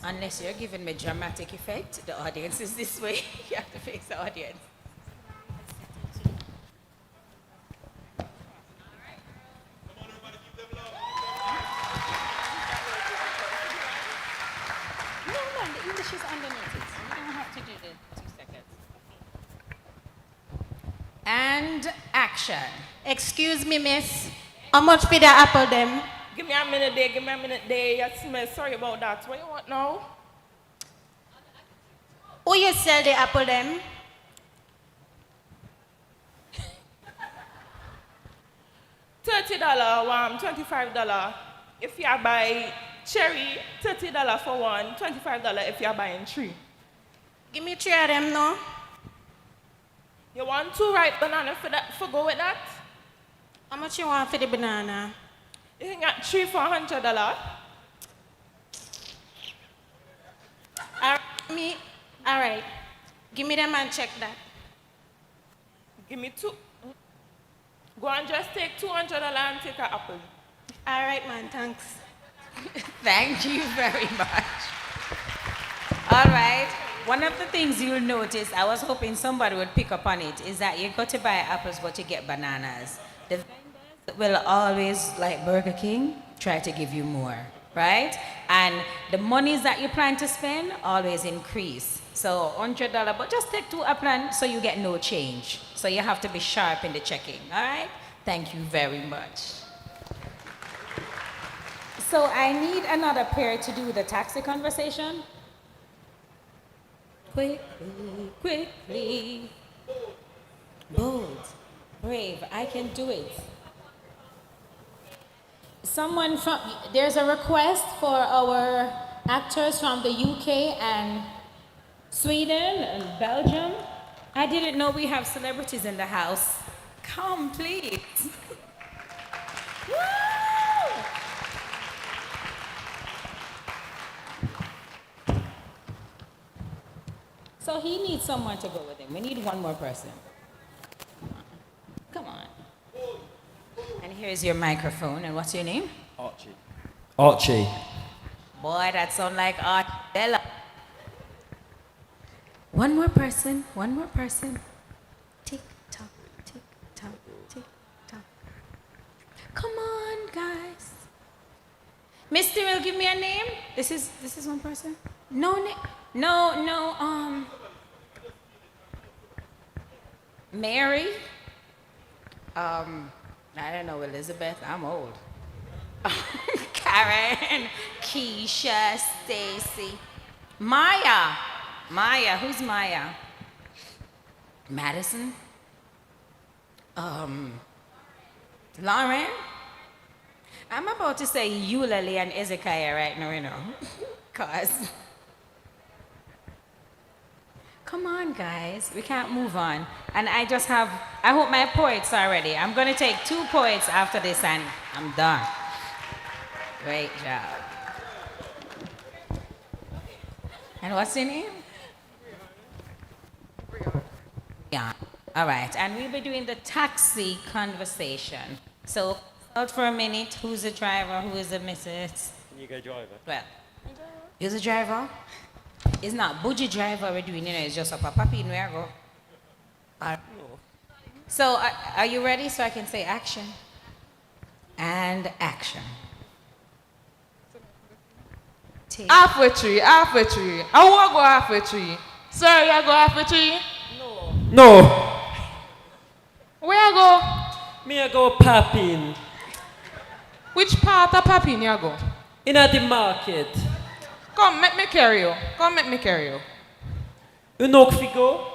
Unless you're giving me dramatic effect, the audience is this way. You have to face the audience. No, the English is underneath it. You don't have to do the 2 seconds. And action. Excuse me, miss. How much for the apple them? Give me a minute there. Yes, miss. Sorry about that. What you want now? Who you sell the apple them? $30 $25. If you buy cherry, $30 for one, $25 if you're buying 3. Give me 3 of them now. You want 2 ripe banana for go with that? How much you want for the banana? You can get 3 for $100. Me, all right. Give me them and check that. Give me two. Go and just take $200 and take an apple. All right, man, thanks. Thank you very much. All right. One of the things you'll notice, I was hoping somebody would pick up on it, is that you go to buy apples, but you get bananas. The vendors will always, like Burger King, try to give you more, right? And the monies that you plan to spend always increase. So $100, but just take 2 apples so you get no change. So you have to be sharp in the checking, all right? Thank you very much. So I need another pair to do the taxi conversation. Quickly, quickly. Bold, brave, I can do it. Someone from, there's a request for our actors from the UK and Sweden and Belgium. I didn't know we have celebrities in the house. Come, please. Woo! So he needs someone to go with him. We need one more person. Come on. And here's your microphone. And what's your name? Archie. Archie. Boy, that sounds like Art Bella. One more person. One more person. Tick tock, tick tock, tick tock. Come on, guys. Mister will give me a name. This is one person. No name. No. Mary. I don't know, Elizabeth. I'm old. Karen, Keisha, Stacy, Maya. Maya, who's Maya? Madison. Lauren. I'm about to say Eulalie and Ezekiah right now, you know, cause. Come on, guys. We can't move on. And I hope my poets are ready. I'm going to take 2 poets after this and I'm done. Great job. And what's your name? Yeah. All right. And we'll be doing the taxi conversation. So, out for a minute. Who's the driver? Who is the missus? You go driver. Well, you're the driver? It's not budgie driver we're doing, you know, it's just a papi where I go. So, are you ready so I can say action? And action. Halfway tree. I want to go halfway tree. Sir, you go halfway tree? No. Where you go? Me I go popping. Which part of popping you go? In at the market. Come, make me carry you. You know if you go?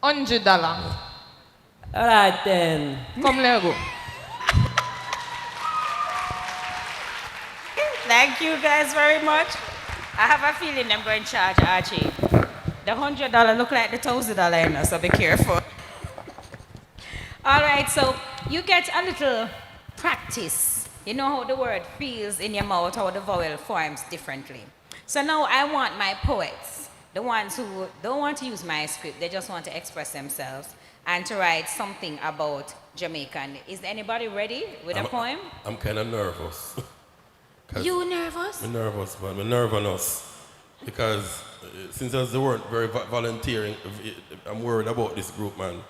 $100. Alright then. Come, let go. Thank you guys very much. I have a feeling I'm going to charge Archie. The $100 look like the $1,000, you know, so be careful. All right, so you get a little practice. You know how the word feels in your mouth, how the vowel forms differently. So now I want my poets, the ones who don't want to use my script, they just want to express themselves and to write something about Jamaican. Is anybody ready with a poem? I'm kind of nervous. You nervous? I'm nervous, man. I'm nervous because since they weren't very volunteering, I'm worried about this group, man.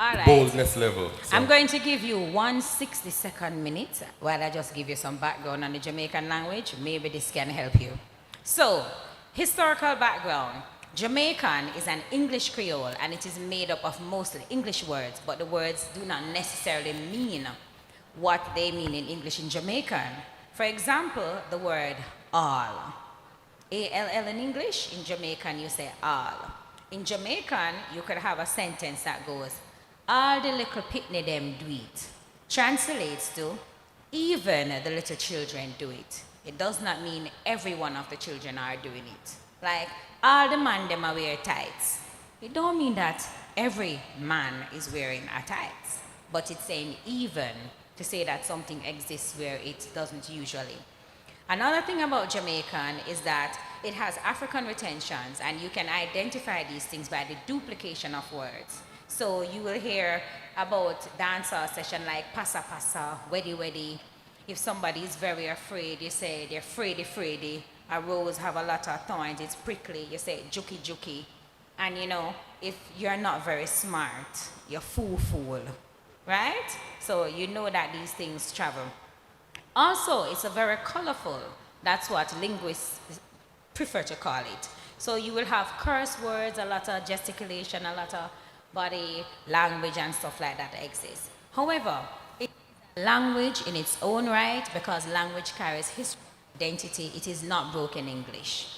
All right. Boldness level. So. I'm going to give you 1 60-second minute while I just give you some background on the Jamaican language. Maybe this can help you. So, historical background. Jamaican is an English Creole and it is made up of mostly English words, but the words do not necessarily mean what they mean in English in Jamaican. For example, the word all. A-L-L in English, in Jamaican you say all. In Jamaican, you could have a sentence that goes, all the little pitney them do it. Translates to, even the little children do it. It does not mean every one of the children are doing it. Like, all the man them are wear tights. It don't mean that every man is wearing a tights. But it's saying even to say that something exists where it doesn't usually. Another thing about Jamaican is that it has African retentions, and you can identify these things by the duplication of words. So you will hear about dancehall session like passa passa, weddy weddy. If somebody is very afraid, you say they're fraidy fraidy. A rose have a lot of thorns, it's prickly, you say juki juki. And you know, if you're not very smart, you're fool fool, right? So you know that these things travel. Also, it's a very colorful. That's what linguists prefer to call it. So you will have curse words, a lot of gesticulation, a lot of body language and stuff like that exists. However, it's a language in its own right because language carries history, identity. It is not broken English.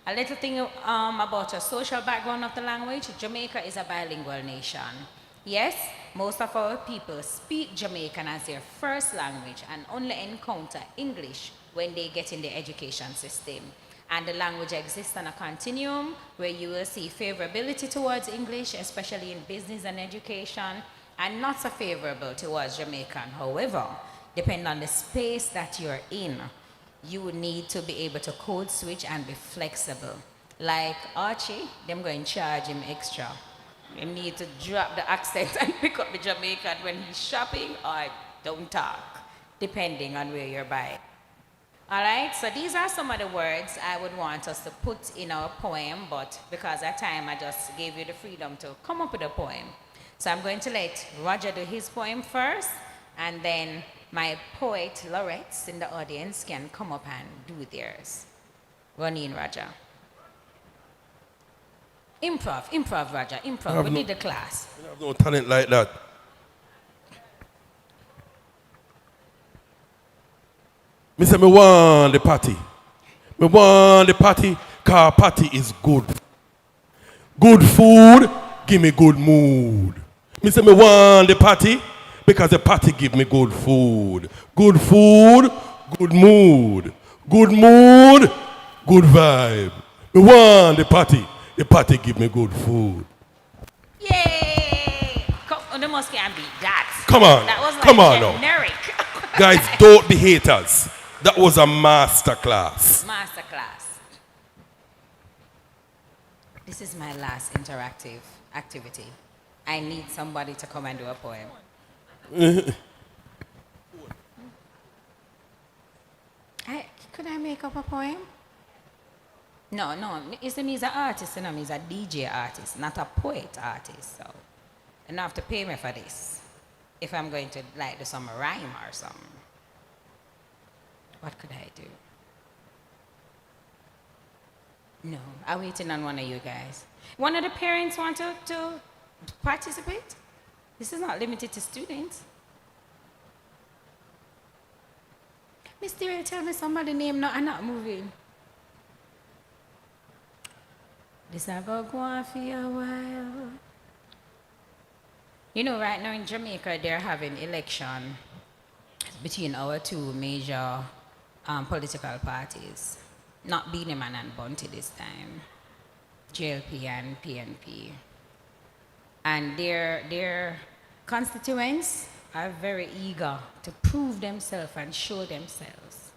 A little thing about the social background of the language, Jamaica is a bilingual nation. Yes, most of our people speak Jamaican as their first language and only encounter English when they get in the education system. And the language exists on a continuum where you will see favorability towards English, especially in business and education, and not so favorable towards Jamaican. However, depending on the space that you're in, you need to be able to code switch and be flexible. Like Archie, them going to charge him extra. You need to drop the accent and pick up the Jamaican when he's shopping or don't talk, depending on where you're buying. All right, so these are some of the words I would want us to put in our poem, but because of time, I just gave you the freedom to come up with a poem. So I'm going to let Roger do his poem first, and then my poet laureates in the audience can come up and do theirs. Run in, Roger. Improv, Roger, improv. We need the class. I have no talent like that. Me say me want the party. Me want the party, cause party is good. Good food, give me good mood. Me say me want the party, because the party give me good food. Good food, good mood. Good mood, good vibe. Me want the party give me good food. Yay! They must can't beat that. Come on, That was like come on now. generic. Guys, don't be haters. That was a master class. Master class. This is my last interactive activity. I need somebody to come and do a poem. Could I make up a poem? No. It's me as an artist, and I'm a DJ artist, not a poet artist. So, you don't have to pay me for this. If I'm going to like do some rhyme or something. What could I do? No, I'm waiting on one of you guys. One of the parents want to participate? This is not limited to students. Miss Deary, tell me somebody's name. No, I'm not moving. This I go on for a while. You know, right now in Jamaica, they're having election between our two major political parties. Not Beanie Man and Bunty this time. JLP and PNP. And their constituents are very eager to prove themselves and show themselves.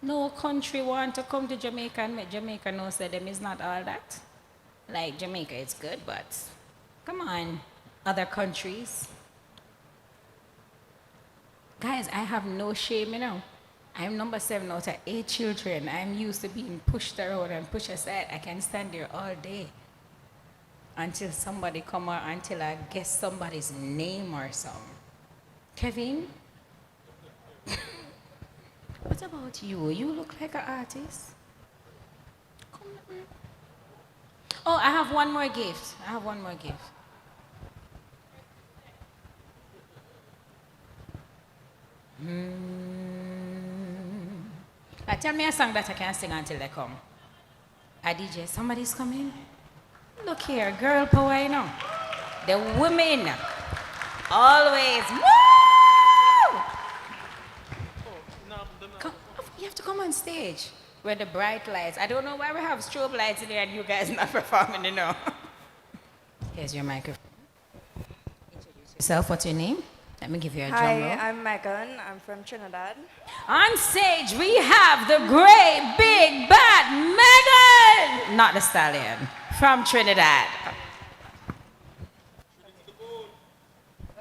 No country want to come to Jamaica and make Jamaica know that them is not all that. Like Jamaica is good, but come on, other countries. Guys, I have no shame, you know. I'm number 7 out of 8 children. I'm used to being pushed around and pushed aside. I can stand there all day until somebody come or until I guess somebody's name or something. Kevin? What about you? You look like an artist. Come on. Oh, I have one more gift. Tell me a song that I can sing until they come. A DJ, somebody's coming? Look here, girl power, you know. The women, always, woo! Come, you have to come on stage where the bright lights. I don't know why we have strobe lights in here and you guys not performing, you know. Here's your microphone. Introduce yourself, what's your name? Let me give you a drum Hi, roll. I'm Megan. I'm from Trinidad. On stage, we have the great, big, bad Megan! Not the stallion, from Trinidad.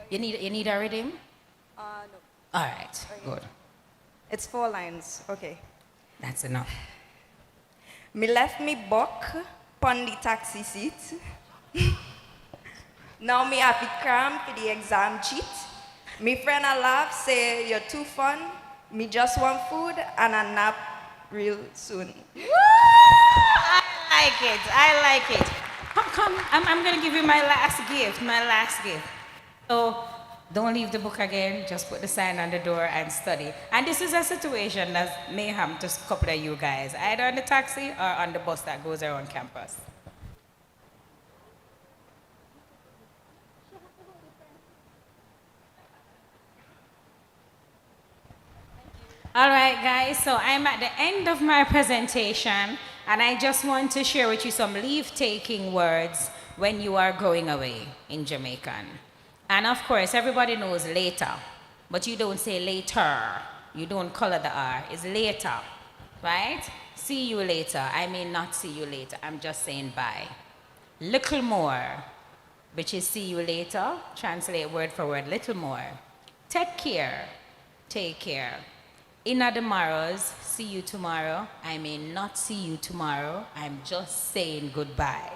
You need a rhythm? No. All right, good. It's 4 lines. Okay. That's enough. Me left me buck pon the taxi seat. Now me happy cram for the exam cheat. Me friend a laugh say you're too fun. Me just want food and a nap real soon. I like it. Come, I'm gonna give you my last gift. So, don't leave the book again, just put the sign on the door and study. And this is a situation that may happen to a couple of you guys, either on the taxi or on the bus that goes around campus. All right, guys, so I'm at the end of my presentation, and I just want to share with you some leave-taking words when you are going away in Jamaican. And of course, everybody knows later, but you don't say later. You don't color the R, it's later, right? See you later. I may not see you later, I'm just saying bye. Little more, which is see you later, translate word for word, little more. Take care, take care. In the morrows, see you tomorrow. I may not see you tomorrow. I'm just saying goodbye.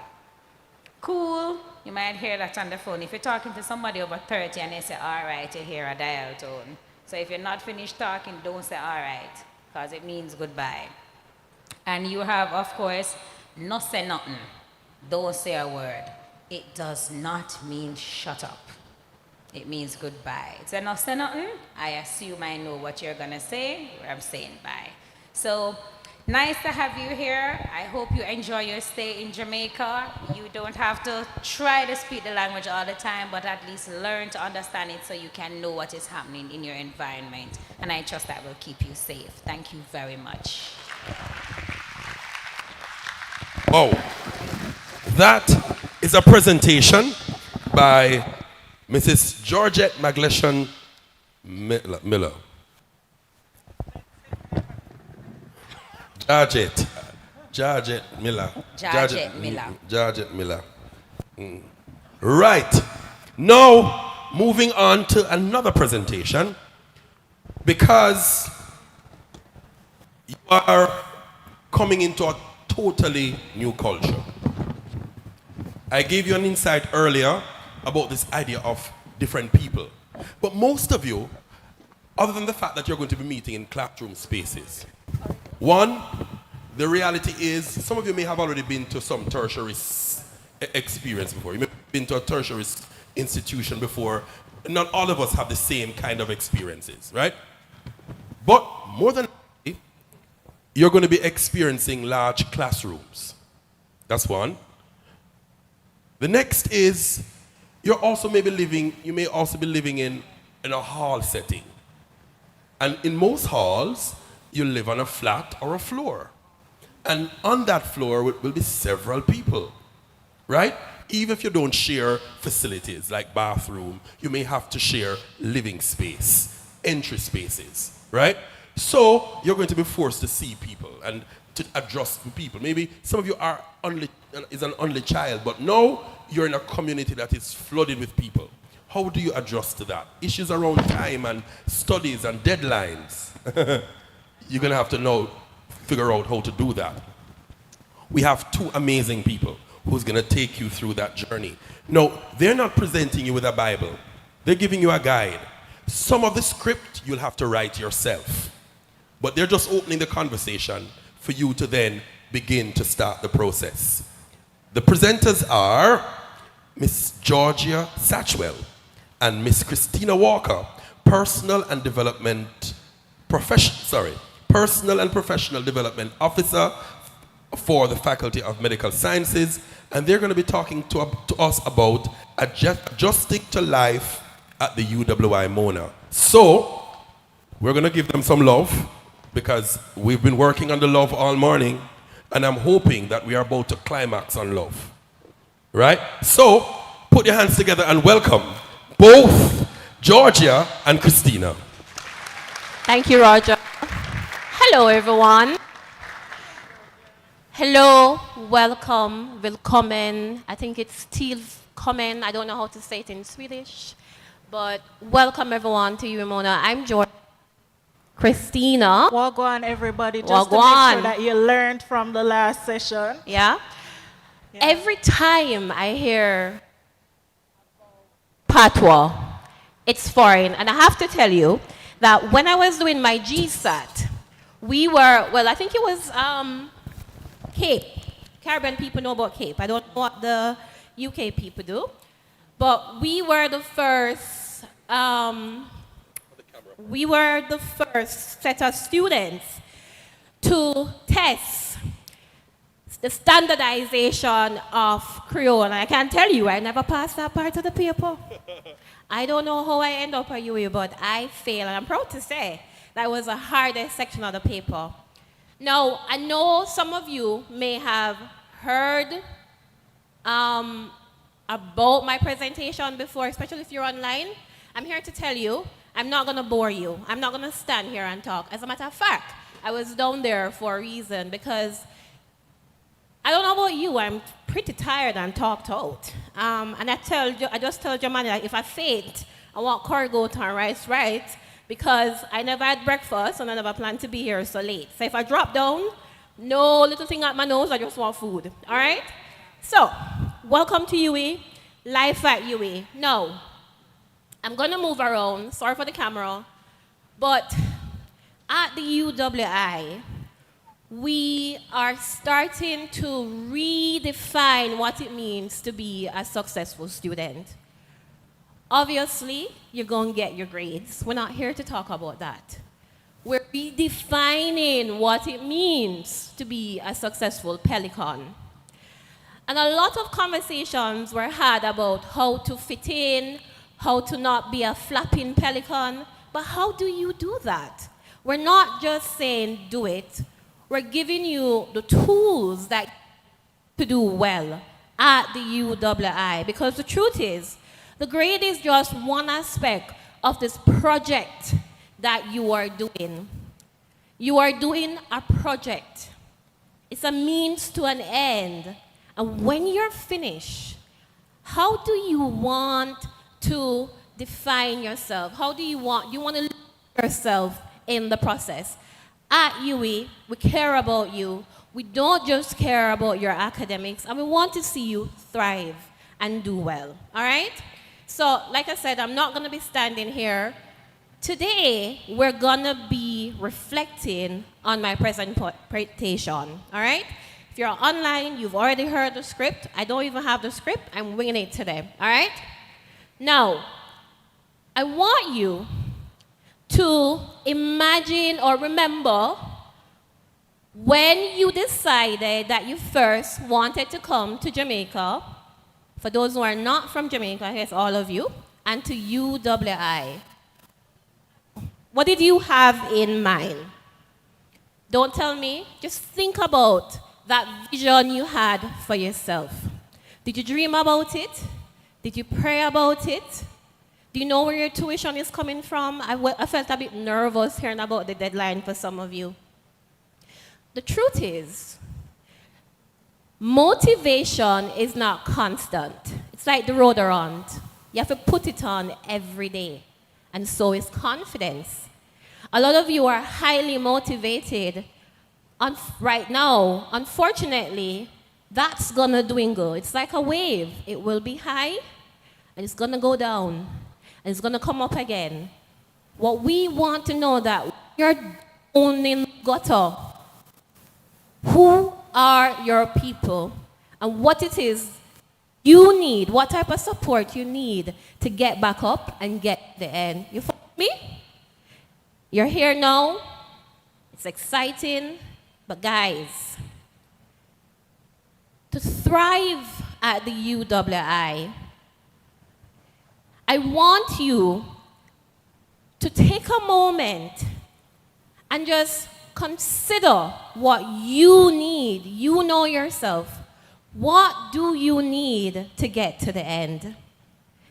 Cool. You might hear that on the phone. If you're talking to somebody over 30 and they say, all right, you hear a dial tone. So if you're not finished talking, don't say all right, because it means goodbye. And you have, of course, no say nothing. Don't say a word. It does not mean shut up. It means goodbye. So no say nothing. I assume I know what you're gonna say. I'm saying bye. So nice to have you here. I hope you enjoy your stay in Jamaica. You don't have to try to speak the language all the time, but at least learn to understand it so you can know what is happening in your environment. And I trust that will keep you safe. Thank you very much. Oh, that is a presentation by Mrs. Georgette Magleshon Miller. Georgette Miller. Georgette Miller. Right. Now, moving on to another presentation, because you are coming into a totally new culture. I gave you an insight earlier about this idea of different people. But most of you, other than the fact that you're going to be meeting in classroom spaces, one, the reality is some of you may have already been to some tertiary experience before. You may have been to a tertiary institution before. Not all of us have the same kind of experiences, right? But more than likely, you're going to be experiencing large classrooms. That's one. The next is you may also be living in a hall setting. And in most halls, you live on a flat or a floor. And on that floor will be several people, right? Even if you don't share facilities like bathroom, you may have to share living space, entry spaces, right? So you're going to be forced to see people and to adjust to people. Maybe some of you are an only child, but now you're in a community that is flooded with people. How do you adjust to that? Issues around time and studies and deadlines. You're going to have to now figure out how to do that. We have two amazing people who's going to take you through that journey. No, they're not presenting you with a Bible. They're giving you a guide. Some of the script you'll have to write yourself. But they're just opening the conversation for you to then begin to start the process. The presenters are Miss Georgia Satchwell and Miss Christina Walker, Personal and Professional Development Officer for the Faculty of Medical Sciences, and they're going to be talking to us about adjusting to life at the UWI Mona. So, we're going to give them some love because we've been working on the love all morning, and I'm hoping that we are about to climax on love. Right? So, put your hands together and welcome both Georgia and Christina. Thank you, Roger. Hello, everyone. Hello, welcome, willkommen. I think it's tillkommen. I don't know how to say it in Swedish. But welcome, everyone, to you, Mona. I'm Georgia. Christina. Wagwan, everybody, just to make sure that you learned from the last session. Yeah? Every time I hear patois, it's foreign. And I have to tell you that when I was doing my GSAT, we were, well, I think it was Cape. Caribbean people know about Cape. I don't know what the UK people do. But we were the first, set of students to test the standardization of Creole. And I can tell you, I never passed that part of the paper. I don't know how I end up at UA, but I failed. And I'm proud to say that was the hardest section of the paper. Now, I know some of you may have heard about my presentation before, especially if you're online. I'm here to tell you, I'm not going to bore you. I'm not going to stand here and talk. As a matter of fact, I was down there for a reason, because I don't know about you, I'm pretty tired and talked out. And I just tell Jomani that if I faint, I want cargo and rice right, because I never had breakfast and I never planned to be here so late. So if I drop down, no little thing at my nose, I just want food, all right? So, welcome to UWI, life at UWI. Now, I'm gonna move around, sorry for the camera, but at the UWI, we are starting to redefine what it means to be a successful student. Obviously, you're going to get your grades. We're not here to talk about that. We're redefining what it means to be a successful pelican. And a lot of conversations were had about how to fit in, how to not be a flapping pelican, but how do you do that? We're not just saying do it. We're giving you the tools that to do well at the UWI, because the truth is, the grade is just one aspect of this project that you are doing. You are doing a project. It's a means to an end. And when you're finished, how do you want to define yourself? How do you want to live yourself in the process? At UWI, we care about you. We don't just care about your academics, and we want to see you thrive and do well, all right? So, like I said, I'm not gonna be standing here. Today, we're gonna be reflecting on my presentation, all right? If you're online, you've already heard the script. I don't even have the script, I'm winging it today, all right? Now, I want you to imagine or remember when you decided that you first wanted to come to Jamaica, for those who are not from Jamaica, I guess all of you, and to UWI. What did you have in mind? Don't tell me, just think about that vision you had for yourself. Did you dream about it? Did you pray about it? Do you know where your tuition is coming from? I felt a bit nervous hearing about the deadline for some of you. The truth is, motivation is not constant. It's like the deodorant. You have to put it on every day. And so is confidence. A lot of you are highly motivated right now. Unfortunately, that's gonna dwindle. It's like a wave. It will be high, and it's gonna go down. And it's going to come up again. What we want to know that you're down in gutter, who are your people, and what it is you need, what type of support you need to get back up and get the end. You follow me? You're here now. It's exciting, but guys, to thrive at the UWI, I want you to take a moment and just consider what you need. You know yourself. What do you need to get to the end?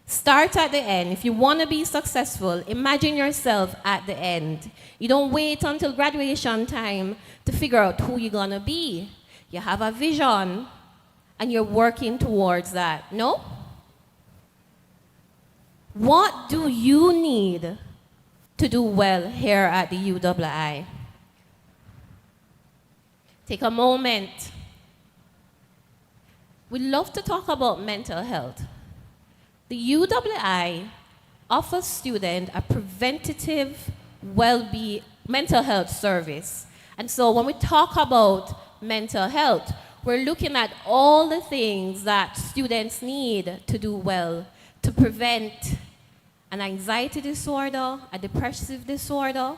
Start at the end. If you want to be successful, imagine yourself at the end. You don't wait until graduation time to figure out who you're going to be. You have a vision and you're working towards that. No? What do you need to do well here at the UWI? Take a moment. We love to talk about mental health. The UWI offers students a preventative well-being mental health service. And so when we talk about mental health, we're looking at all the things that students need to do well to prevent an anxiety disorder, a depressive disorder.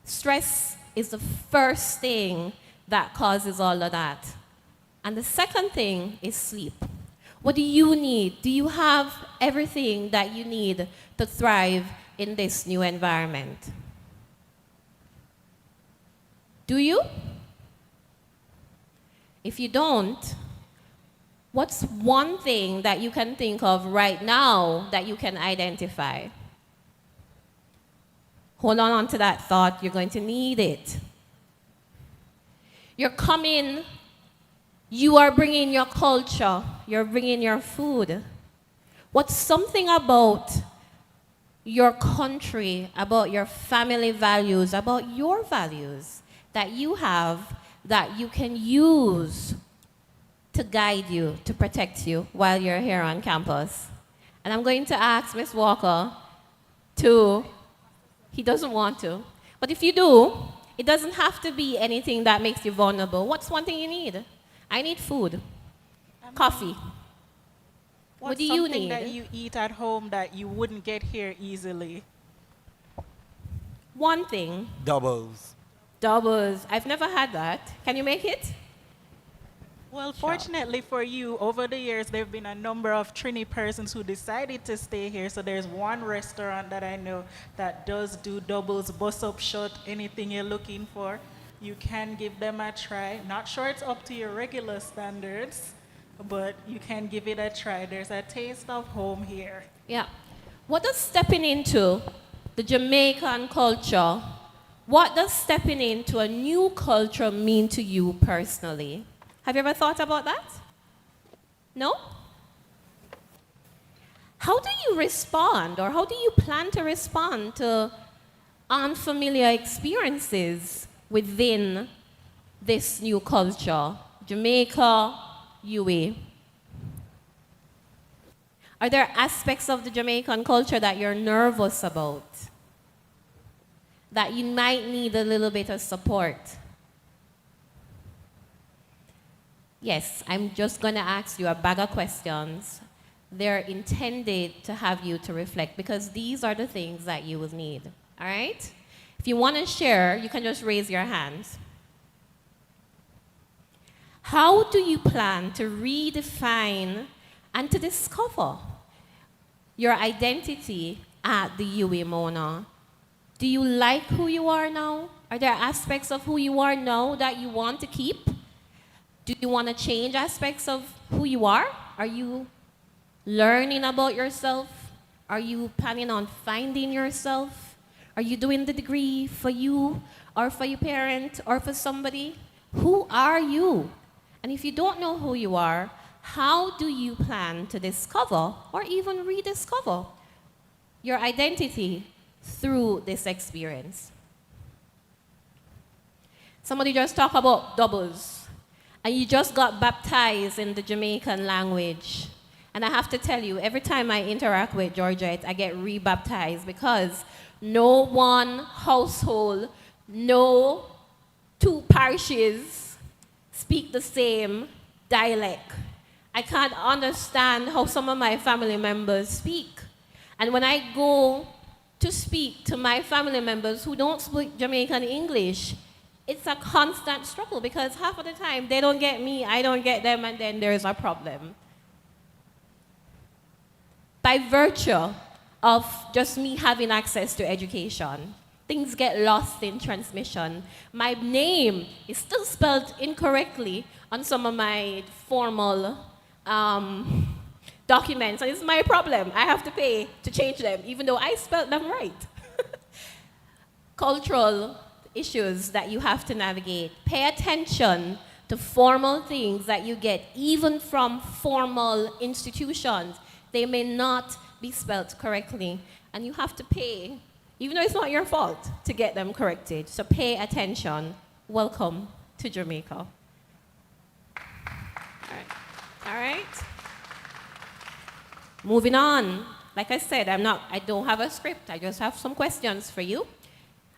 Stress is the first thing that causes all of that. And the second thing is sleep. What do you need? Do you have everything that you need to thrive in this new environment? Do you? If you don't, what's one thing that you can think of right now that you can identify? Hold on to that thought. You're going to need it. You're coming. You are bringing your culture. You're bringing your food. What's something about your country, about your family values, about your values that you have that you can use to guide you, to protect you while you're here on campus? And I'm going to ask Ms. Walker to, he doesn't want to, but if you do, it doesn't have to be anything that makes you vulnerable. What's one thing you need? I need food, coffee. What do you need? Something that you eat at home that you wouldn't get here easily? One thing. Doubles. Doubles. I've never had that. Can you make it? Well, fortunately for you, over the years, there have been a number of Trini persons who decided to stay here. So there's one restaurant that I know that does do doubles, bus up shut, anything you're looking for. You can give them a try. Not sure it's up to your regular standards, but you can give it a try. There's a taste of home here. Yeah. What does stepping into the Jamaican culture, what does stepping into a new culture mean to you personally? Have you ever thought about that? No? How do you respond, or how do you plan to respond to unfamiliar experiences within this new culture, Jamaica, UA? Are there aspects of the Jamaican culture that you're nervous about, that you might need a little bit of support? Yes, I'm just going to ask you a bag of questions. They're intended to have you to reflect, because these are the things that you will need, all right? If you want to share, you can just raise your hands. How do you plan to redefine and to discover your identity at the UA Mona? Do you like who you are now? Are there aspects of who you are now that you want to keep? Do you want to change aspects of who you are? Are you learning about yourself? Are you planning on finding yourself? Are you doing the degree for you or for your parent or for somebody? Who are you? And if you don't know who you are, how do you plan to discover or even rediscover your identity through this experience? Somebody just talked about doubles. And you just got baptized in the Jamaican language. And I have to tell you, every time I interact with Georgette, I get rebaptized, because no one household, no two parishes speak the same dialect. I can't understand how some of my family members speak. And when I go to speak to my family members who don't speak Jamaican English, it's a constant struggle, because half of the time they don't get me, I don't get them, and then there's a problem. By virtue of just me having access to education, things get lost in transmission. My name is still spelled incorrectly on some of my formal documents, and it's my problem. I have to pay to change them, even though I spelled them right. Cultural issues that you have to navigate. Pay attention to formal things that you get, even from formal institutions. They may not be spelled correctly, and you have to pay, even though it's not your fault, to get them corrected. So pay attention. Welcome to Jamaica. All right. Moving on. Like I said, I don't have a script. I just have some questions for you.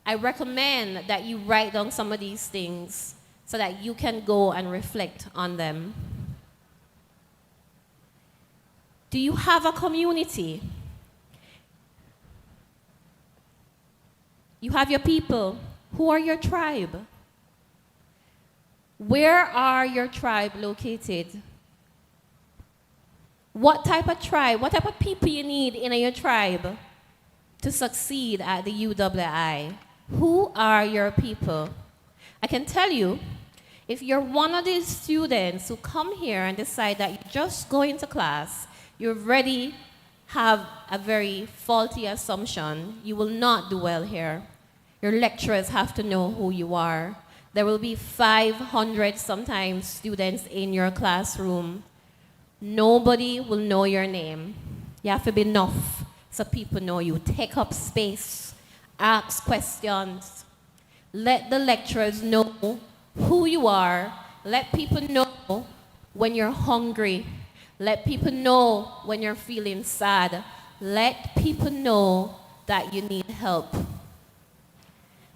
I recommend that you write down some of these things so that you can go and reflect on them. Do you have a community? You have your people. Who are your tribe? Where are your tribe located? What type of tribe, what type of people you need in your tribe to succeed at the UWI? Who are your people? I can tell you, if you're one of these students who come here and decide that you just go into class, you already have a very faulty assumption, you will not do well here. Your lecturers have to know who you are. There will be 500 sometimes students in your classroom. Nobody will know your name. You have to be enough so people know you. Take up space. Ask questions. Let the lecturers know who you are. Let people know when you're hungry. Let people know when you're feeling sad. Let people know that you need help.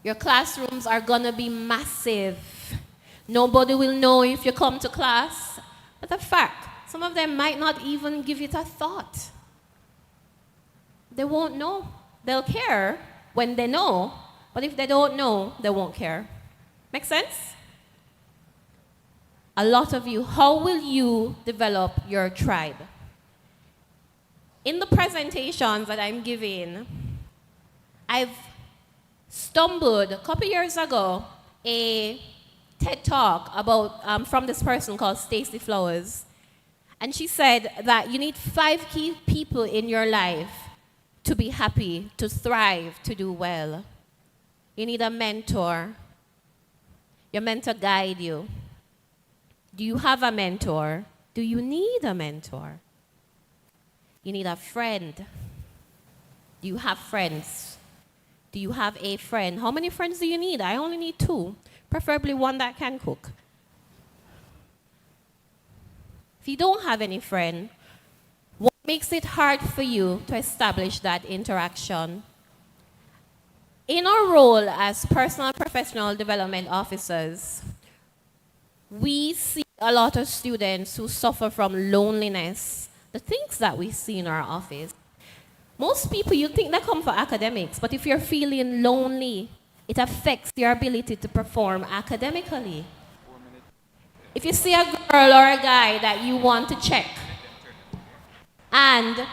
Your classrooms are gonna be massive. Nobody will know if you come to class. But the fact, some of them might not even give it a thought. They won't know. They'll care when they know, but if they don't know, they won't care. Make sense? A lot of you, how will you develop your tribe? In the presentations that I'm giving, I've stumbled a couple years ago a TED talk about from this person called Stacey Flowers. And she said that you need 5 key people in your life to be happy, to thrive, to do well. You need a mentor. Your mentor guide you. Do you have a mentor? Do you need a mentor? You need a friend. Do you have friends? Do you have a friend? How many friends do you need? I only need 2, preferably one that can cook. If you don't have any friend, what makes it hard for you to establish that interaction? In our role as personal and professional development officers, we see a lot of students who suffer from loneliness, the things that we see in our office. Most people, you think they come for academics, but if you're feeling lonely, it affects your ability to perform academically. If you see a girl or a guy that you want to check, and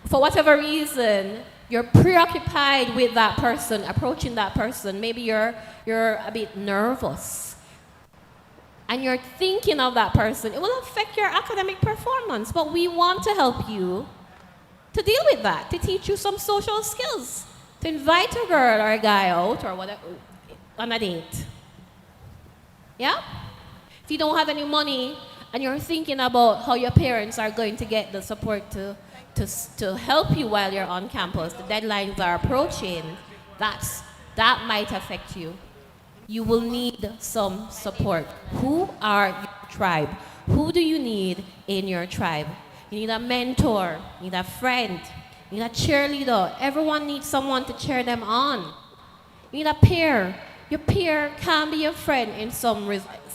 for whatever reason, you're preoccupied with that person, approaching that person, maybe you're a bit nervous, and you're thinking of that person, it will affect your academic performance. But we want to help you to deal with that, to teach you some social skills, to invite a girl or a guy out or whatever on a date. Yeah? If you don't have any money and you're thinking about how your parents are going to get the support to help you while you're on campus, the deadlines are approaching, that might affect you. You will need some support. Who are your tribe? Who do you need in your tribe? You need a mentor, you need a friend, you need a cheerleader. Everyone needs someone to cheer them on. You need a peer. Your peer can be your friend in some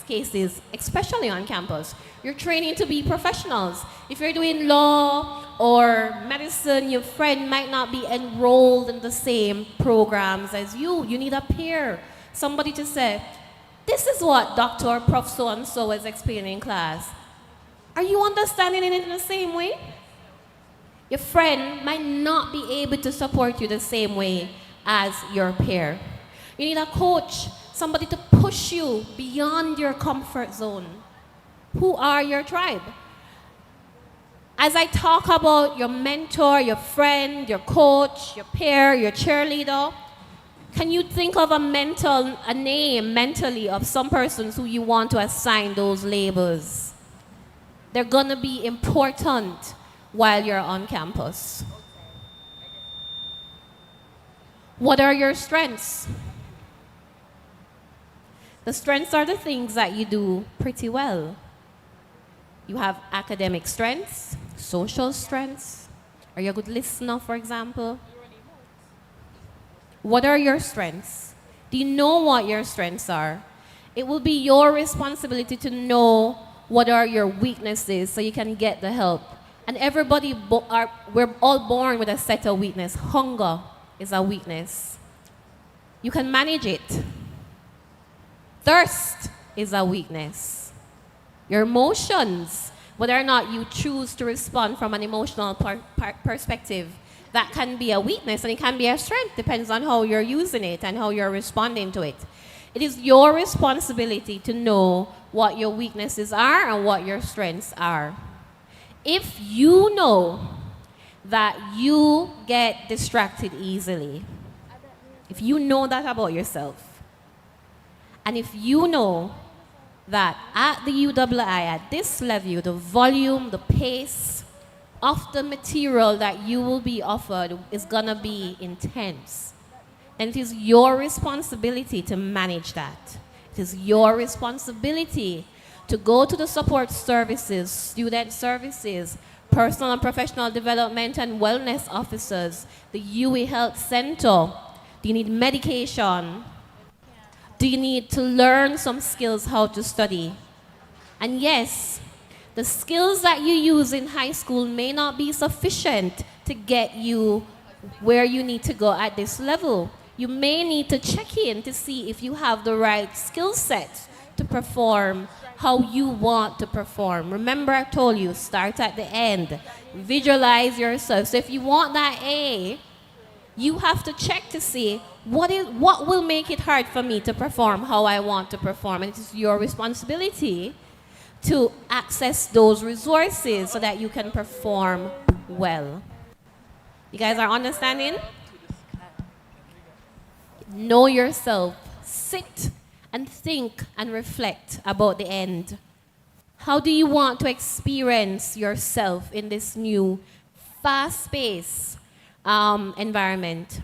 cases, especially on campus. You're training to be professionals. If you're doing law or medicine, your friend might not be enrolled in the same programs as you. You need a peer. Somebody to say, this is what Dr. or Prof. So-and-so is explaining in class. Are you understanding it in the same way? Your friend might not be able to support you the same way as your peer. You need a coach, somebody to push you beyond your comfort zone. Who are your tribe? As I talk about your mentor, your friend, your coach, your peer, your cheerleader, can you think of a name mentally of some persons who you want to assign those labels? They're gonna be important while you're on campus. What are your strengths? The strengths are the things that you do pretty well. You have academic strengths, social strengths. Are you a good listener, for example? What are your strengths? Do you know what your strengths are? It will be your responsibility to know what are your weaknesses so you can get the help. And we're all born with a set of weakness. Hunger is a weakness. You can manage it. Thirst is a weakness. Your emotions, whether or not you choose to respond from an emotional perspective, that can be a weakness and it can be a strength, depends on how you're using it and how you're responding to it. It is your responsibility to know what your weaknesses are and what your strengths are. If you know that you get distracted easily, if you know that about yourself, and if you know that at the UWI, at this level, the volume, the pace of the material that you will be offered is gonna be intense, and it is your responsibility to manage that. It is your responsibility to go to the support services, student services, personal and professional development and wellness officers, the UE Health Center. Do you need medication? Do you need to learn some skills how to study? And yes, the skills that you use in high school may not be sufficient to get you where you need to go at this level. You may need to check in to see if you have the right skill set to perform how you want to perform. Remember, I told you, start at the end. Visualize yourself. So if you want that A, you have to check to see what will make it hard for me to perform how I want to perform. And it is your responsibility to access those resources so that you can perform well. You guys are understanding? Know yourself. Sit and think and reflect about the end. How do you want to experience yourself in this new, fast-paced environment?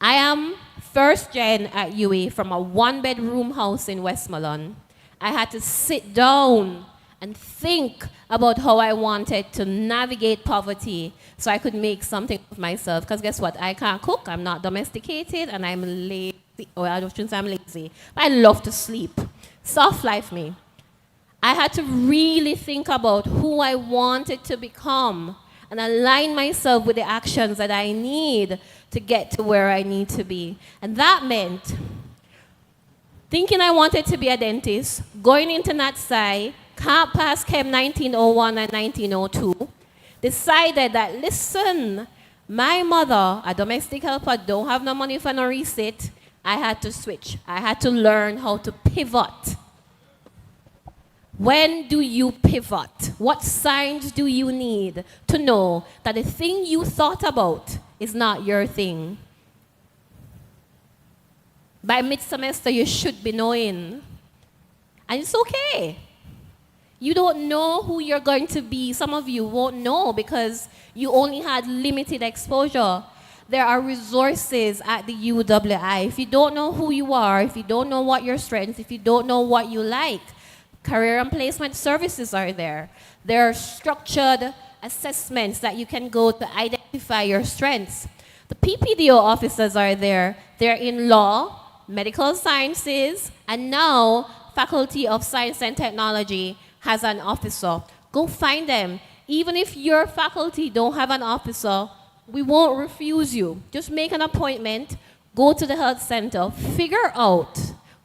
I am first gen at UA from a one-bedroom house in Westmoreland. I had to sit down and think about how I wanted to navigate poverty so I could make something of myself. Because guess what? I can't cook, I'm not domesticated, and I'm lazy. Oh, I shouldn't say I'm lazy, but I love to sleep. Soft life me. I had to really think about who I wanted to become and align myself with the actions that I need to get to where I need to be. And that meant thinking I wanted to be a dentist, going into NatSci, can't pass Chem 1901 and 1902, decided that, listen, my mother, a domestic helper, don't have no money for no receipt. I had to switch. I had to learn how to pivot. When do you pivot? What signs do you need to know that the thing you thought about is not your thing? By mid-semester, you should be knowing. And it's okay. You don't know who you're going to be. Some of you won't know because you only had limited exposure. There are resources at the UWI. If you don't know who you are, if you don't know what your strengths, if you don't know what you like, career and placement services are there. There are structured assessments that you can go to identify your strengths. The PPDO officers are there. They're in law, medical sciences, and now Faculty of Science and Technology has an officer. Go find them. Even if your faculty don't have an officer, we won't refuse you. Just make an appointment, go to the health center, figure out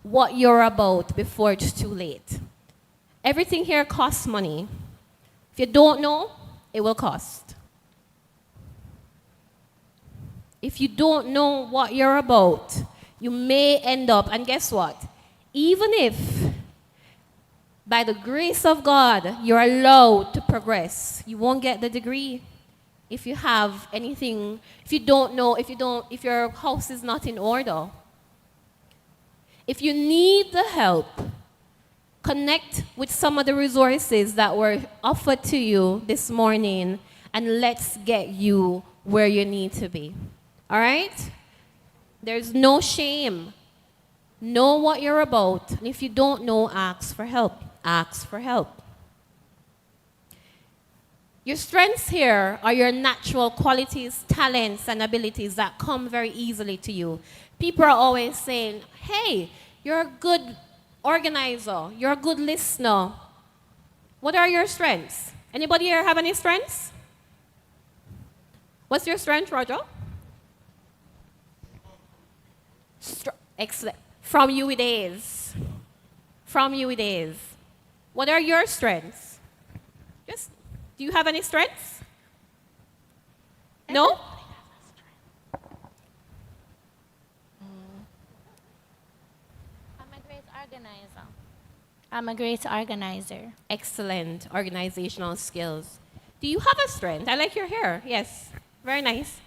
what you're about before it's too late. Everything here costs money. If you don't know, it will cost. If you don't know what you're about, you may end up, and guess what? Even if by the grace of God, you're allowed to progress. You won't get the degree if you have anything, if you don't know, if your house is not in order. If you need the help, connect with some of the resources that were offered to you this morning, and let's get you where you need to be. All right? There's no shame. Know what you're about. And if you don't know, ask for help. Ask for help. Your strengths here are your natural qualities, talents, and abilities that come very easily to you. People are always saying, hey, you're a good organizer. You're a good listener. What are your strengths? Anybody here have any strengths? What's your strength, Roger? Excellent. From you it is. From you it is. What are your strengths? Just, do you have any strengths? No? I'm a great organizer. I'm a great organizer. Excellent organizational skills. Do you have a strength? I like your hair. Yes. Very nice.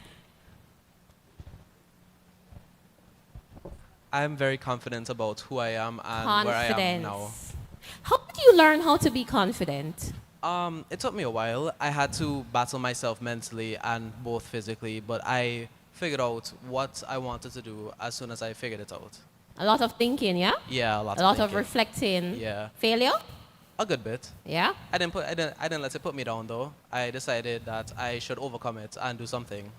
I'm very confident about who I am and where I am now. How did you learn how to be confident? It took me a while. I had to battle myself mentally and both physically, but I figured out what I wanted to do as soon as I figured it out. A lot of thinking, yeah? Yeah, a lot of thinking. Reflecting. Yeah. Failure? A good bit. Yeah? I didn't let it put me down though. I decided that I should overcome it and do something.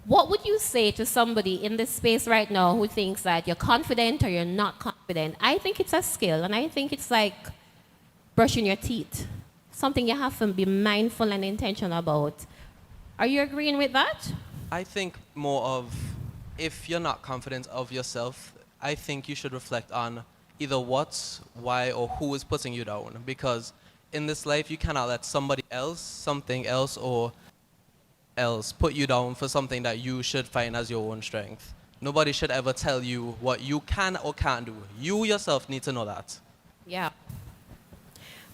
What would you say to somebody in this space right now who thinks that you're confident or you're not confident? I think it's a skill, and I think it's like brushing your teeth. Something you have to be mindful and intentional about. Are you agreeing with that? I think more of, if you're not confident of yourself, I think you should reflect on either what, why, or who is putting you down. Because in this life, you cannot let somebody else, something else, or else put you down for something that you should find as your own strength. Nobody should ever tell you what you can or can't do. You yourself need to know that. Yeah.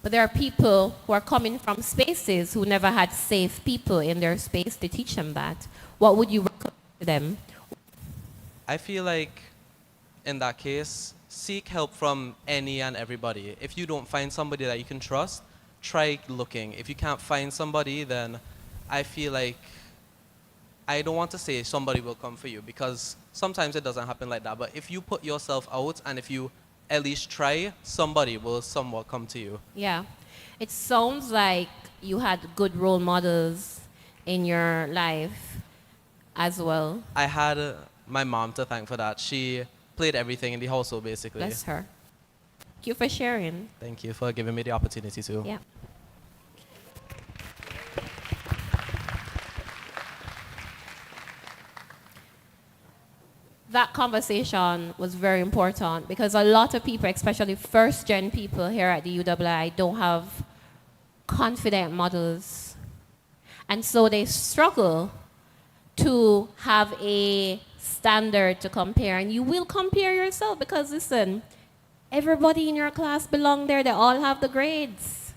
But there are people who are coming from spaces who never had safe people in their space to teach them that. What would you recommend to them? I feel like in that case, seek help from any and everybody. If you don't find somebody that you can trust, try looking. If you can't find somebody, then I feel like I don't want to say somebody will come for you, because sometimes it doesn't happen like that. But if you put yourself out and if you at least try, somebody will somewhat come to you. Yeah. It sounds like you had good role models in your life as well. I had my mom to thank for that. She played everything in the household, basically. Bless her. Thank you for sharing. Thank you for giving me the opportunity to. Yeah. That conversation was very important because a lot of people, especially first-gen people here at the UWI, don't have confident models. And so they struggle to have a standard to compare. And you will compare yourself because, listen, everybody in your class belong there. They all have the grades.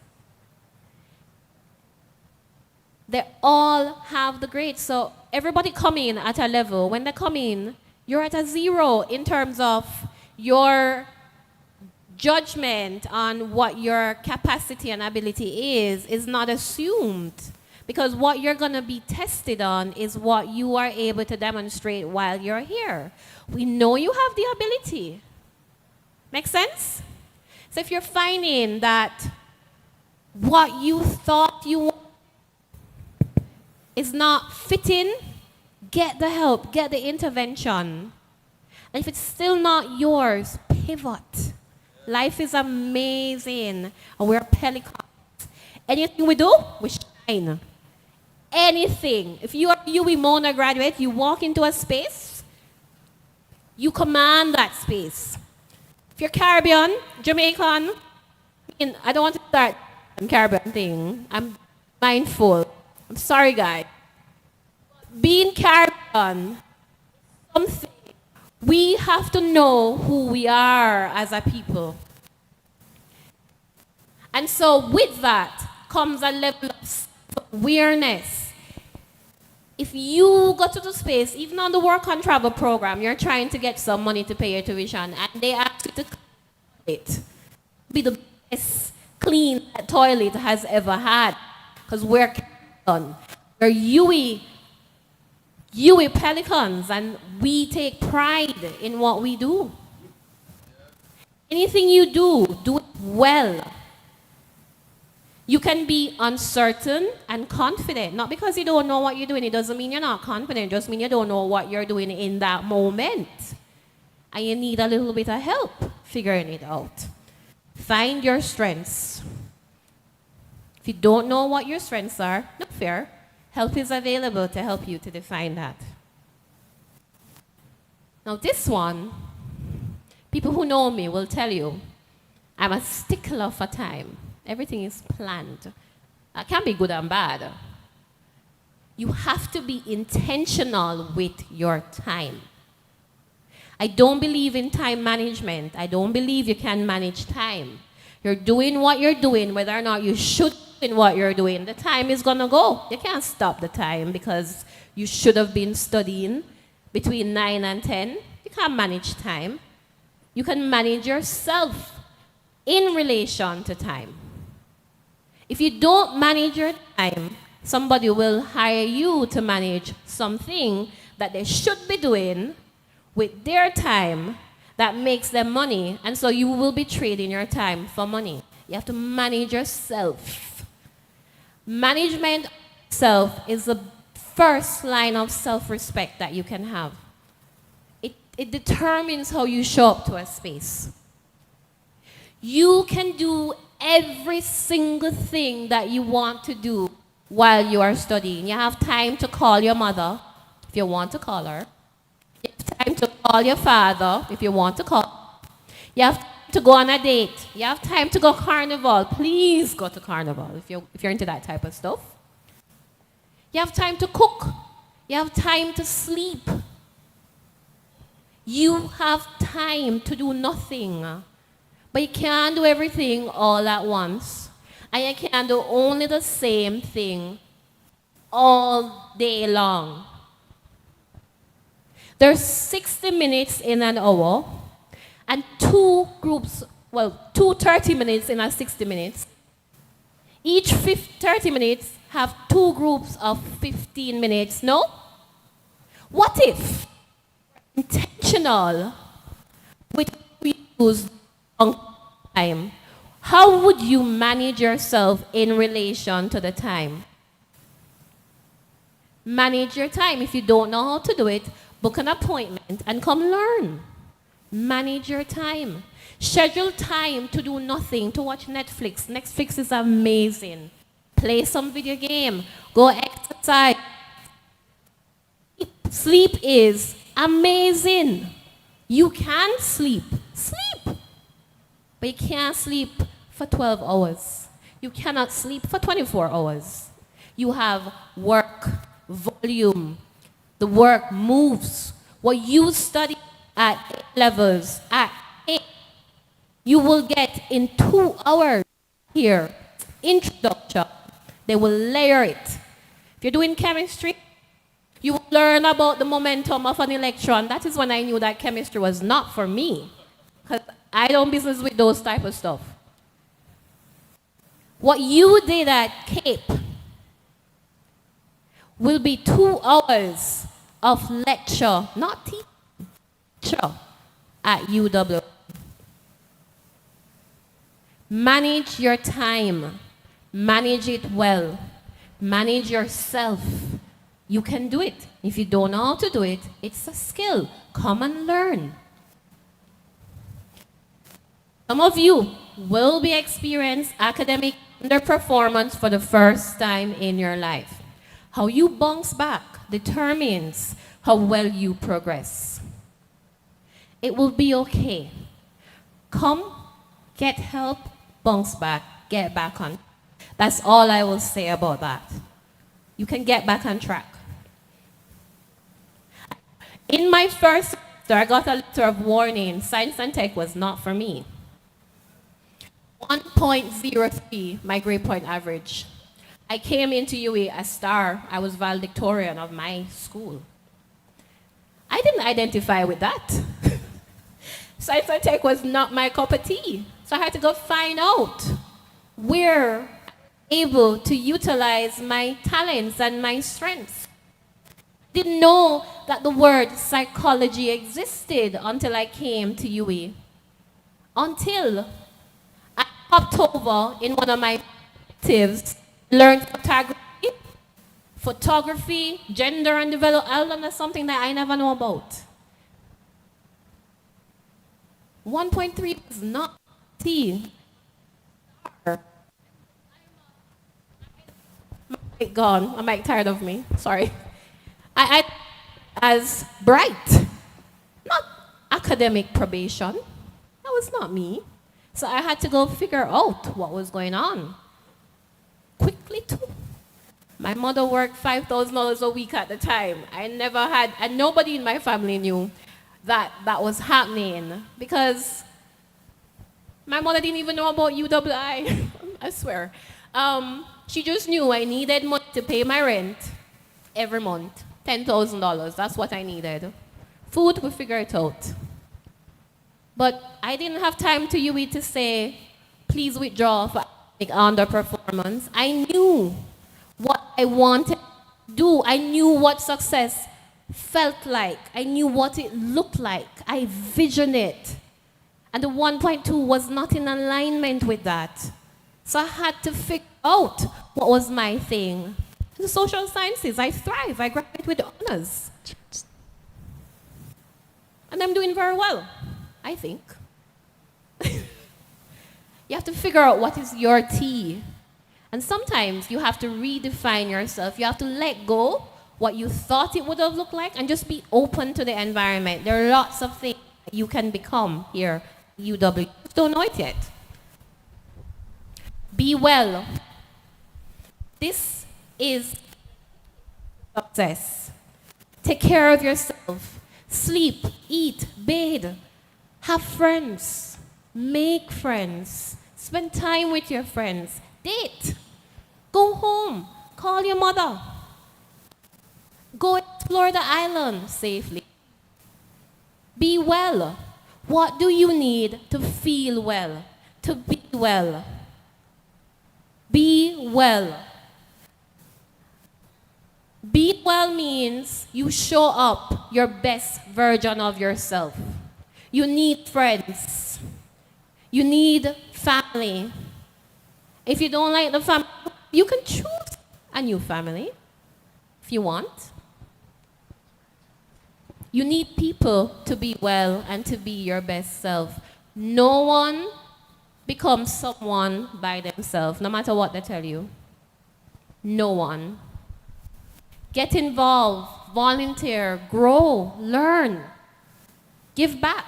They all have the grades. So everybody come in at a level. When they come in, you're at a zero in terms of your judgment on what your capacity and ability is not assumed. Because what you're going to be tested on is what you are able to demonstrate while you're here. We know you have the ability. Make sense? So if you're finding that what you thought you is not fitting, get the help, get the intervention. And if it's still not yours, pivot. Life is amazing, and we're pelicans. Anything we do, we shine. Anything. If you are a UWI Mona graduate, you walk into a space, you command that space. If you're Caribbean, Jamaican, I don't want to start a Caribbean thing. I'm mindful. I'm sorry, guys. Being Caribbean, something we have to know who we are as a people. And so with that comes a level of awareness. If you go to the space, even on the work and travel program, you're trying to get some money to pay your tuition, and they ask you to clean it. Be the best clean that toilet has ever had, because we're done. We're Yui Pelicans, and we take pride in what we do. Anything you do, do it well. You can be uncertain and confident. Not because you don't know what you're doing, it doesn't mean you're not confident, it just means you don't know what you're doing in that moment. And you need a little bit of help figuring it out. Find your strengths. If you don't know what your strengths are, no fear. Help is available to help you to define that. Now this one, people who know me will tell you, I'm a stickler for time. Everything is planned. That can be good and bad. You have to be intentional with your time. I don't believe in time management. I don't believe you can manage time. You're doing what you're doing, whether or not you should be doing what you're doing. The time is gonna go. You can't stop the time because you should have been studying between 9 and 10. You can't manage time. You can manage yourself in relation to time. If you don't manage your time, somebody will hire you to manage something that they should be doing with their time that makes them money, and so you will be trading your time for money. You have to manage yourself. Management of self is the first line of self-respect that you can have. It determines how you show up to a space. You can do every single thing that you want to do while you are studying. You have time to call your mother if you want to call her. You have time to call your father if you want to call. You have time to go on a date. You have time to go carnival. Please go to carnival if you're into that type of stuff. You have time to cook. You have time to sleep. You have time to do nothing. But you can't do everything all at once. And you can't do only the same thing all day long. There's 60 minutes in an hour, and two 30 minutes in a 60 minutes. Each 30 minutes have two groups of 15 minutes, no? What if intentional with use on time? How would you manage yourself in relation to the time? Manage your time. If you don't know how to do it, book an appointment and come learn. Manage your time. Schedule time to do nothing, to watch Netflix. Netflix is amazing. Play some video game. Go exercise. Sleep is amazing. You can sleep. Sleep. But you can't sleep for 12 hours. You cannot sleep for 24 hours. You have work, volume. The work moves. What you study at levels, at 8, you will get in 2 hours here. Introduction. They will layer it. If you're doing chemistry, you will learn about the momentum of an electron. That is when I knew that chemistry was not for me, because I don't business with those type of stuff. What you did at Cape will be 2 hours of lecture, not teacher, at UW. Manage your time. Manage it well. Manage yourself. You can do it. If you don't know how to do it, it's a skill. Come and learn. Some of you will be experiencing academic underperformance for the first time in your life. How you bounce back determines how well you progress. It will be okay. Come, get help, bounce back, get back on. That's all I will say about that. You can get back on track. In my first semester, I got a letter of warning. Science and tech was not for me. 1.03, my grade point average. I came into UWI a star. I was valedictorian of my school. I didn't identify with that. Science and tech was not my cup of tea. So I had to go find out where I'm able to utilize my talents and my strengths. Didn't know that the word psychology existed until I came to UWI. Until I popped over in one of my electives, learned photography, gender and development. That's something that I never know about. 1.3 is not T. My mic gone. My mic tired of me. Sorry. I as bright, not academic probation. That was not me. So I had to go figure out what was going on. Quickly too. My mother worked $5,000 a week at the time. I never had, and nobody in my family knew that that was happening because my mother didn't even know about UWI. I swear. She just knew I needed money to pay my rent every month. $10,000, that's what I needed. Food, we figure it out. But I didn't have time to UWI to say, please withdraw for underperformance. I knew what I wanted to do. I knew what success felt like. I knew what it looked like. I visioned it. And the 1.2 was not in alignment with that. So I had to figure out what was my thing. The social sciences, I thrive. I graduated with honors. And I'm doing very well, I think. You have to figure out what is your T. And sometimes you have to redefine yourself. You have to let go what you thought it would have looked like and just be open to the environment. There are lots of things you can become here at UW. You just don't know it yet. Be well. This is success. Take care of yourself. Sleep, eat, bathe. Have friends. Make friends. Spend time with your friends. Date. Go home. Call your mother. Go explore the island safely. Be well. What do you need to feel well? To be well? Be well. Be well means you show up your best version of yourself. You need friends. You need family. If you don't like the family, you can choose a new family if you want. You need people to be well and to be your best self. No one becomes someone by themselves, no matter what they tell you. No one. Get involved, volunteer, grow, learn, give back.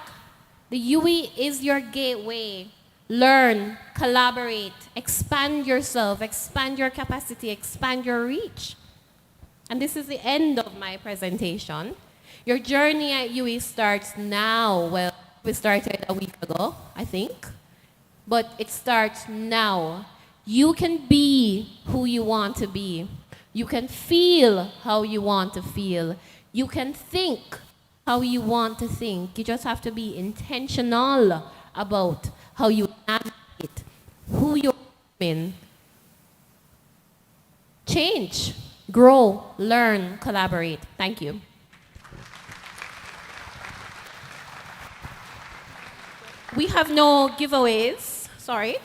The UE is your gateway. Learn, collaborate, expand yourself, expand your capacity, expand your reach. And this is the end of my presentation. Your journey at UE starts now. Well, we started a week ago, I think. But it starts now. You can be who you want to be. You can feel how you want to feel. You can think how you want to think. You just have to be intentional about how you navigate, who you're in. Change, grow, learn, collaborate. Thank you. We have no giveaways, sorry.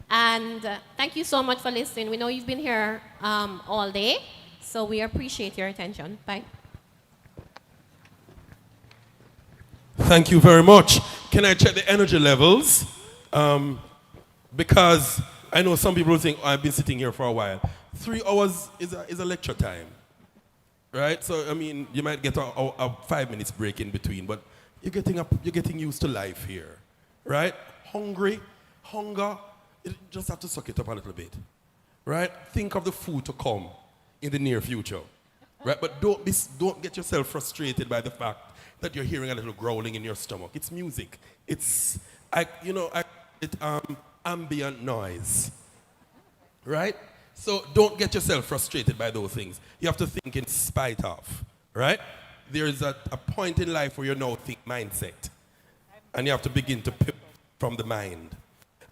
And thank you so much for listening. We know you've been here all day, so we appreciate your attention. Bye. Thank you very much. Can I check the energy levels? Because I know some people think, oh, I've been sitting here for a while. 3 hours is a lecture time, right? So, I mean, you might get a 5 minutes break in between, but you're getting used to life here, right? Hunger, you just have to suck it up a little bit, right? Think of the food to come in the near future, right? But don't get yourself frustrated by the fact that you're hearing a little growling in your stomach. It's music. It's ambient noise. Right? So don't get yourself frustrated by those things. You have to think in spite of. Right? There is a point in life where you now think mindset. And you have to begin to pivot from the mind.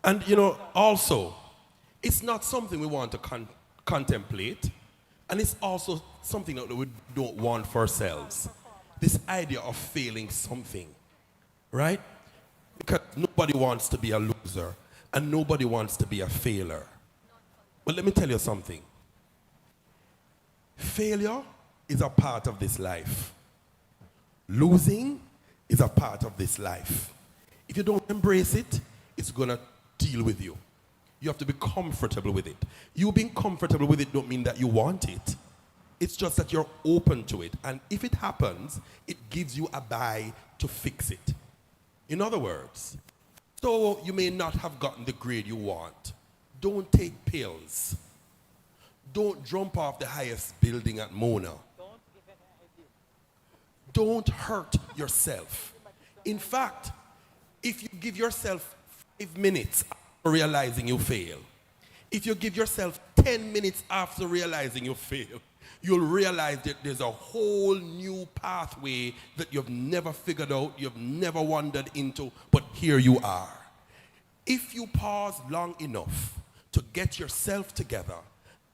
And you know, also, it's not something we want to contemplate. And it's also something that we don't want for ourselves. This idea of failing something. Right? Because nobody wants to be a loser. And nobody wants to be a failure. But let me tell you something. Failure is a part of this life. Losing is a part of this life. If you don't embrace it, it's going to deal with you. You have to be comfortable with it. You being comfortable with it don't mean that you want it. It's just that you're open to it. And if it happens, it gives you a buy to fix it. In other words, so you may not have gotten the grade you want. Don't take pills. Don't jump off the highest building at Mona. Don't hurt yourself. In fact, if you give yourself 5 minutes after realizing you fail, if you give yourself 10 minutes after realizing you fail, you'll realize that there's a whole new pathway that you've never figured out, you've never wandered into, but here you are. If you pause long enough to get yourself together,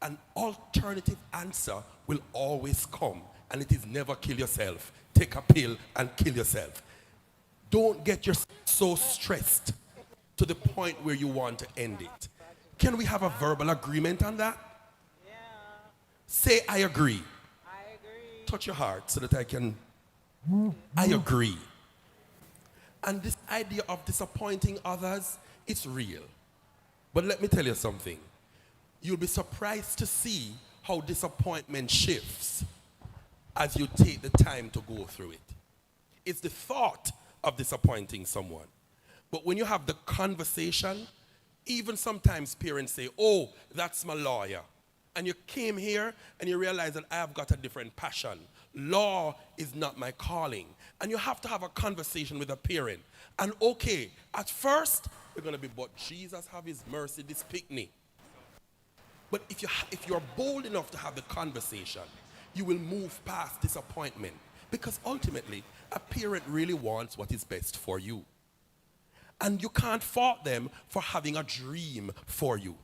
an alternative answer will always come, and it is never kill yourself. Take a pill and kill yourself. Don't get yourself so stressed to the point where you want to end it. Can we have a verbal agreement on that? Yeah. Say, I agree. I agree. Touch your heart so that I can. I agree. And this idea of disappointing others, it's real. But let me tell you something. You'll be surprised to see how disappointment shifts as you take the time to go through it. It's the thought of disappointing someone. But when you have the conversation, even sometimes parents say, oh, that's my lawyer. And you came here and you realize that I have got a different passion. Law is not my calling. And you have to have a conversation with a parent. And okay, at first, you're going to be, but Jesus have his mercy, this picnic. But if you're bold enough to have the conversation, you will move past disappointment. Because ultimately, a parent really wants what is best for you. And you can't fault them for having a dream for you.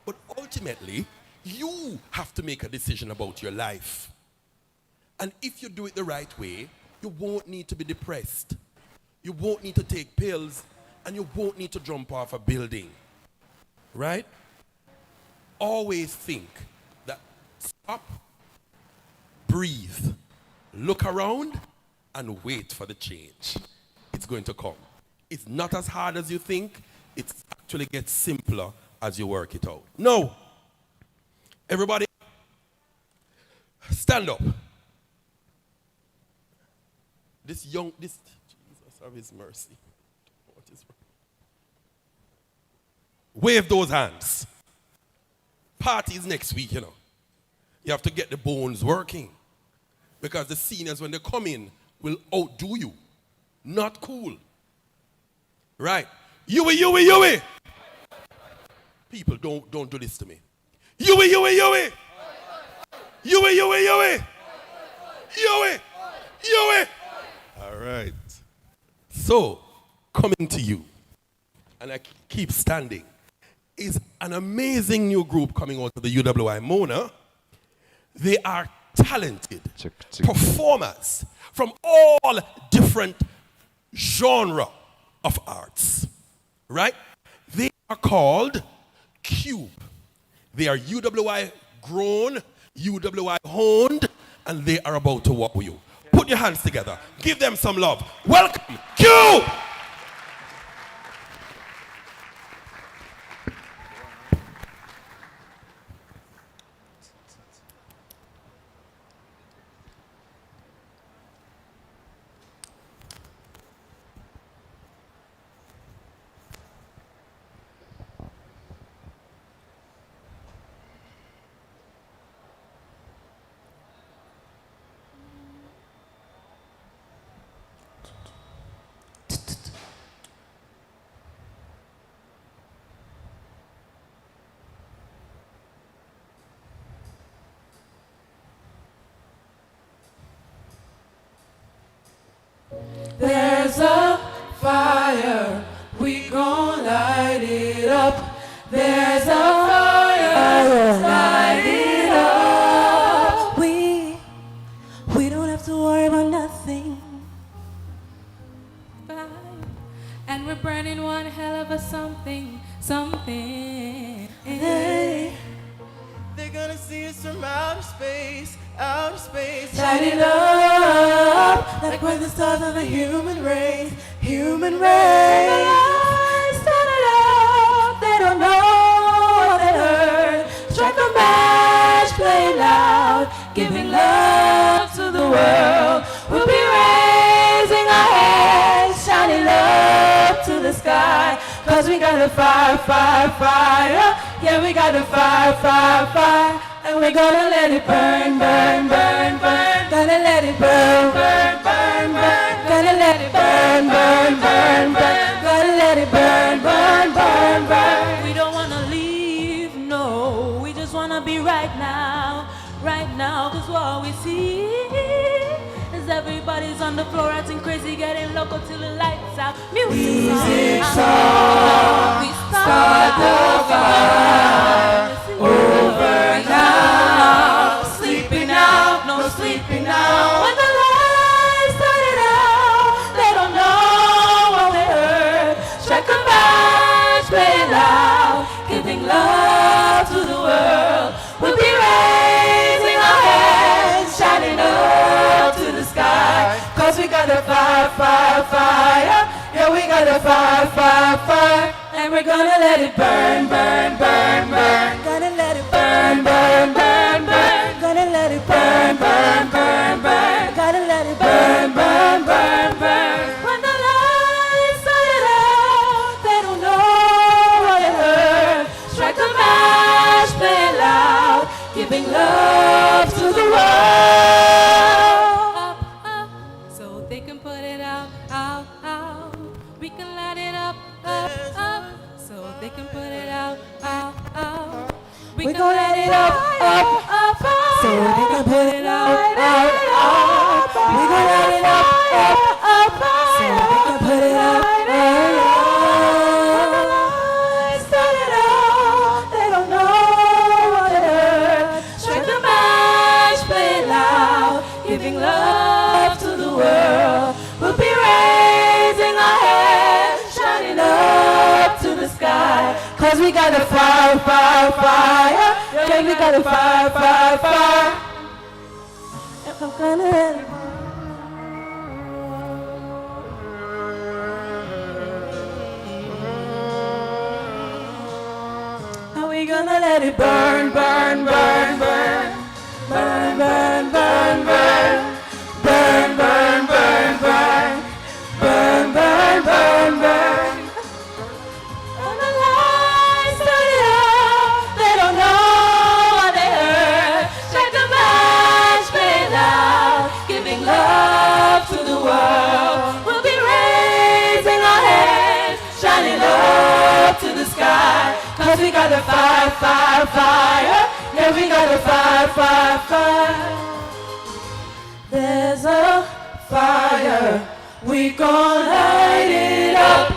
But ultimately, you have to make a decision about your life. And if you do it the right way, you won't need to be depressed. You won't need to take pills, and you won't need to jump off a building. Right? Always think that stop, breathe, look around, and wait for the change. It's going to come. It's not as hard as you think. It actually gets simpler as you work it out. No. Everybody, stand up. This Jesus have his mercy. What is wrong? Wave those hands. Parties next week, you know. You have to get the bones working. Because the seniors, when they come in, will outdo you. Not cool. Right. Yui. People, don't do this to me. Yui. All right. So, coming to you, and I keep standing, is an amazing new group coming out of the UWI Mona. They are talented performers from all different genres of arts, right? They are called Cube. They are UWI grown, UWI honed, and they are about to walk with you. Put your hands together. Give them some love. Welcome, Cube! outer space. Light it up, like we're the stars of the human race, human race. The lights turn it up, they don't know what they heard. Strike a match, play loud, giving love to the world. We'll be raising our hands, shining love to the sky. Cause we got a fire, fire, fire. Yeah, we got a fire, fire, fire. And we're gonna let it burn, burn, burn, burn. Gonna let it burn, burn, burn, burn. Gonna let it burn, burn, burn, burn. Gonna let it burn, burn, burn, burn. We don't wanna leave, no. We just wanna be right now, right now. Cause what we see is everybody's on the floor acting crazy, getting loco till the lights out. Music song, we start the fire. Over now, sleeping out, no sleeping now. When the lights turn it out, they don't know what they heard. Strike a match, play it loud, giving love to the world. We'll be raising our hands, shining up to the sky. Cause we got a fire, fire, fire. Yeah, we got a fire, fire, fire. And we're gonna let it burn, burn, burn, burn. Gonna let it burn, burn, burn, burn. Gonna let it burn, burn, burn, burn. Gotta let it burn, burn, burn, burn. When the lights turn it out, they don't know what it heard. Strike a match, play it loud, giving love to the world. Up, up, so they can put it out, out, out. We can light it up, up, up, so they can put it out, out, out. We gon' let it up, up, up, up, so they can put it out, out, out. We gon' let it up, up, up, up, so they can put it out, out, out. Start it out, they don't know what it hurt. Strike the match, play it loud, giving love to the world. We'll be raising our hands, shining up to the sky. Cause we got a fire, fire, fire. Yeah, we got a fire, fire, fire. And I'm gonna let it burn. And we gonna let it burn, burn, burn, burn. Burn, burn, burn, burn. Burn, burn, burn, burn. Burn, burn, burn, burn. And the lights turn it out, they don't know what they heard. Strike the match, play it loud, giving love to the world. We'll be raising our hands, shining up to the sky. Cause we got a fire, fire, fire. Yeah, we got a fire, fire, fire. There's a fire, we gon' light it up.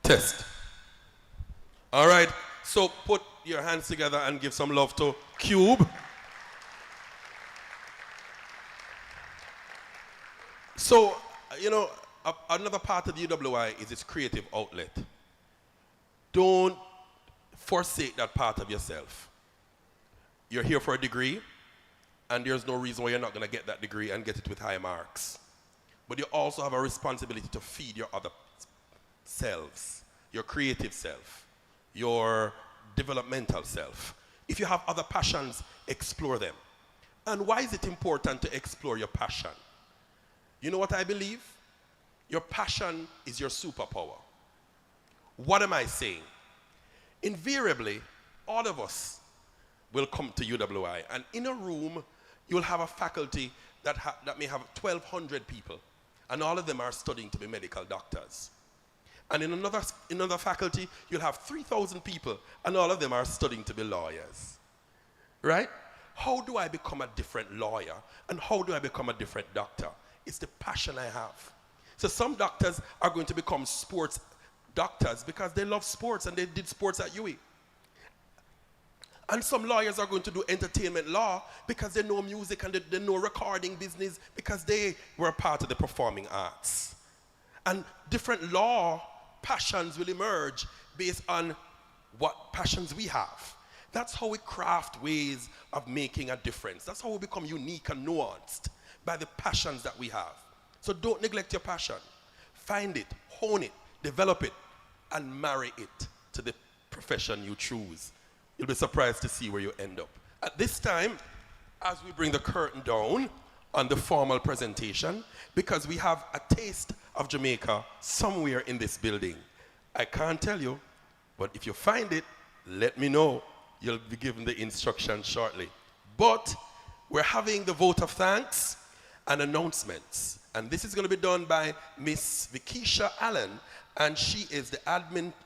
Test. All right, so put your hands together and give some love to Cube. So, you know, another part of the UWI is its creative outlet. Don't forsake that part of yourself. You're here for a degree, and there's no reason why you're not going to get that degree and get it with high marks. But you also have a responsibility to feed your other selves, your creative self, your developmental self. If you have other passions, explore them. And why is it important to explore your passion? You know what I believe? Your passion is your superpower. What am I saying? Invariably, all of us will come to UWI, and in a room, you'll have a faculty that may have 1,200 people, and all of them are studying to be medical doctors. And in another faculty, you'll have 3,000 people, and all of them are studying to be lawyers. Right? How do I become a different lawyer? And how do I become a different doctor? It's the passion I have. So some doctors are going to become sports doctors because they love sports and they did sports at UE. And some lawyers are going to do entertainment law because they know music and they know recording business because they were part of the performing arts. And different law passions will emerge based on what passions we have. That's how we craft ways of making a difference. That's how we become unique and nuanced, by the passions that we have. So don't neglect your passion. Find it, hone it, develop it, and marry it to the profession you choose. You'll be surprised to see where you end up. At this time, as we bring the curtain down on the formal presentation, because we have a taste of Jamaica somewhere in this building. I can't tell you, but if you find it, let me know. You'll be given the instructions shortly. But we're having the vote of thanks and announcements. And this is going to be done by Miss Vikisha Allen, and she is the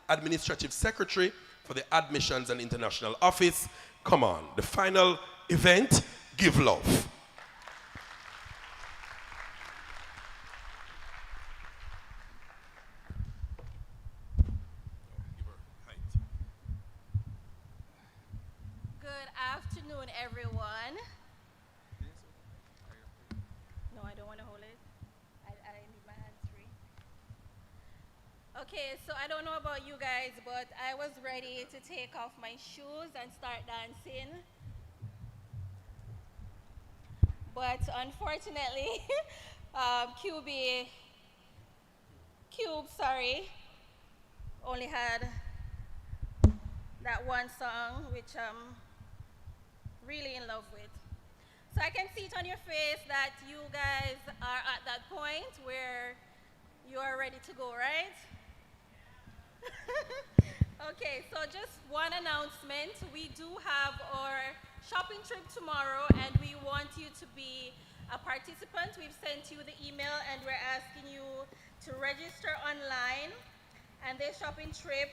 administrative secretary for the Admissions and International Office. Come on, the final event, give love. Good afternoon, everyone. No, I don't want to hold it. I need my hands free. Okay, so I don't know about you guys, but I was ready to take off my shoes and start dancing. But unfortunately, Cube, only had that one song, which I'm really in love with. So I can see it on your face that you guys are at that point where you are ready to go, right? Okay, so just one announcement. We do have our shopping trip tomorrow, and we want you to be a participant. We've sent you the email, and we're asking you to register online. And this shopping trip,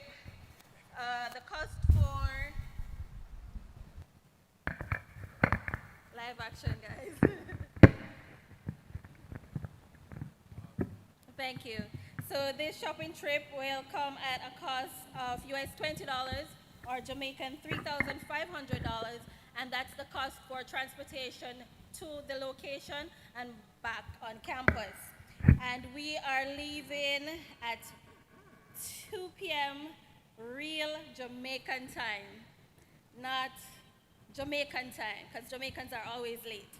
the cost for live action, guys. Thank you. So this shopping trip will come at a cost of US $20 or Jamaican $3,500, and that's the cost for transportation to the location and back on campus. And we are leaving at 2 p.m. real Jamaican time, not Jamaican time, because Jamaicans are always late.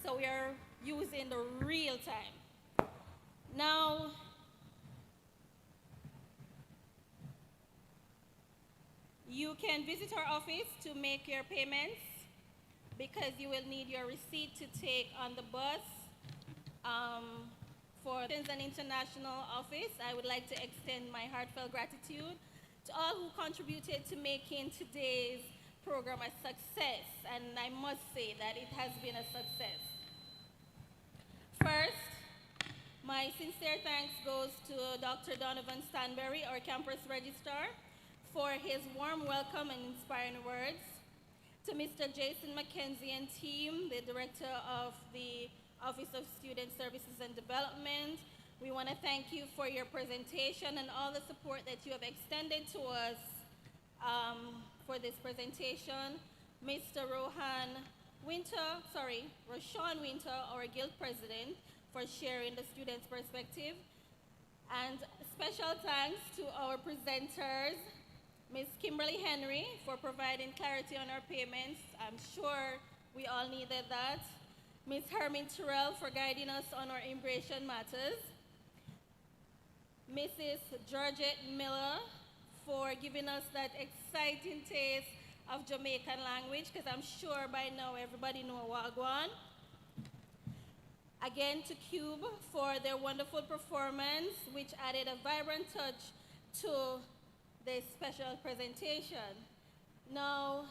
So we are using the real time. Now, you can visit our office to make your payments because you will need your receipt to take on the bus. For the International Office, I would like to extend my heartfelt gratitude to all who contributed to making today's program a success, and I must say that it has been a success. First, my sincere thanks goes to Dr. Donovan Stanberry, our campus registrar, for his warm welcome and inspiring words. To Mr. Jason McKenzie and team, the director of the Office of Student Services and Development, we want to thank you for your presentation and all the support that you have extended to us for this presentation. Mr. Roshan Winter, our guild president, for sharing the students' perspective. And special thanks to our presenters, Ms. Kimberly Henry, for providing clarity on our payments. I'm sure we all needed that. Ms. Hermine Terrell for guiding us on our immigration matters. Mrs. Georgette Miller for giving us that exciting taste of Jamaican language, because I'm sure by now everybody knows Wagwan. Again to Cube for their wonderful performance, which added a vibrant touch to this special presentation. Now,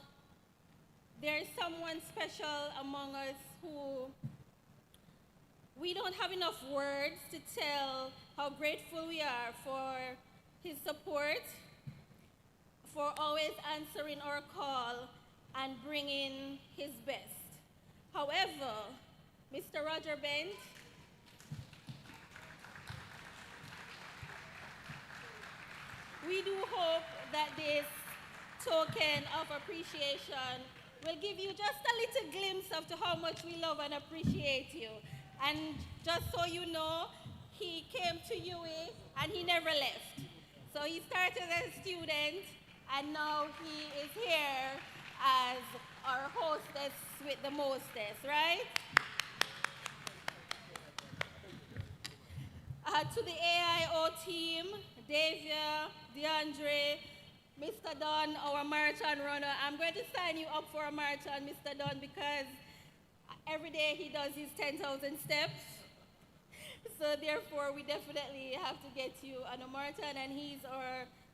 there is someone special among us who we don't have enough words to tell how grateful we are for his support, for always answering our call and bringing his best. However, Mr. Roger Bent, we do hope that this token of appreciation will give you just a little glimpse of to how much we love and appreciate you. And just so you know, he came to UA and he never left. So he started as a student and now he is here as our hostess with the mostest, right? To the AIO team, Davia, DeAndre, Mr. Don, our marathon runner. I'm going to sign you up for a marathon, Mr. Don, because every day he does his 10,000 steps. So therefore, we definitely have to get you on a marathon, and he's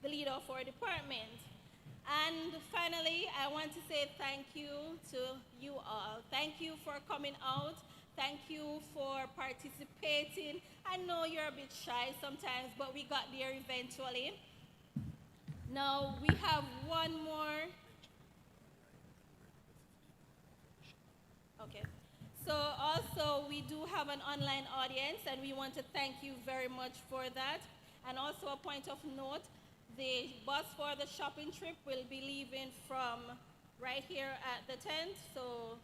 the leader of our department. And finally, I want to say thank you to you all. Thank you for coming out. Thank you for participating. I know you're a bit shy sometimes, but we got there eventually. Now, we have one more. Okay. So also, we do have an online audience, and we want to thank you very much for that. And also a point of note, the bus for the shopping trip will be leaving from right here at the tent. So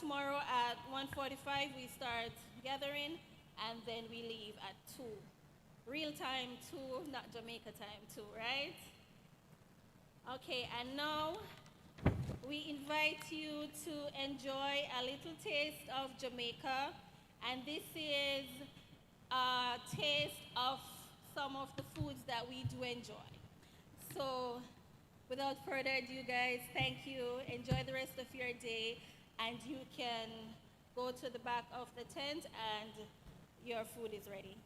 tomorrow at 1:45, we start gathering, and then we leave at 2. Real time 2, not Jamaica time 2, right? Okay, and now we invite you to enjoy a little taste of Jamaica. And this is a taste of some of the foods that we do enjoy. So without further ado, guys, thank you. Enjoy the rest of your day. And you can go to the back of the tent and your food is ready.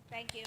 Thank you.